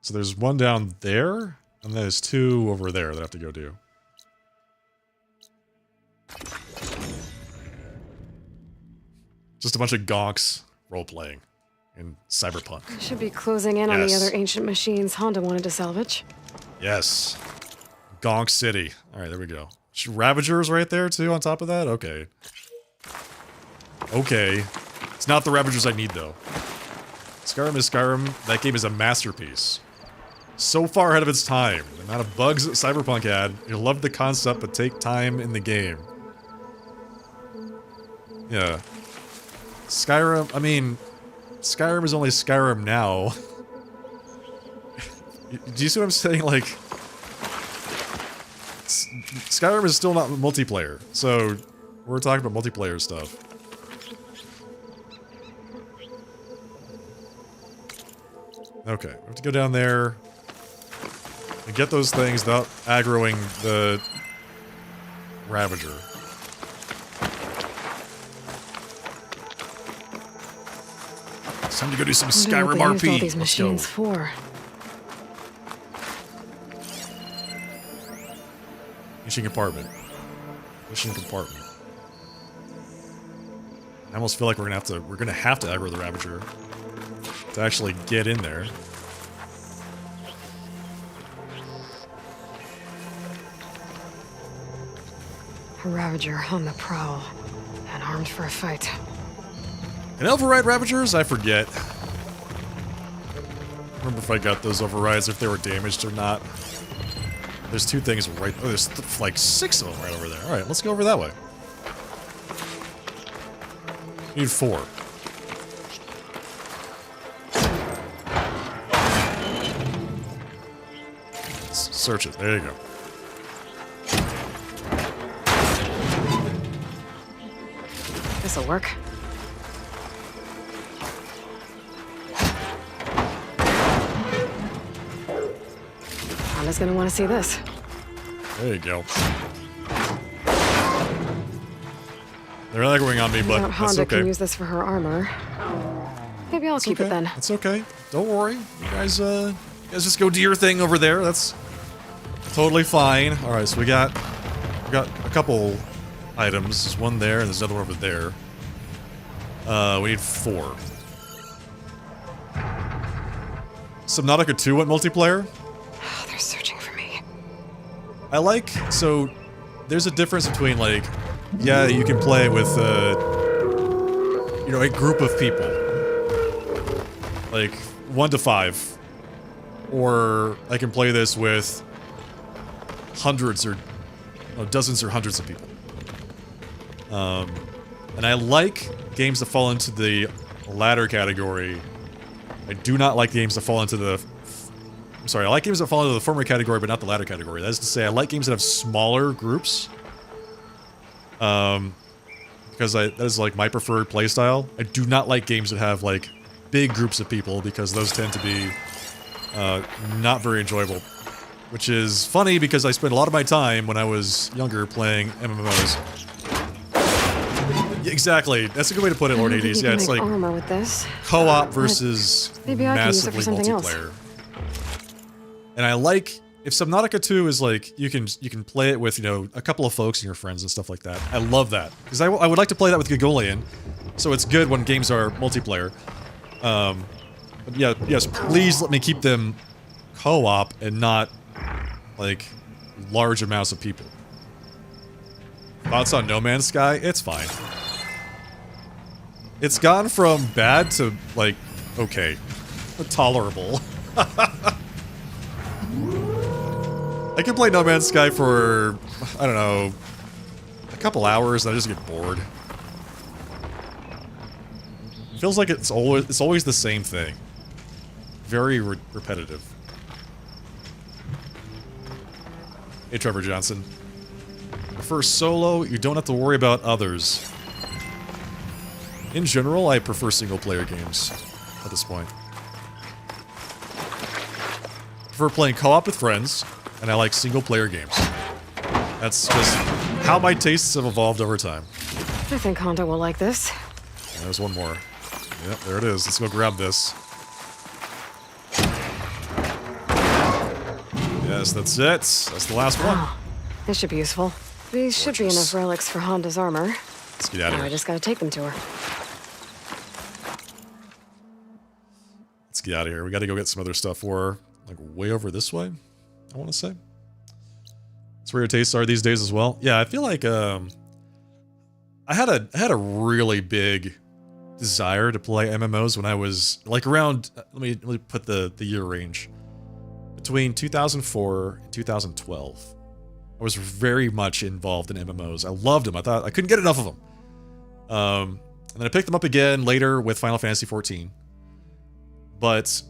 So there's one down there, and there's two over there that I have to go do. Just a bunch of gonks role-playing in Cyberpunk. Should be closing in on the Yes. other ancient machines Honda wanted to salvage. Yes. Gonk City. Alright, there we go. Ravagers right there, too, on top of that? Okay. Okay. It's not the Ravagers I need, though. Skyrim is Skyrim. That game is a masterpiece. So far ahead of its time. The amount of bugs that Cyberpunk had. You love the concept, but take time in the game. Yeah. Skyrim, I mean, Skyrim is only Skyrim now. Do you see what I'm saying? Like, Skyrim is still not multiplayer, so we're talking about multiplayer stuff. Okay, we have to go down there and get those things without aggroing the Ravager. It's time to go do some Skyrim What they used all RP. these Let's go. machines for. Mission compartment. Mission compartment. I almost feel like we're gonna have to aggro the Ravager to actually get in there. A Ravager on the prowl and armed for a fight. And override Ravagers? I forget. Remember if I got those overrides, if they were damaged or not. There's two things right. Oh, there's like 6 of them right over there. All right, let's go over that way. Need 4. Search it. There you go. This'll work. Honda's gonna want to see this. There you go. They're aggroing on me, but Now that's Honda okay. can use this for her armor. Maybe I'll keep it then. It's okay. Don't worry. You guys just go do your thing over there. That's totally fine. All right, so we got a couple items. There's one there, and there's another one over there. We need 4. Subnautica 2 went multiplayer. Oh, they're searching for me. I like, so there's a difference between like, yeah, you can play with, you know, a group of people. Like 1 to 5. Or I can play this with hundreds or dozens or hundreds of people. And I like games that fall into the latter category. I do not like games that fall into the... I'm sorry, I like games that fall into the former category, but not the latter category. That is to say, I like games that have smaller groups. Because that is like my preferred playstyle. I do not like games that have like big groups of people because those tend to be not very enjoyable. Which is funny because I spent a lot of my time when I was younger playing MMOs. Yeah, exactly, that's a good way to put it, Lord Hades. Yeah, it's like armor with this. Co-op versus Maybe I can use it for massively something else. multiplayer. And I like if Subnautica 2 is like you can play it with a couple of folks and your friends and stuff like that. I love that because I would like to play that with Gagolian, so it's good when games are multiplayer. But yeah, yes, please let me keep them co-op and not like large amounts of people. Thoughts on No Man's Sky? It's fine. It's gone from bad to like okay, tolerable. I can play No Man's Sky for, I don't know, a couple hours and I just get bored. It feels like it's always the same thing. Very repetitive. Hey, Trevor Johnson. For solo, you don't have to worry about others. In general, I prefer single-player games at this point. I prefer playing co-op with friends, and I like single-player games. That's just how my tastes have evolved over time. I think Honda will like this. There's one more. Yep, there it is. Let's go grab this. Yes, that's it. That's the last one. Oh, this should be useful. These should be enough relics for Honda's armor. Let's get out of Now here. I just gotta take them to her. Let's get out of here. We gotta go get some other stuff for her. Like way over this way, I want to say. That's where your tastes are these days as well. Yeah, I feel like I had a really big desire to play MMOs when I was like around. Let me put the year range between 2004 and 2012. I was very much involved in MMOs. I loved them. I thought I couldn't get enough of them. And then I picked them up again later with Final Fantasy XIV. But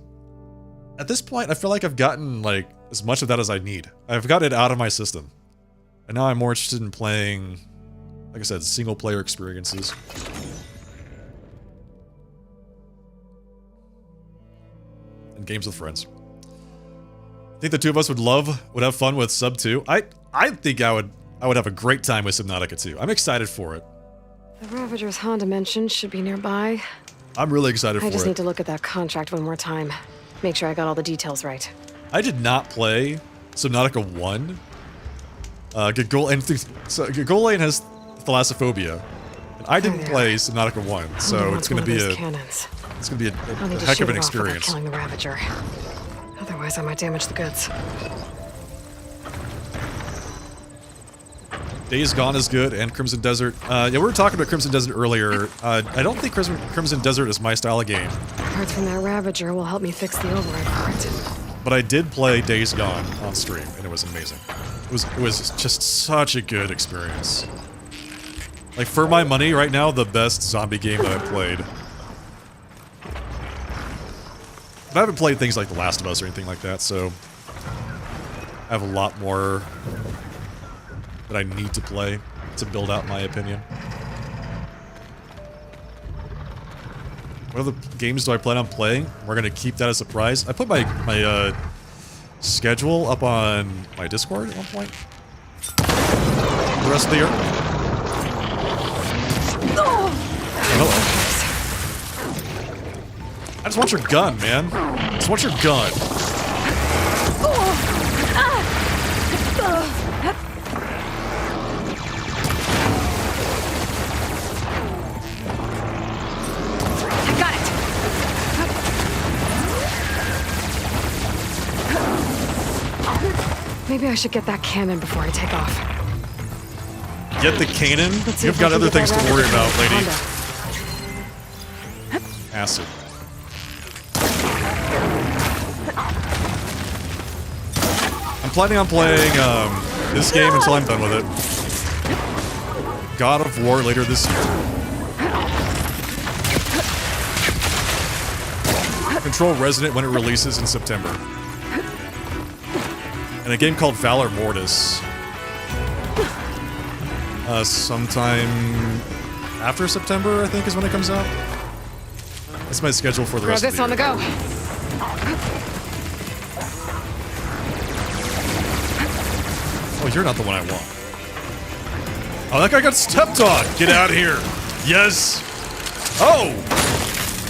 at this point, I feel like I've gotten like as much of that as I need. I've got it out of my system. And now I'm more interested in playing, like I said, single player experiences. And games with friends. I think the two of us would have fun with Sub 2. I think I would have a great time with Subnautica 2. I'm excited for it. The Ravagers Honda mentioned should be nearby. I'm really excited for it. I just need to look at that contract one more time. Make sure I got all the details right. I did not play Subnautica 1. Gagolian has Thalassophobia. And I didn't play Subnautica 1, so it's gonna be a heck of an experience. Killing the Ravager. Otherwise, I might damage the goods. Days Gone is good, and Crimson Desert. Yeah, we were talking about Crimson Desert earlier. I don't think Crimson Desert is my style of game. Parts from that Ravager will help me fix the override for it. But I did play Days Gone on stream, and it was amazing. It was just such a good experience. Like, for my money, right now, the best zombie game that I've played. But I haven't played things like The Last of Us or anything like that, so I have a lot more that I need to play to build out my opinion. What other games do I plan on playing? We're gonna keep that a surprise. I put my schedule up on my Discord at one point. The rest of the year. Oh, hello. I just want your gun, man. I just want your gun. Maybe I should get that cannon before I take off. Get the cannon? Let's see You've if got I can other get things to that worry Ravager. about, lady. Honda. Acid. I'm planning on playing this game until I'm done with it. God of War later this year. Control Resident when it releases in September. And a game called Valor Mortis. Sometime after September, I think, is when it comes out. That's my schedule for the Grab rest of this the on year. the go. Oh, you're not the one I want. Oh, that guy got stepped on. Get out of here. Yes. Oh.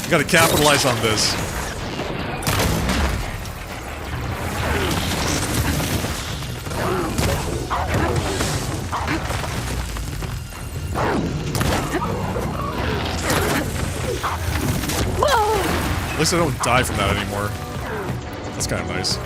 You gotta capitalize on this. At least I don't die from that anymore. That's kind of nice.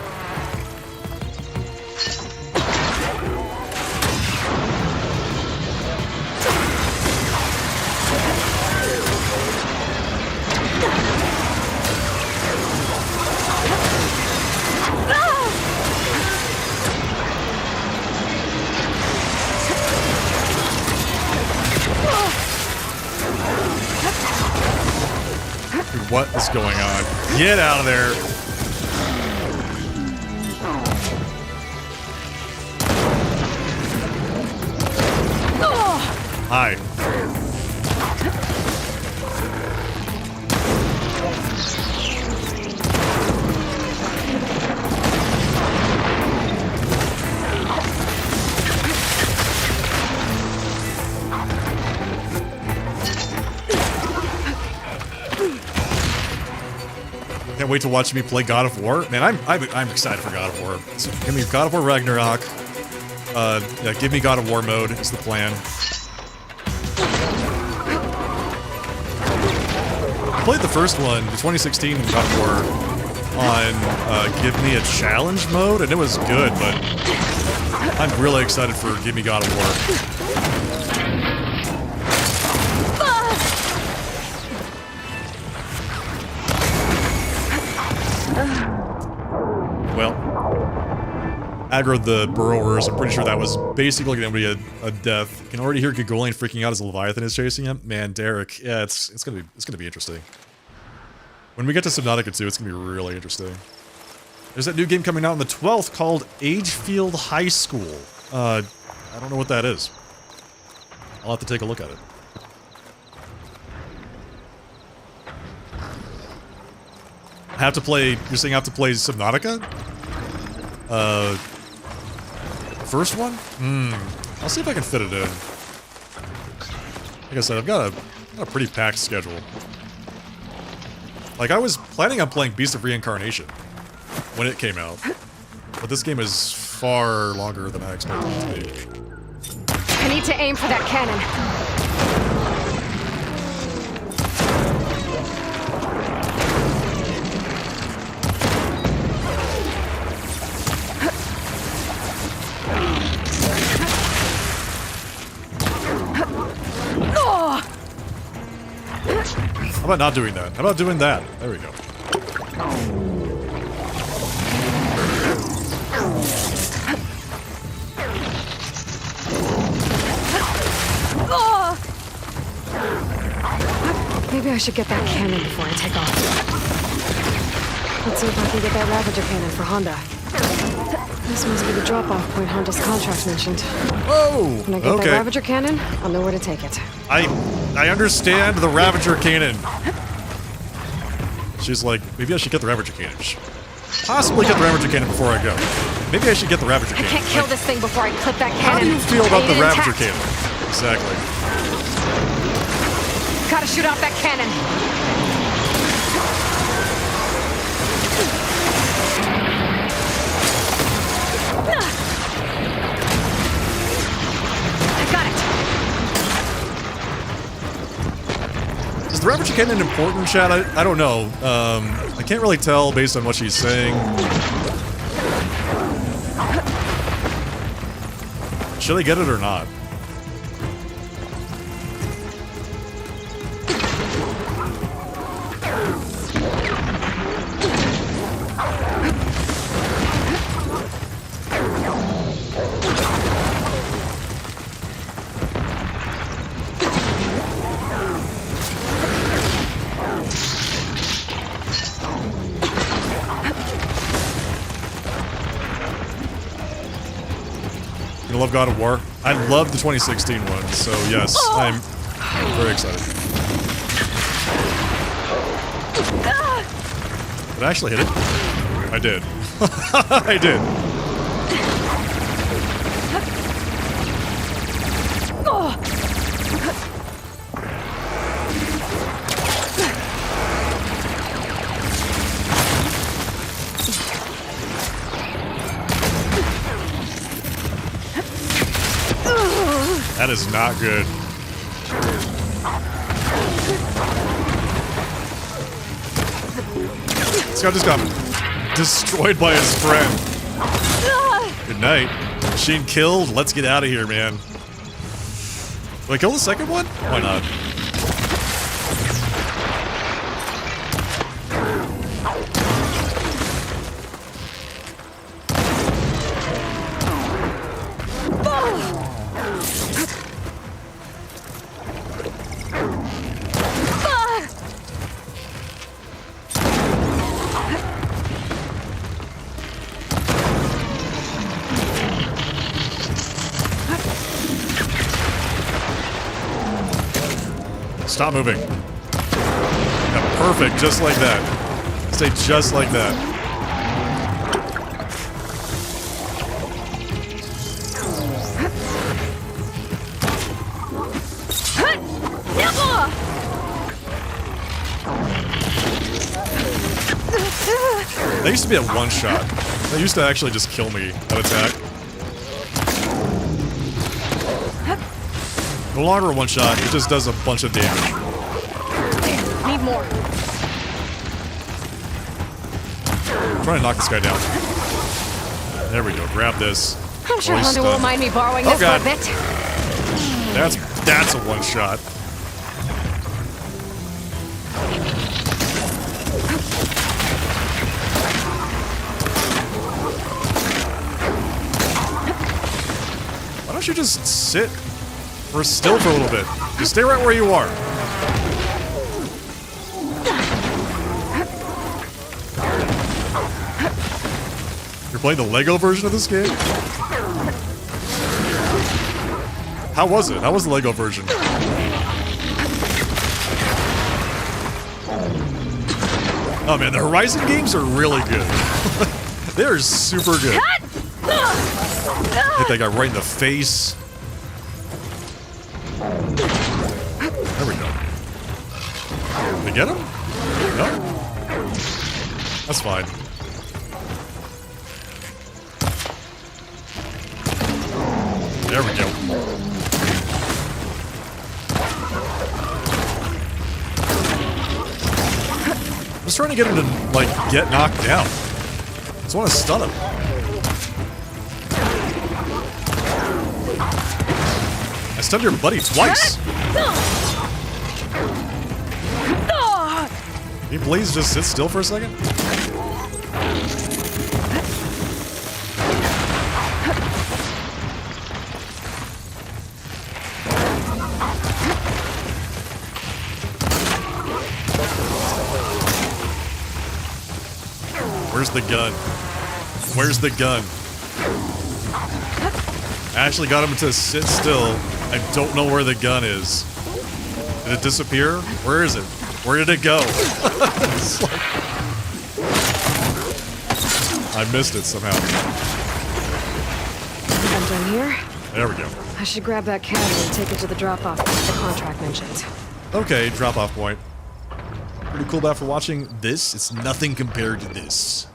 Dude, what is going on? Get out of there! Hi. Can't wait to watch me play God of War. Man, I'm excited for God of War. So give me God of War Ragnarok. Yeah, give me God of War mode is the plan. I played the first one, the 2016 God of War, on Give Me a Challenge mode, and it was good, but I'm really excited for Give Me God of War. Well, aggroed the burrowers. I'm pretty sure that was basically going to be a death. You can already hear Gigolian freaking out as Leviathan is chasing him. Man, Derek, yeah, it's gonna be interesting. When we get to Subnautica 2, it's gonna be really interesting. There's that new game coming out on the 12th called Agefield High School. I don't know what that is. I'll have to take a look at it. Have to play. You're saying I have to play Subnautica? First one? I'll see if I can fit it in. Like I said, I've got a pretty packed schedule. Like, I was planning on playing Beast of Reincarnation when it came out, but this game is far longer than I expected it to be. I need to aim for that cannon. How about not doing that? How about doing that? There we go. Maybe I should get that cannon before I take off. Let's see if I can get that Ravager cannon for Honda. This must be the drop-off point Honda's contract mentioned. Whoa! When I get that Ravager cannon, I'll know where to take it. I understand the Ravager cannon. She's like, maybe I should get the Ravager cannon. Possibly get the Ravager cannon before I go. Maybe I should get the Ravager cannon. I can't kill this thing before I clip that cannon. How do you feel about the Ravager intact. cannon? Exactly. Gotta shoot off that cannon. I got it. Is the Ravager cannon important, Chad? I don't know. I can't really tell based on what she's saying. Should I get it or not? I love God of War. I love the 2016 one, so yes, I'm very excited. Did I actually hit it? I did. I did. That is not good. This guy just got destroyed by his friend. Good night. Machine killed. Let's get out of here, man. Do I kill the second one? Why not? Stop moving. Yeah, perfect, just like that. Stay just like that. They used to be at one shot. They used to actually just kill me at attack. No longer a one shot, it just does a bunch of damage. Need more. I'm trying to knock this guy down. There we go, grab this. I'm sure Honda won't mind me borrowing this for a bit. That's a one shot. Why don't you just sit or still for a little bit? Just stay right where you are. You're playing the Lego version of this game? How was it? How was the Lego version? Oh man, the Horizon games are really good. They are super good. Hit that guy right in the face. There we go. Did we get him? No? That's fine. There we go. I'm just trying to get him to, like, get knocked down. I just want to stun him. I stunned your buddy twice. Can you please just sit still for a second? Where's the gun? Where's the gun? I actually got him to sit still. I don't know where the gun is. Did it disappear? Where is it? Where did it go? It's like... I missed it somehow. I'm done here. There we go. I should grab that cannon and take it to the drop-off point the contract mentioned. Okay, drop-off point. Pretty cool about for watching this. It's nothing compared to this.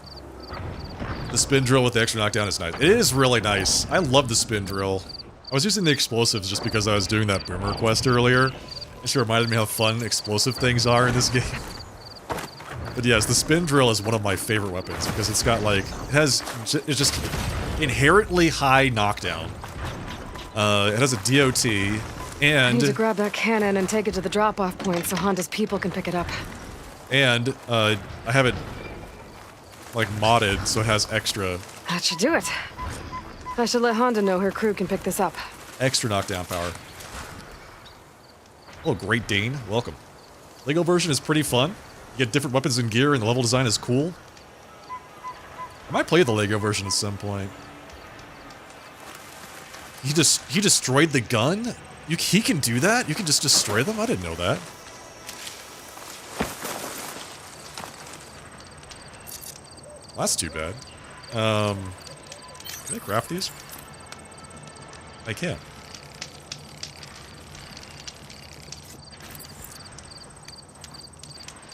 The spin drill with the extra knockdown is nice. It is really nice. I love the spin drill. I was using the explosives just because I was doing that boomer quest earlier. It just reminded me how fun explosive things are in this game. But yes, the spin drill is one of my favorite weapons because it's got like, it's just inherently high knockdown. It has a DOT and... I need to grab that cannon and take it to the drop-off point so Honda's people can pick it up. And, I have it, like, modded so it has extra... That should do it. I should let Honda know her crew can pick this up. Extra knockdown power. Oh, Great Dane, welcome. Lego version is pretty fun. You get different weapons and gear, and the level design is cool. I might play the Lego version at some point. He destroyed the gun? He can do that? You can just destroy them? I didn't know that. Well, that's too bad. Can I craft these? I can.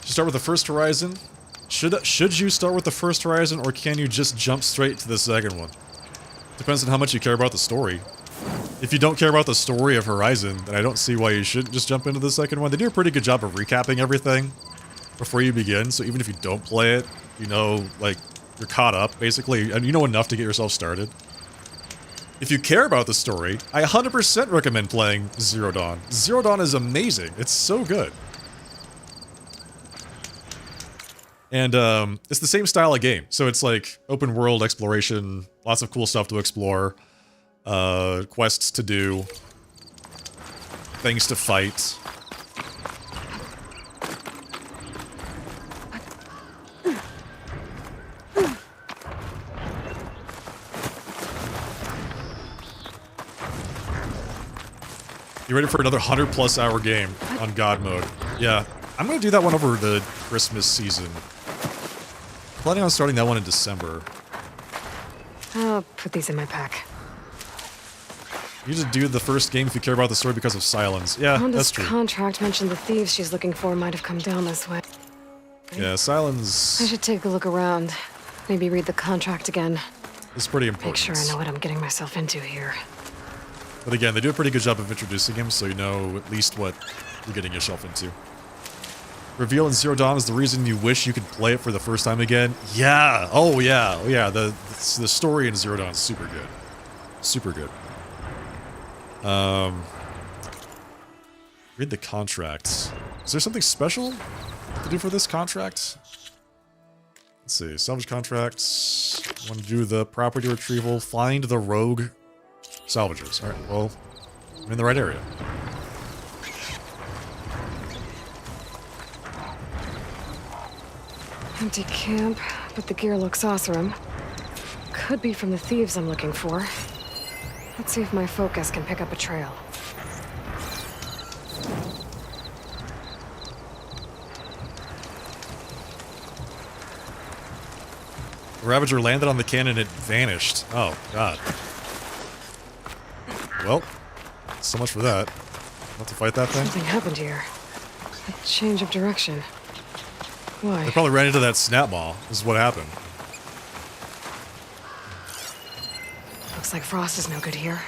Start with the first horizon. Should you start with the first horizon, or can you just jump straight to the second one? Depends on how much you care about the story. If you don't care about the story of Horizon, then I don't see why you shouldn't just jump into the second one. They do a pretty good job of recapping everything before you begin, so even if you don't play it, you know, like, you're caught up, basically, and you know enough to get yourself started. If you care about the story, I 100% recommend playing Zero Dawn. Zero Dawn is amazing. It's so good. And it's the same style of game. So it's like open world exploration, lots of cool stuff to explore, quests to do, things to fight. You ready for another 100+ hour game on God mode? Yeah, I'm gonna do that one over the Christmas season. Planning on starting that one in December. I'll put these in my pack. You just do the first game if you care about the story because of Silence. Yeah, Honda's that's true. contract mentioned the thieves she's looking for might have come down this way. Yeah, Silence I should take a look around. Maybe read the contract again. is pretty important. Make sure I know what I'm getting myself into here. But again, they do a pretty good job of introducing him, so you know at least what you're getting yourself into. Reveal in Zero Dawn is the reason you wish you could play it for the first time again. Yeah. Oh yeah. Oh yeah. The story in Zero Dawn is super good. Super good. Read the contract. Is there something special to do for this contract? Let's see. Salvage contracts. Want to do the property retrieval. Find the rogue salvagers. All right. Well, I'm in the right area. Empty camp, but the gear looks awesome. Could be from the thieves I'm looking for. Let's see if my focus can pick up a trail. The Ravager landed on the cannon and it vanished. Oh, God. Well, so much for that. Have to fight that thing? Something happened here. A change of direction. Why? They probably ran into that snap ball. This is what happened. Looks like Frost is no good here.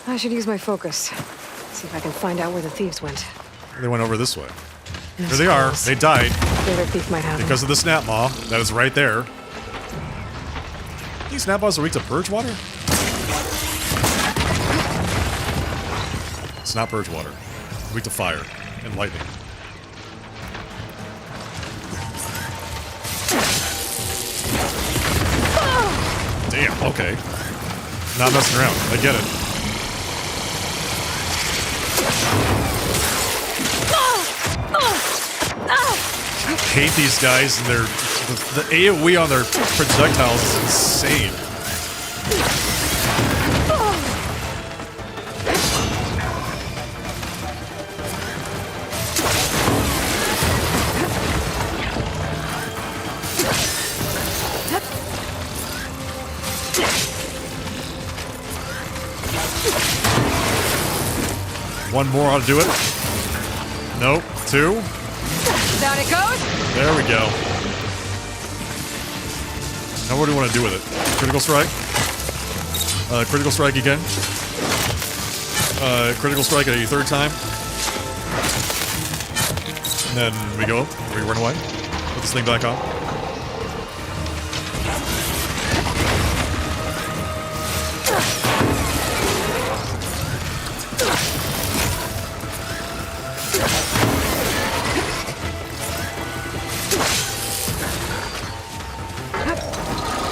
I should use my focus. See if I can find out where the thieves went. They went over this way. No There they are. skulls. They died The other thief might have them. because of the snap maw. That is right there. These snap maws are weak to purge water? It's not purge water. Weak to fire and lightning. Damn, okay. Not messing around. I get it. I hate these guys and the AoE on their projectiles is insane. One more ought to do it. Nope. Two. Down it goes. There we go. Now what do you want to do with it? Critical strike? Critical strike again. Critical strike a third time. And then we go. We run away. Put this thing back on.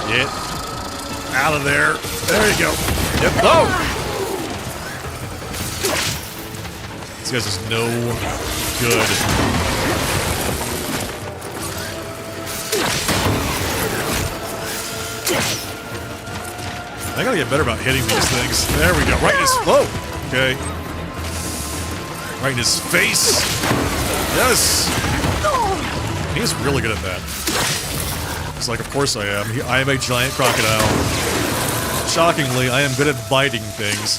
Get out of there. There you go. Yep. Oh! These guys just know good. I gotta get better about hitting these things. There we go. Right in his... Whoa! Okay. Right in his face. Yes! He's really good at that. It's like, of course I am. I am a giant crocodile. Shockingly, I am good at biting things.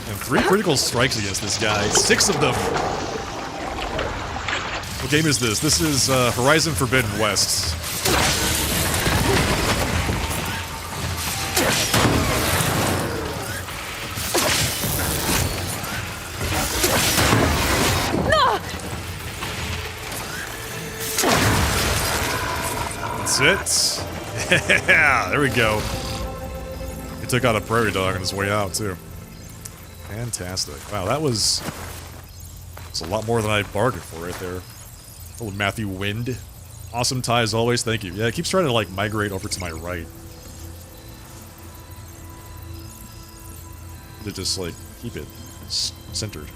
And 3 critical strikes against this guy. 6 of them! What game is this? This is Horizon Forbidden West. That's it. Yeah, there we go. He took out a prairie dog on his way out, too. Fantastic. Wow, that was... It's a lot more than I bargained for right there. Old Matthew Wind. Awesome tie as always, thank you. Yeah, it keeps trying to, like, migrate over to my right. To just, like, keep it centered.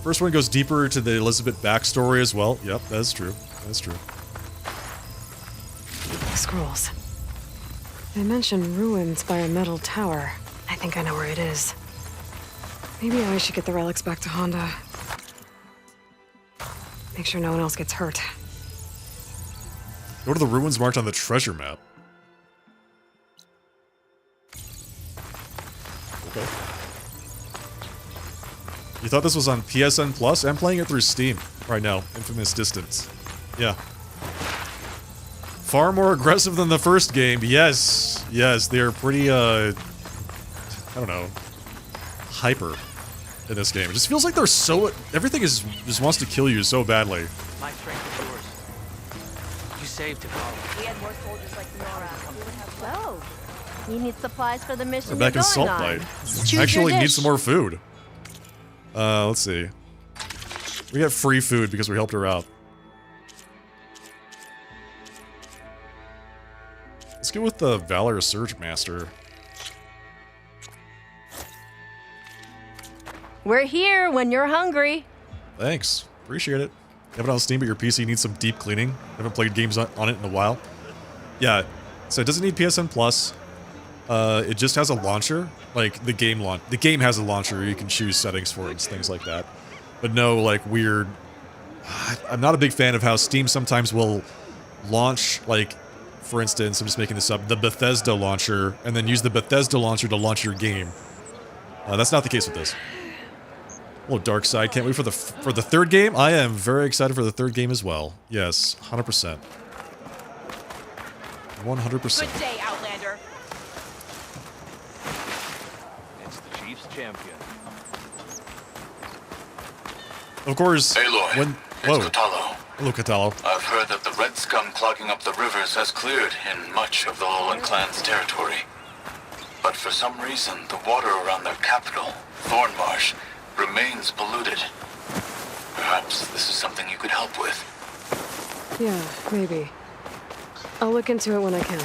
First one goes deeper to the Elizabeth backstory as well. Yep, that's true. That's true. Scrolls. They mention ruins by a metal tower. I think I know where it is. Maybe I should get the relics back to Honda. Make sure no one else gets hurt. Go to the ruins marked on the treasure map. Okay. You thought this was on PSN Plus? I'm playing it through Steam right now. Infamous Distance. Yeah. Far more aggressive than the first game. Yes. Yes, they're pretty, I don't know, hyper in this game. It just feels like they're so... Everything is just wants to kill you so badly. My strength is yours. You saved him. We had more soldiers like Nora. So, you need supplies for the mission We're back in you're going Salt on. Bite. Actually need some more food. Let's see. We got free food because we helped her out. Let's go with the Valor Surge Master. We're here when you're hungry. Thanks. Appreciate it. You have it on Steam, but your PC needs some deep cleaning. Haven't played games on it in a while. Yeah, so it doesn't need PSN Plus. It just has a launcher, like the game launch. The game has a launcher. You can choose settings for it and things like that. But no, like weird. I'm not a big fan of how Steam sometimes will launch, like, for instance, I'm just making this up, the Bethesda launcher, and then use the Bethesda launcher to launch your game. That's not the case with this. Oh, Dark Side, can't wait for the third game. I am very excited for the third game as well. Yes, 100%. 100%. Good day, Outlander. It's the Chiefs champion. Of course, Aloy, when... it's Whoa. Catalo. Hello, Catalo. I've heard that the red scum clogging up the rivers has cleared in much of the Lowland clan's territory. But for some reason, the water around their capital, Thornmarsh, remains polluted. Perhaps this is something you could help with. Yeah, maybe. I'll look into it when I can.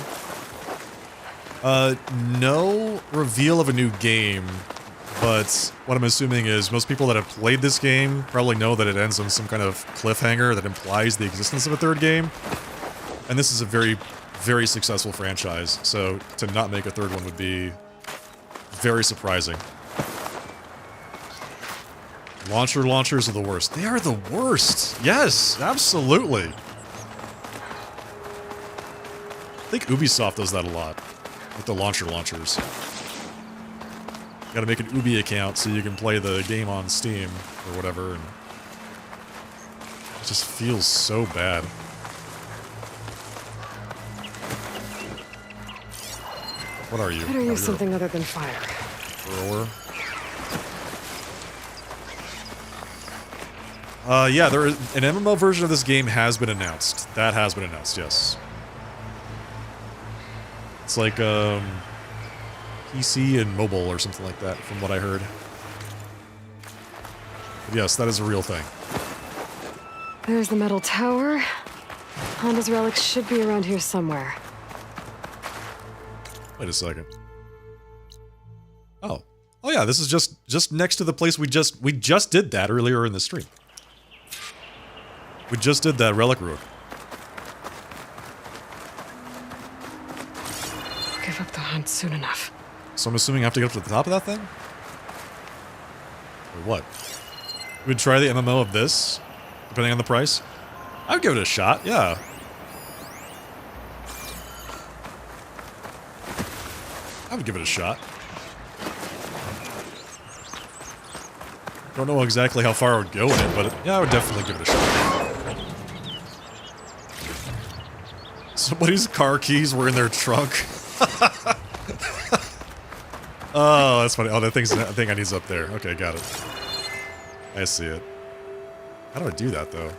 No reveal of a new game, but what I'm assuming is most people that have played this game probably know that it ends on some kind of cliffhanger that implies the existence of a third game. And this is a very, very successful franchise, so to not make a third one would be very surprising. Launchers are the worst. They are the worst! Yes, absolutely! I think Ubisoft does that a lot, with the launchers. Gotta make an Ubi account so you can play the game on Steam, or whatever, and it just feels so bad. What are you? Better use something other than fire. Thrower. Yeah, there is an MMO version of this game has been announced. That has been announced, yes. It's like, PC and mobile or something like that, from what I heard. But yes, that is a real thing. There's the metal tower. Honda's relics should be around here somewhere. Wait a second. Oh. Oh yeah, this is just next to the place we just did that earlier in the stream. We just did that relic room. Give up the hunt soon enough. So I'm assuming I have to get up to the top of that thing? Or what? We'd try the MMO of this, depending on the price? I would give it a shot, yeah. I would give it a shot. Don't know exactly how far I would go in it, but yeah, I would definitely give it a shot. Somebody's car keys were in their trunk. Oh, that's funny. Oh, that thing I need's up there. Okay, got it. I see it. How do I do that, though?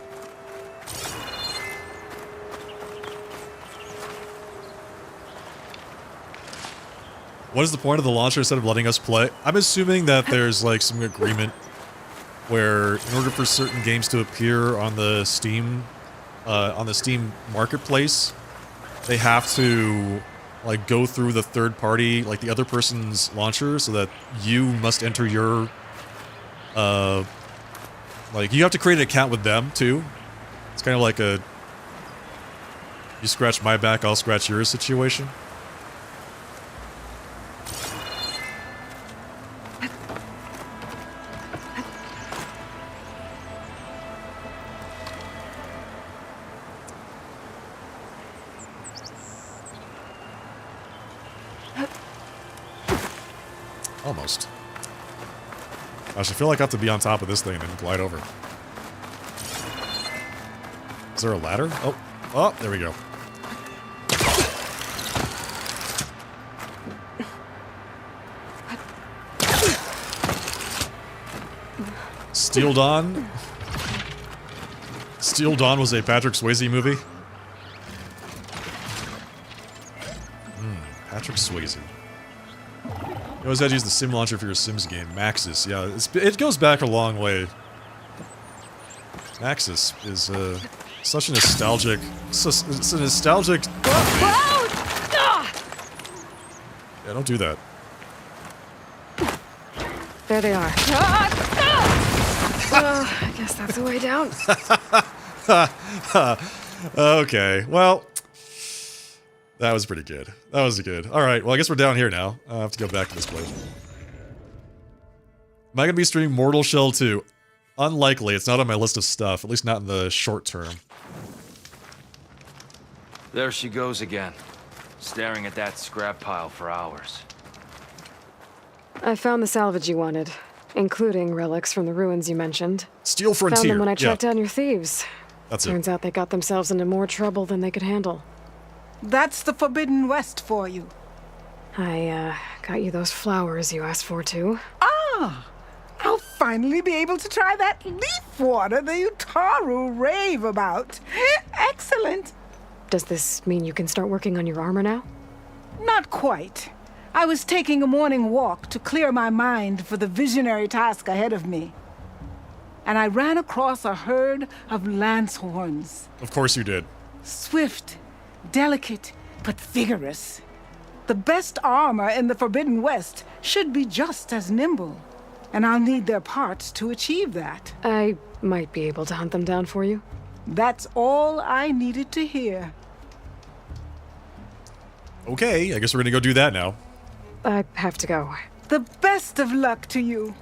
What is the point of the launcher instead of letting us play? I'm assuming that there's like some agreement where in order for certain games to appear on the Steam marketplace, they have to like go through the third party, like the other person's launcher, so that you must enter your like you have to create an account with them too. It's kind of like a you scratch my back, I'll scratch yours situation. Almost. Gosh, I feel like I have to be on top of this thing and then glide over. Is there a ladder? Oh, oh, there we go. Steel Dawn? Steel Dawn was a Patrick Swayze movie? Patrick Swayze. You always had to use the sim launcher for your Sims game. Maxis, yeah, it goes back a long way. Maxis is such a nostalgic. It's a nostalgic. Yeah, don't do that. There they are. I guess that's the way down. Okay, well, that was pretty good. That was good. All right, well, I guess we're down here now. I have to go back to this place. Am I going to be streaming Mortal Shell 2? Unlikely. It's not on my list of stuff, at least not in the short term. There she goes again, staring at that scrap pile for hours. I found the salvage you wanted, including relics from the ruins you mentioned. Steel Frontier. Found them when I tracked down your thieves. That's it. Turns out they got themselves into more trouble than they could handle. That's the Forbidden West for you. I, got you those flowers you asked for, too. Ah! I'll finally be able to try that leaf water the Utaru rave about. Excellent! Does this mean you can start working on your armor now? Not quite. I was taking a morning walk to clear my mind for the visionary task ahead of me. And I ran across a herd of lancehorns. Of course you did. Swift, delicate, but vigorous. The best armor in the Forbidden West should be just as nimble. And I'll need their parts to achieve that. I might be able to hunt them down for you. That's all I needed to hear. Okay, I guess we're gonna go do that now. I have to go. The best of luck to you.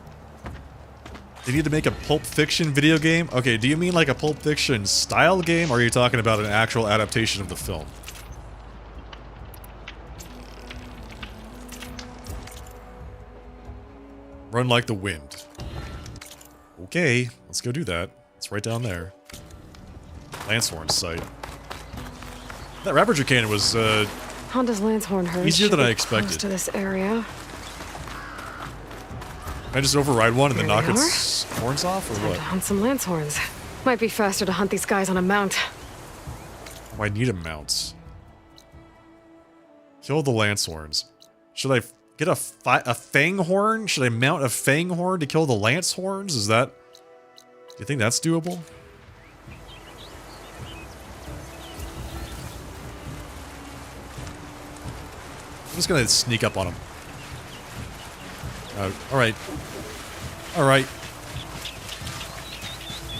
They need to make a Pulp Fiction video game? Okay, do you mean like a Pulp Fiction style game, or are you talking about an actual adaptation of the film? Run like the wind. Okay, let's go do that. It's right down there. Lancehorn site. That Ravager cannon was, Honda's Lancehorn herd easier than should I be expected. close to this area. Can I just override one and then Here knock they its horns off, or Time what? to hunt some Lancehorns. Might be faster to hunt these guys on a mount. Oh, I need a mount. Kill the Lancehorns. Should I get a Fanghorn? Should I mount a Fanghorn to kill the Lancehorns? Is that... Do you think that's doable? I'm just gonna sneak up on him. Alright. Alright.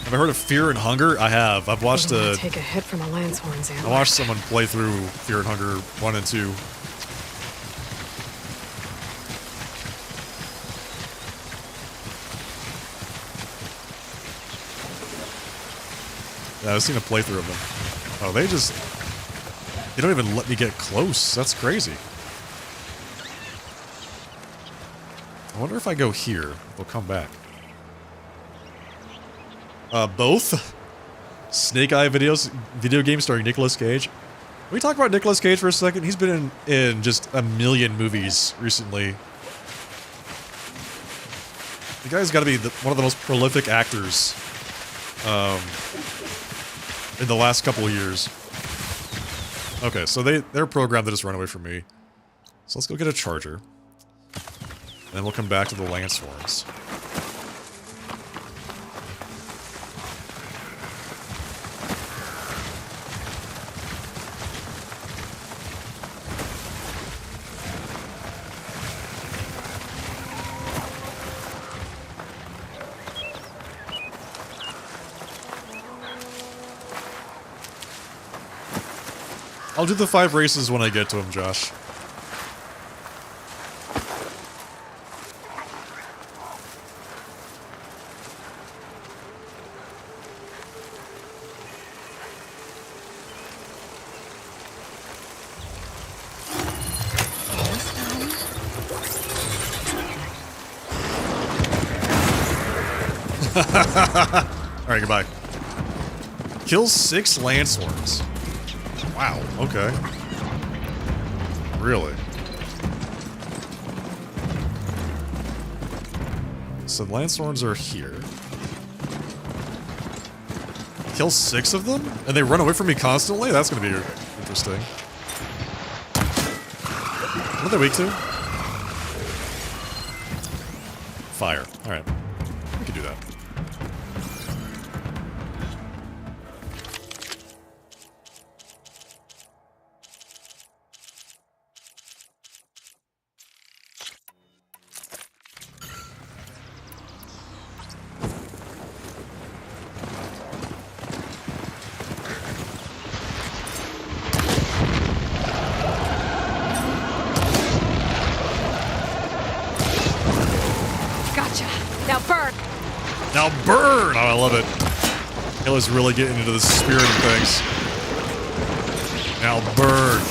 Have I heard of Fear and Hunger? I have. I've watched Take a hit from a Lancehorn's I watched someone play through Fear and Hunger 1 and 2. Yeah, I've seen a playthrough of them. Oh, they don't even let me get close. That's crazy. I wonder if I go here, they'll come back. Both? Snake Eye video game starring Nicolas Cage. Can we talk about Nicolas Cage for a second? He's been in just a million movies recently. The guy's got to be one of the most prolific actors in the last couple of years. Okay, so they're programmed to just run away from me. So let's go get a charger. And then we'll come back to the Lancehorns. I'll do the 5 races when I get to him, Josh. Alright, goodbye. Kill 6 Lancehorns. Wow, okay. Really? So Lancehorns are here. Kill 6 of them? And they run away from me constantly? That's gonna be interesting. What are they weak to? Fire. Alright. We can do that. Now burn! Oh, I love it. Halo's really getting into the spirit of things. Now burn.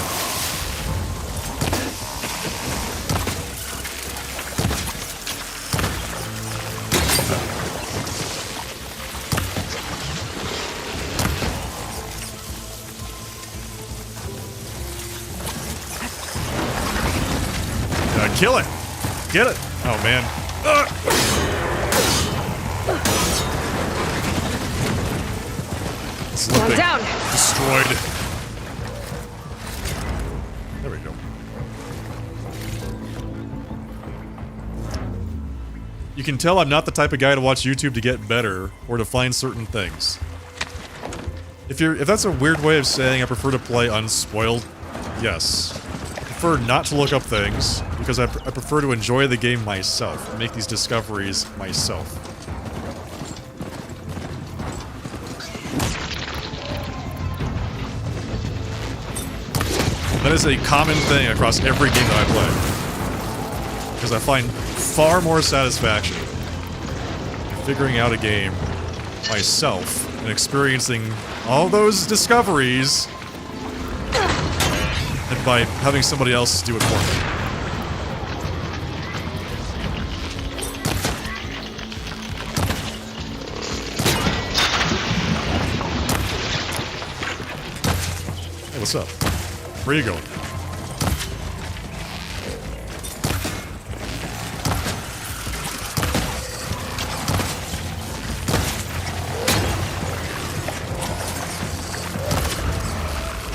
Kill it! Get it! Oh man. One down. Destroyed. There we go. You can tell I'm not the type of guy to watch YouTube to get better or to find certain things. If that's a weird way of saying I prefer to play unspoiled, yes. I prefer not to look up things because I prefer to enjoy the game myself and make these discoveries myself. That is a common thing across every game that I play. Because I find far more satisfaction in figuring out a game myself and experiencing all those discoveries than by having somebody else do it for me. Hey, what's up? Where are you going?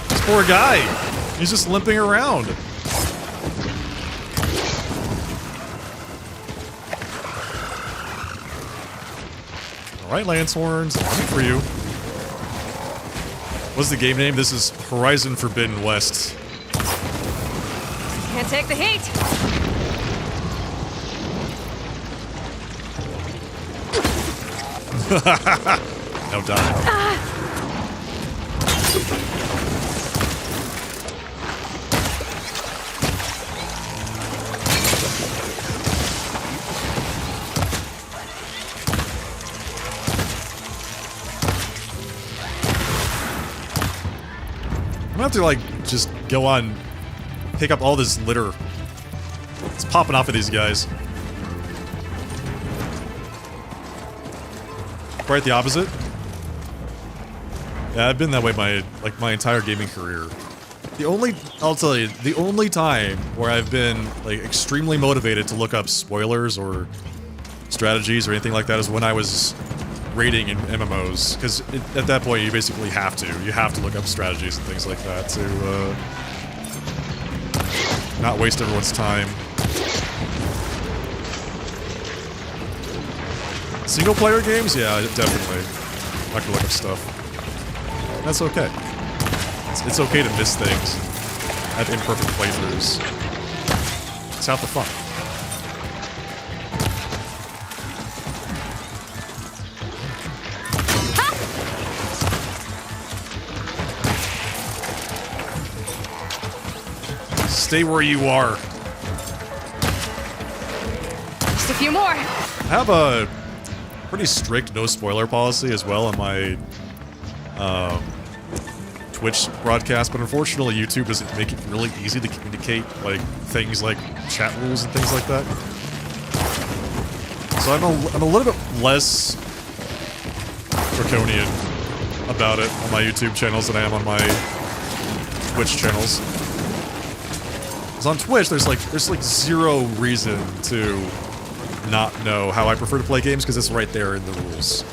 This poor guy. He's just limping around. Alright, Lancehorns, I'm for you. What's the game name? This is Horizon Forbidden West. Can't take the heat. No die. I'm gonna have to, like, just go on, pick up all this litter. It's popping off of these guys. Quite the opposite. Yeah, I've been that way my entire gaming career. I'll tell you, the only time where I've been, like, extremely motivated to look up spoilers or strategies or anything like that is when I was raiding in MMOs, because at that point you basically have to. You have to look up strategies and things like that to not waste everyone's time. Single player games? Yeah, definitely. I have to look up stuff. That's okay. It's okay to miss things. Have imperfect playthroughs. It's half the fun. Stay where you are. Just a few more. I have a pretty strict no spoiler policy as well on my Twitch broadcast, but unfortunately YouTube doesn't make it really easy to communicate like things like chat rules and things like that. So I'm a little bit less draconian about it on my YouTube channels than I am on my Twitch channels. Because on Twitch there's like zero reason to not know how I prefer to play games because it's right there in the rules.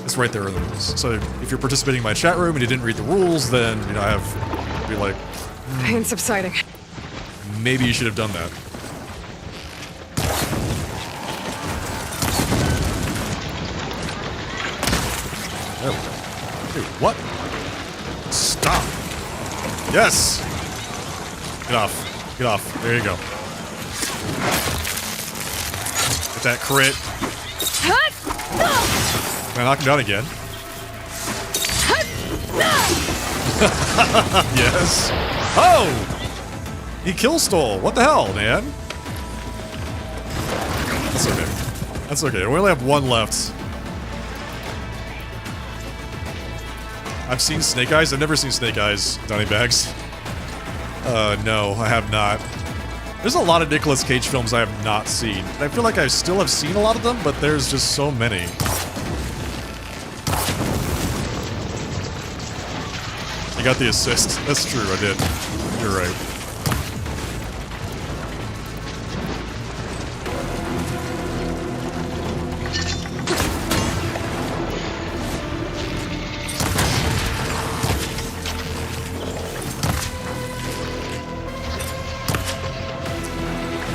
It's right there in the rules. So if you're participating in my chat room and you didn't read the rules, then, you know, I have to be like, Pain subsiding. maybe you should have done that. There we go. Dude, what? Stop. Yes! Get off. Get off. There you go. Get that crit. Can I knock him down again? Yes. Oh! He kill stole. What the hell, man? That's okay. That's okay. We only have one left. I've seen Snake Eyes. I've never seen Snake Eyes, Donnie Bags. No, I have not. There's a lot of Nicolas Cage films I have not seen. And I feel like I still have seen a lot of them, but there's just so many. You got the assist. That's true, I did. You're right.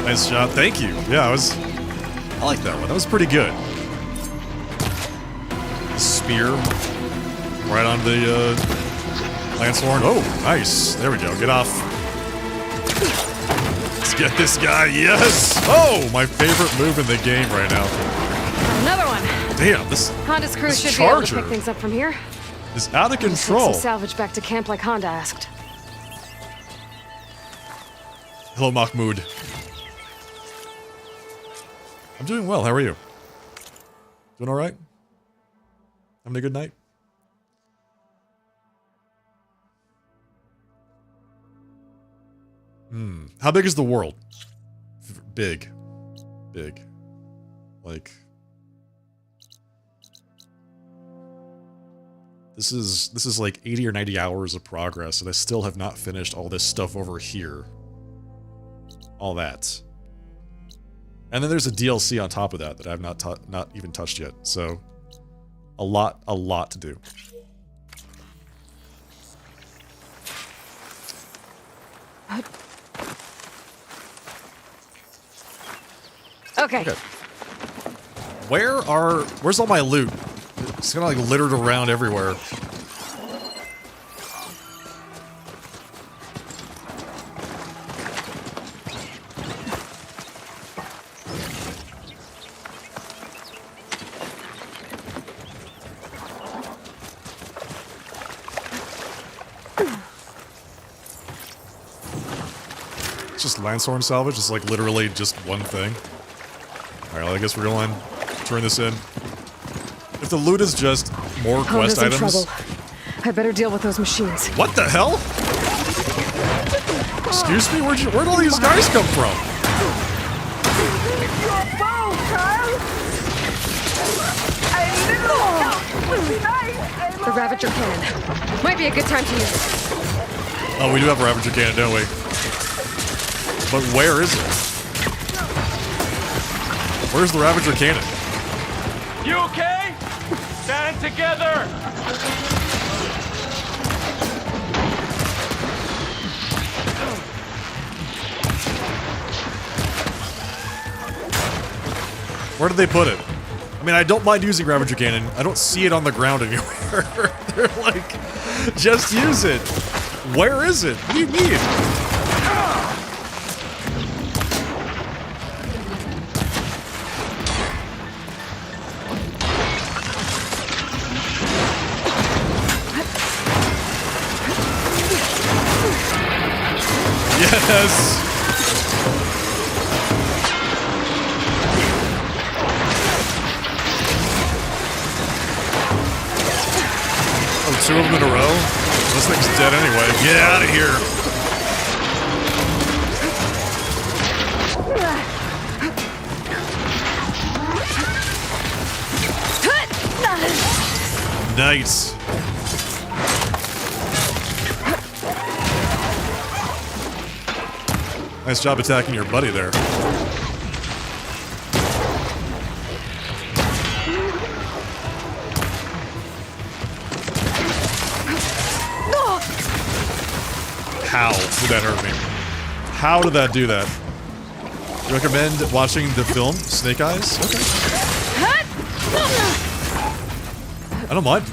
Nice shot. Thank you. Yeah, I like that one. That was pretty good. The spear. Right on the, Lancehorn. Oh, nice. There we go. Get off. Let's get this guy. Yes! Oh, my favorite move in the game right now. Another one. Damn, this Honda's crew this should charger be able to pick things up from here. is out of Take control. some salvage back to camp like Honda asked. Hello, Mahmoud. I'm doing well. How are you? Doing all right? Having a good night? How big is the world? Big. Big. Like... This is like 80 or 90 hours of progress, and I still have not finished all this stuff over here. All that. And then there's a DLC on top of that that I've not even touched yet. So, a lot to do. Okay. Where's all my loot? It's kind of like littered around everywhere. It's just Lancehorn salvage. It's like literally just one thing. Alright, well, I guess we're going to turn this in. If the loot is just more quest Honda's in items... trouble. I better deal with those machines. What the hell? Excuse me? Where'd all these guys come from? Your bow, child! A little help would be nice, Aloy. The Ravager cannon. Might be a good time to use it. Oh, we do have a Ravager cannon, don't we? But where is it? Where's the Ravager cannon? You okay? Stand together! Where did they put it? I mean, I don't mind using Ravager cannon. I don't see it on the ground anywhere. They're like, just use it. Where is it? What do you mean? Yes! Oh, 2 of them in a row? This thing's dead anyway. Get out of here! Nice. Nice job attacking your buddy there. How did that hurt me? How did that do that? Recommend watching the film Snake Eyes? Okay. I don't mind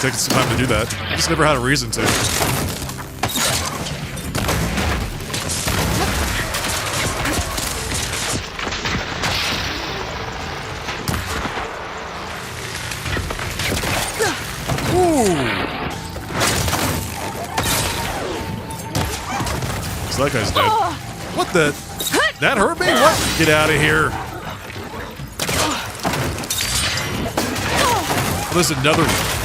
taking some time to do that. I just never had a reason to. So that guy's dead. What the? That hurt me? What? Get out of here. Oh, there's another one.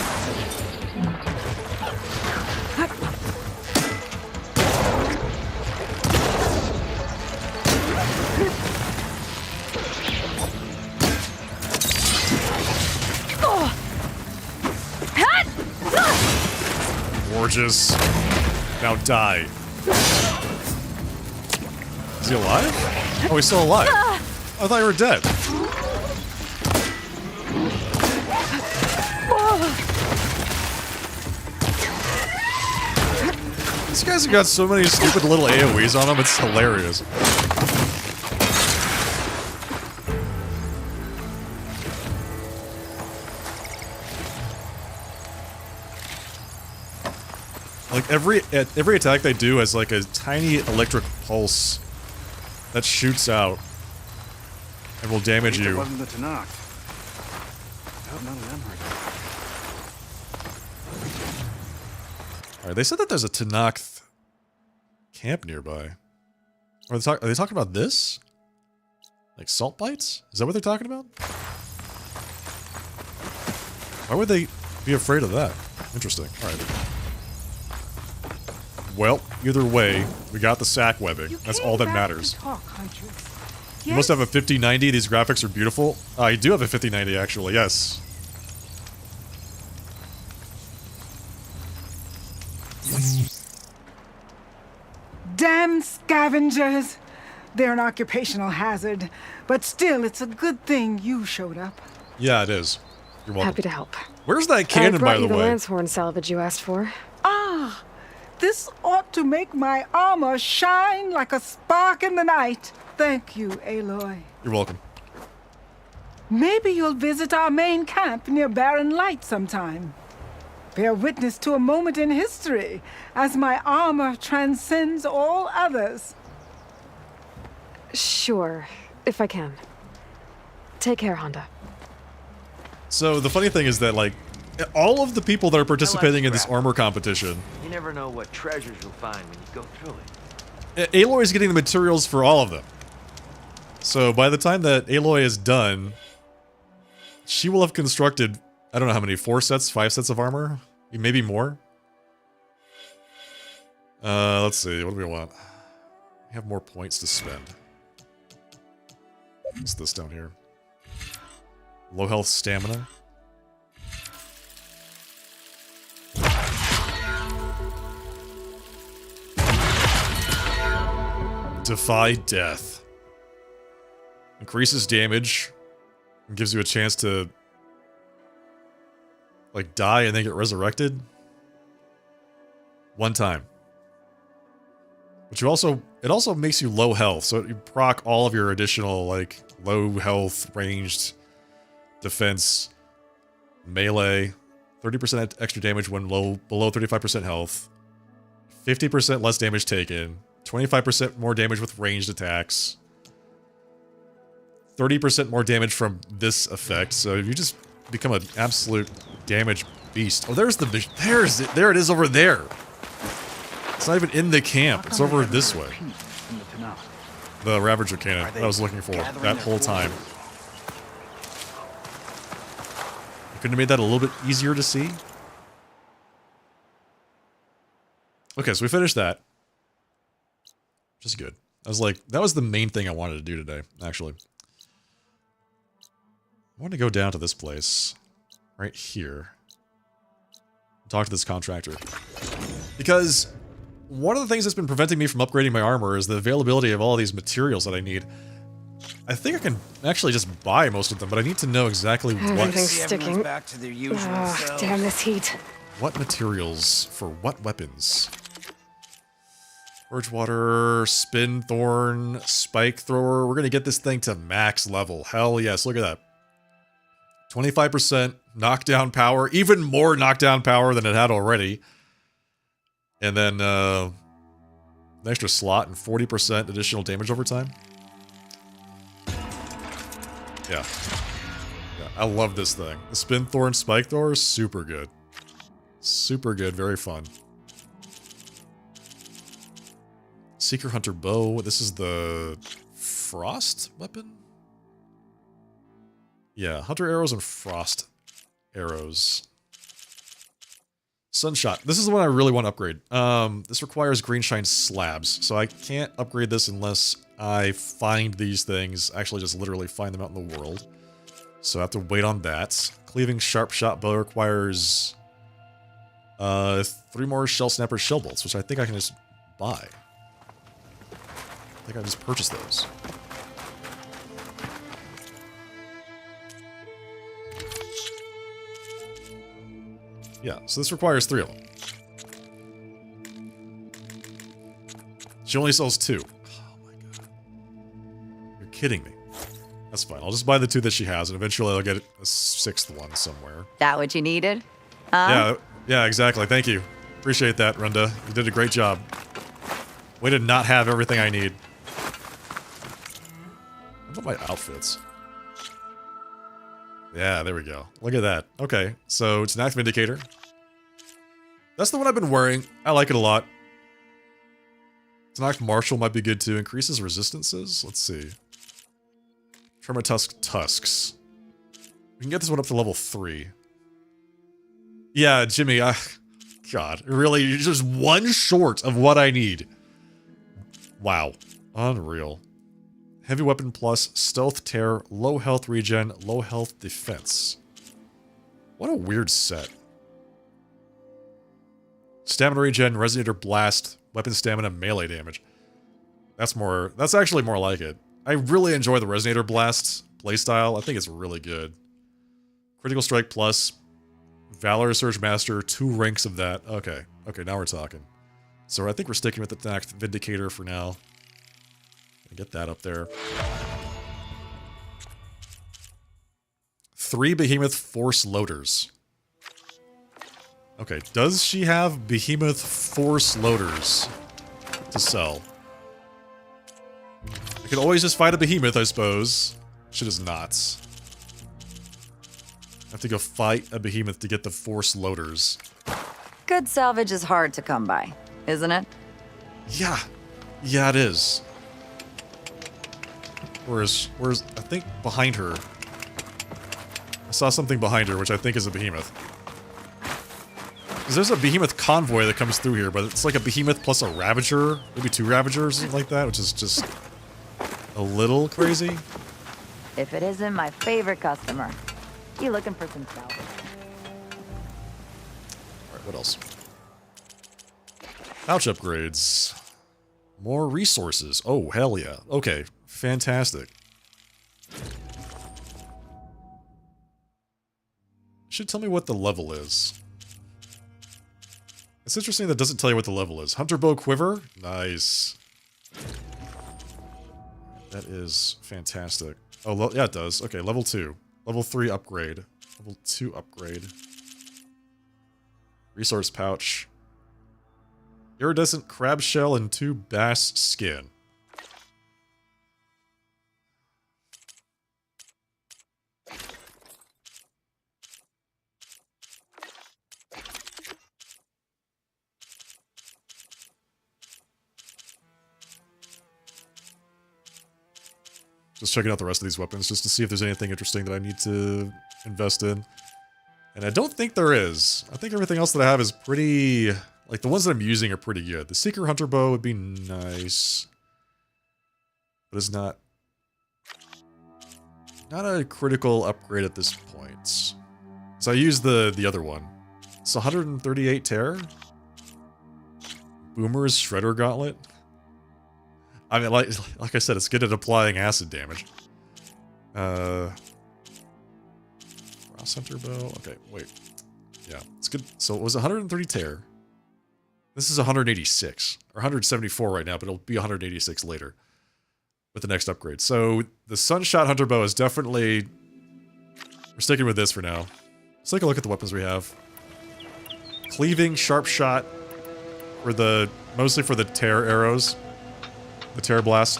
Gorgeous. Now die. Is he alive? Oh, he's still alive. I thought you were dead. These guys have got so many stupid little AoEs on them, it's hilarious. Like every attack they do has like a tiny electric pulse that shoots out and will damage you. Wasn't the Tanakh. Hope none of them heard. Alright, they said that there's a Tanakh camp nearby. Are they talking about this? Like salt bites? Is that what they're talking about? Why would they be afraid of that? Interesting. Alright. Well, either way, we got the sack webbing. That's all that matters. You must have a 5090. These graphics are beautiful. I do have a 5090, actually. Yes. Damn scavengers! They're an occupational hazard, but still, it's a good thing you showed up. Yeah, it is. You're welcome. Happy to help. Where's that cannon, by the way? I brought you the Lancehorn salvage you asked for. Ah! This ought to make my armor shine like a spark in the night. Thank you, Aloy. You're welcome. Maybe you'll visit our main camp near Barren Light sometime. Bear witness to a moment in history as my armor transcends all others. Sure, if I can. Take care, Honda. So the funny thing is that, like, all of the people that are participating in this armor competition... You never know what treasures you'll find when you go through it. Aloy is getting the materials for all of them. So by the time that Aloy is done, she will have constructed, I don't know how many, 4 sets, 5 sets of armor? Maybe more? Let's see, what do we want? We have more points to spend. What's this down here? Low health stamina. Defy death. Increases damage. And gives you a chance to like die and then get resurrected. 1 time. But you also, it also makes you low health, so you proc all of your additional like low health, ranged, defense, melee, 30% extra damage when below 35% health, 50% less damage taken, 25% more damage with ranged attacks, 30% more damage from this effect. So you just become an absolute damage beast. Oh, there's the there it is over there. It's not even in the camp. It's over this way. The Ravager cannon that I was looking for that whole time. You couldn't have made that a little bit easier to see? Okay, so we finished that. Which is good. I was like, that was the main thing I wanted to do today, actually. I want to go down to this place. Right here. Talk to this contractor. Because one of the things that's been preventing me from upgrading my armor is the availability of all these materials that I need. I think I can actually just buy most of them, but I need to know exactly what. Everything's sticking. Back to their usual selves. Damn this heat. What materials for what weapons? Urgewater, Spin Thorn, Spike Thrower. We're gonna get this thing to max level. Hell yes, look at that. 25% knockdown power, even more knockdown power than it had already. And then an extra slot and 40% additional damage over time. Yeah. I love this thing. The Spin Thorn Spike Thrower is super good. Super good, very fun. Seeker Hunter Bow. This is the Frost weapon? Yeah, Hunter Arrows and Frost Arrows. Sunshot. This is the one I really want to upgrade. This requires Green Shine Slabs, so I can't upgrade this unless I find these things. Actually, just literally find them out in the world. So I have to wait on that. Cleaving Sharp Shot Bow requires 3 more Shell Snapper Shell Bolts, which I think I can just buy. I think I just purchased those. Yeah, so this requires 3 of them. She only sells 2. Oh my god. You're kidding me. That's fine. I'll just buy the 2 that she has, and eventually I'll get a 6th one somewhere. That what you needed? Yeah, exactly. Thank you. Appreciate that, Runda. You did a great job. Way to not have everything I need. What about my outfits? Yeah, there we go. Look at that. Okay, so it's an Act Vindicator. That's the one I've been wearing. I like it a lot. Act Marshal might be good too. Increases resistances. Let's see. Tremortusk Tusks. We can get this one up to level 3. Yeah, Jimmy, God, really, you're just 1 short of what I need. Wow. Unreal. Heavy Weapon Plus, Stealth Tear, Low Health Regen, Low Health Defense. What a weird set. Stamina Regen, Resonator Blast, Weapon Stamina, Melee Damage. That's actually more like it. I really enjoy the Resonator Blast playstyle. I think it's really good. Critical Strike Plus, Valor Surge Master, 2 ranks of that. Okay, now we're talking. So I think we're sticking with the Act Vindicator for now. Get that up there. 3 Behemoth Force Loaders. Okay, does she have Behemoth Force Loaders to sell? I could always just fight a Behemoth, I suppose. She does not. I have to go fight a Behemoth to get the Force Loaders. Good salvage is hard to come by, isn't it? Yeah. Yeah, it is. Whereas, I think behind her. I saw something behind her, which I think is a behemoth. Because there's a behemoth convoy that comes through here, but it's like a behemoth plus a ravager, maybe 2 ravagers, something like that, which is just a little crazy. If it isn't my favorite customer. You looking for some salvage? Alright, what else? Pouch upgrades. More resources. Oh, hell yeah. Okay, fantastic. Should tell me what the level is. It's interesting that it doesn't tell you what the level is. Hunter bow quiver? Nice. That is fantastic. Oh, yeah, it does. Okay, level 2. Level 3 upgrade. Level 2 upgrade. Resource pouch. Iridescent crab shell and 2 bass skin. Just checking out the rest of these weapons just to see if there's anything interesting that I need to invest in. And I don't think there is. I think everything else that I have is pretty... Like, the ones that I'm using are pretty good. The Seeker Hunter Bow would be nice. But it's not... Not a critical upgrade at this point. So I use the other one. It's 138 Terror. Boomer's Shredder Gauntlet. I mean, like I said, it's good at applying acid damage. Ross Hunter Bow. Okay, wait. Yeah, it's good. So it was 130 Terror. This is 186. Or 174 right now, but it'll be 186 later. With the next upgrade. So the Sunshot Hunter Bow is definitely... We're sticking with this for now. Let's take a look at the weapons we have. Cleaving Sharp Shot. For the... Mostly for the Terror arrows. The Terror Blast.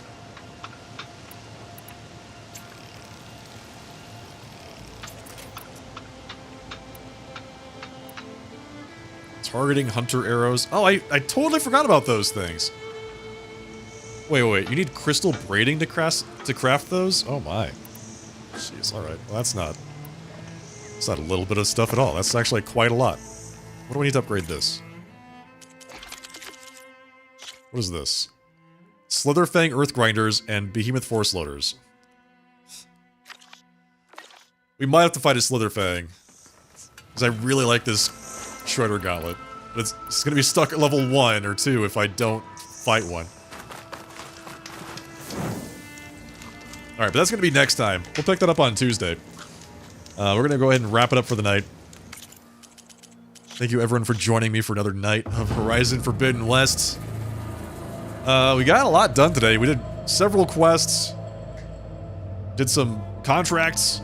Targeting Hunter Arrows. Oh, I totally forgot about those things. Wait. You need crystal braiding to craft those? Oh my. Jeez, alright. Well, that's not a little bit of stuff at all. That's actually quite a lot. What do we need to upgrade this? What is this? Slitherfang Earth Grinders and Behemoth Force Loaders. We might have to fight a Slitherfang. Because I really like this Shredder Gauntlet. But it's going to be stuck at level 1 or 2 if I don't fight one. Alright, but that's going to be next time. We'll pick that up on Tuesday. We're going to go ahead and wrap it up for the night. Thank you everyone for joining me for another night of Horizon Forbidden West. We got a lot done today. We did several quests. Did some contracts.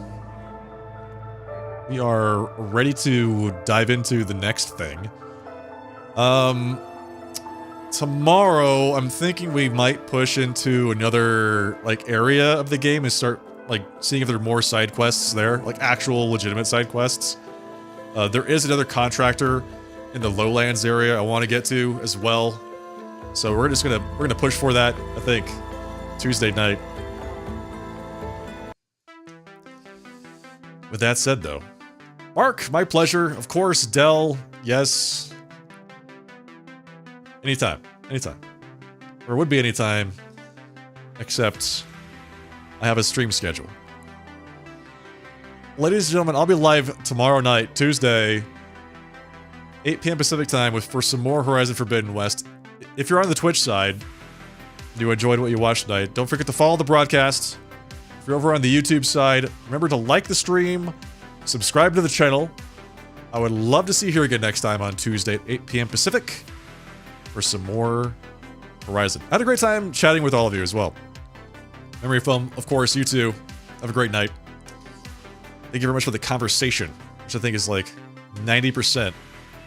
We are ready to dive into the next thing. Tomorrow, I'm thinking we might push into another, like, area of the game and start, like, seeing if there are more side quests there. Like, actual legitimate side quests. There is another contractor in the Lowlands area I want to get to as well. So we're gonna push for that, I think, Tuesday night. With that said, though, Mark, my pleasure. Of course, Dell, yes. Anytime. Or would be anytime, except I have a stream schedule. Ladies and gentlemen, I'll be live tomorrow night, Tuesday, 8 p.m. Pacific time, for some more Horizon Forbidden West. If you're on the Twitch side, and you enjoyed what you watched tonight, don't forget to follow the broadcast. If you're over on the YouTube side, remember to like the stream, subscribe to the channel. I would love to see you here again next time on Tuesday at 8 p.m. Pacific for some more Horizon. I had a great time chatting with all of you as well. Memory Foam, of course, you too. Have a great night. Thank you very much for the conversation, which I think is like 90%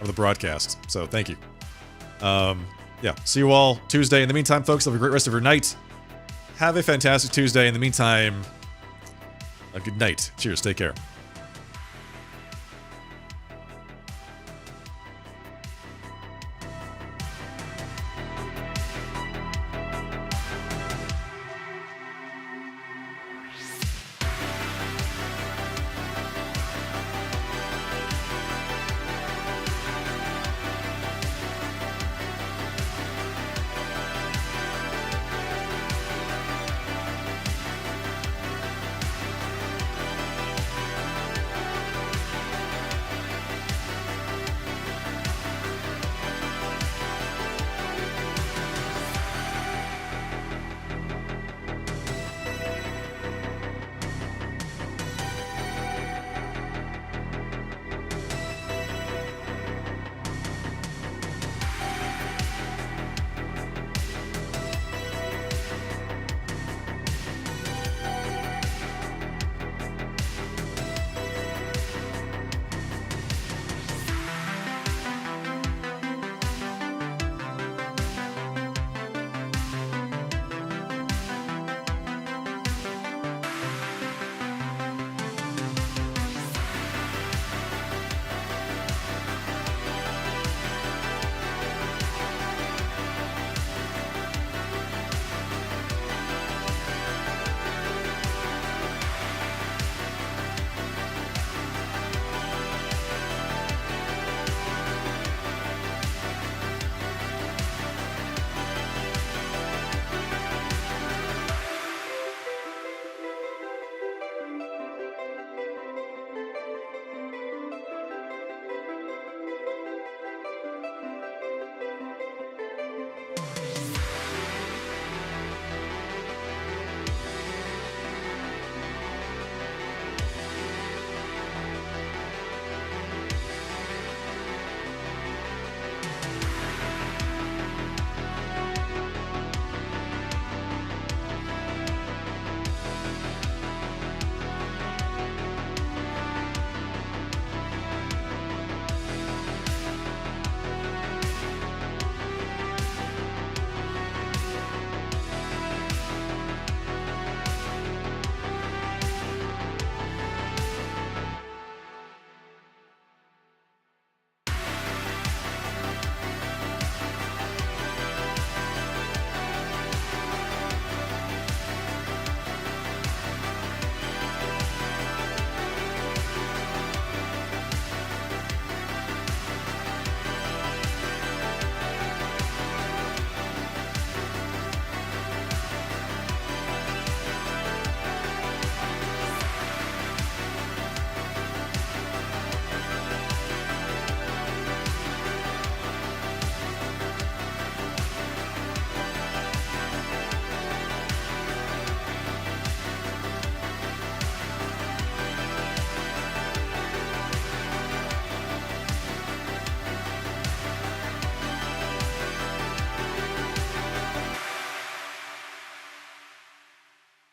of the broadcast. So thank you. Yeah, see you all Tuesday. In the meantime, folks, have a great rest of your night. Have a fantastic Tuesday. In the meantime, a good night. Cheers. Take care.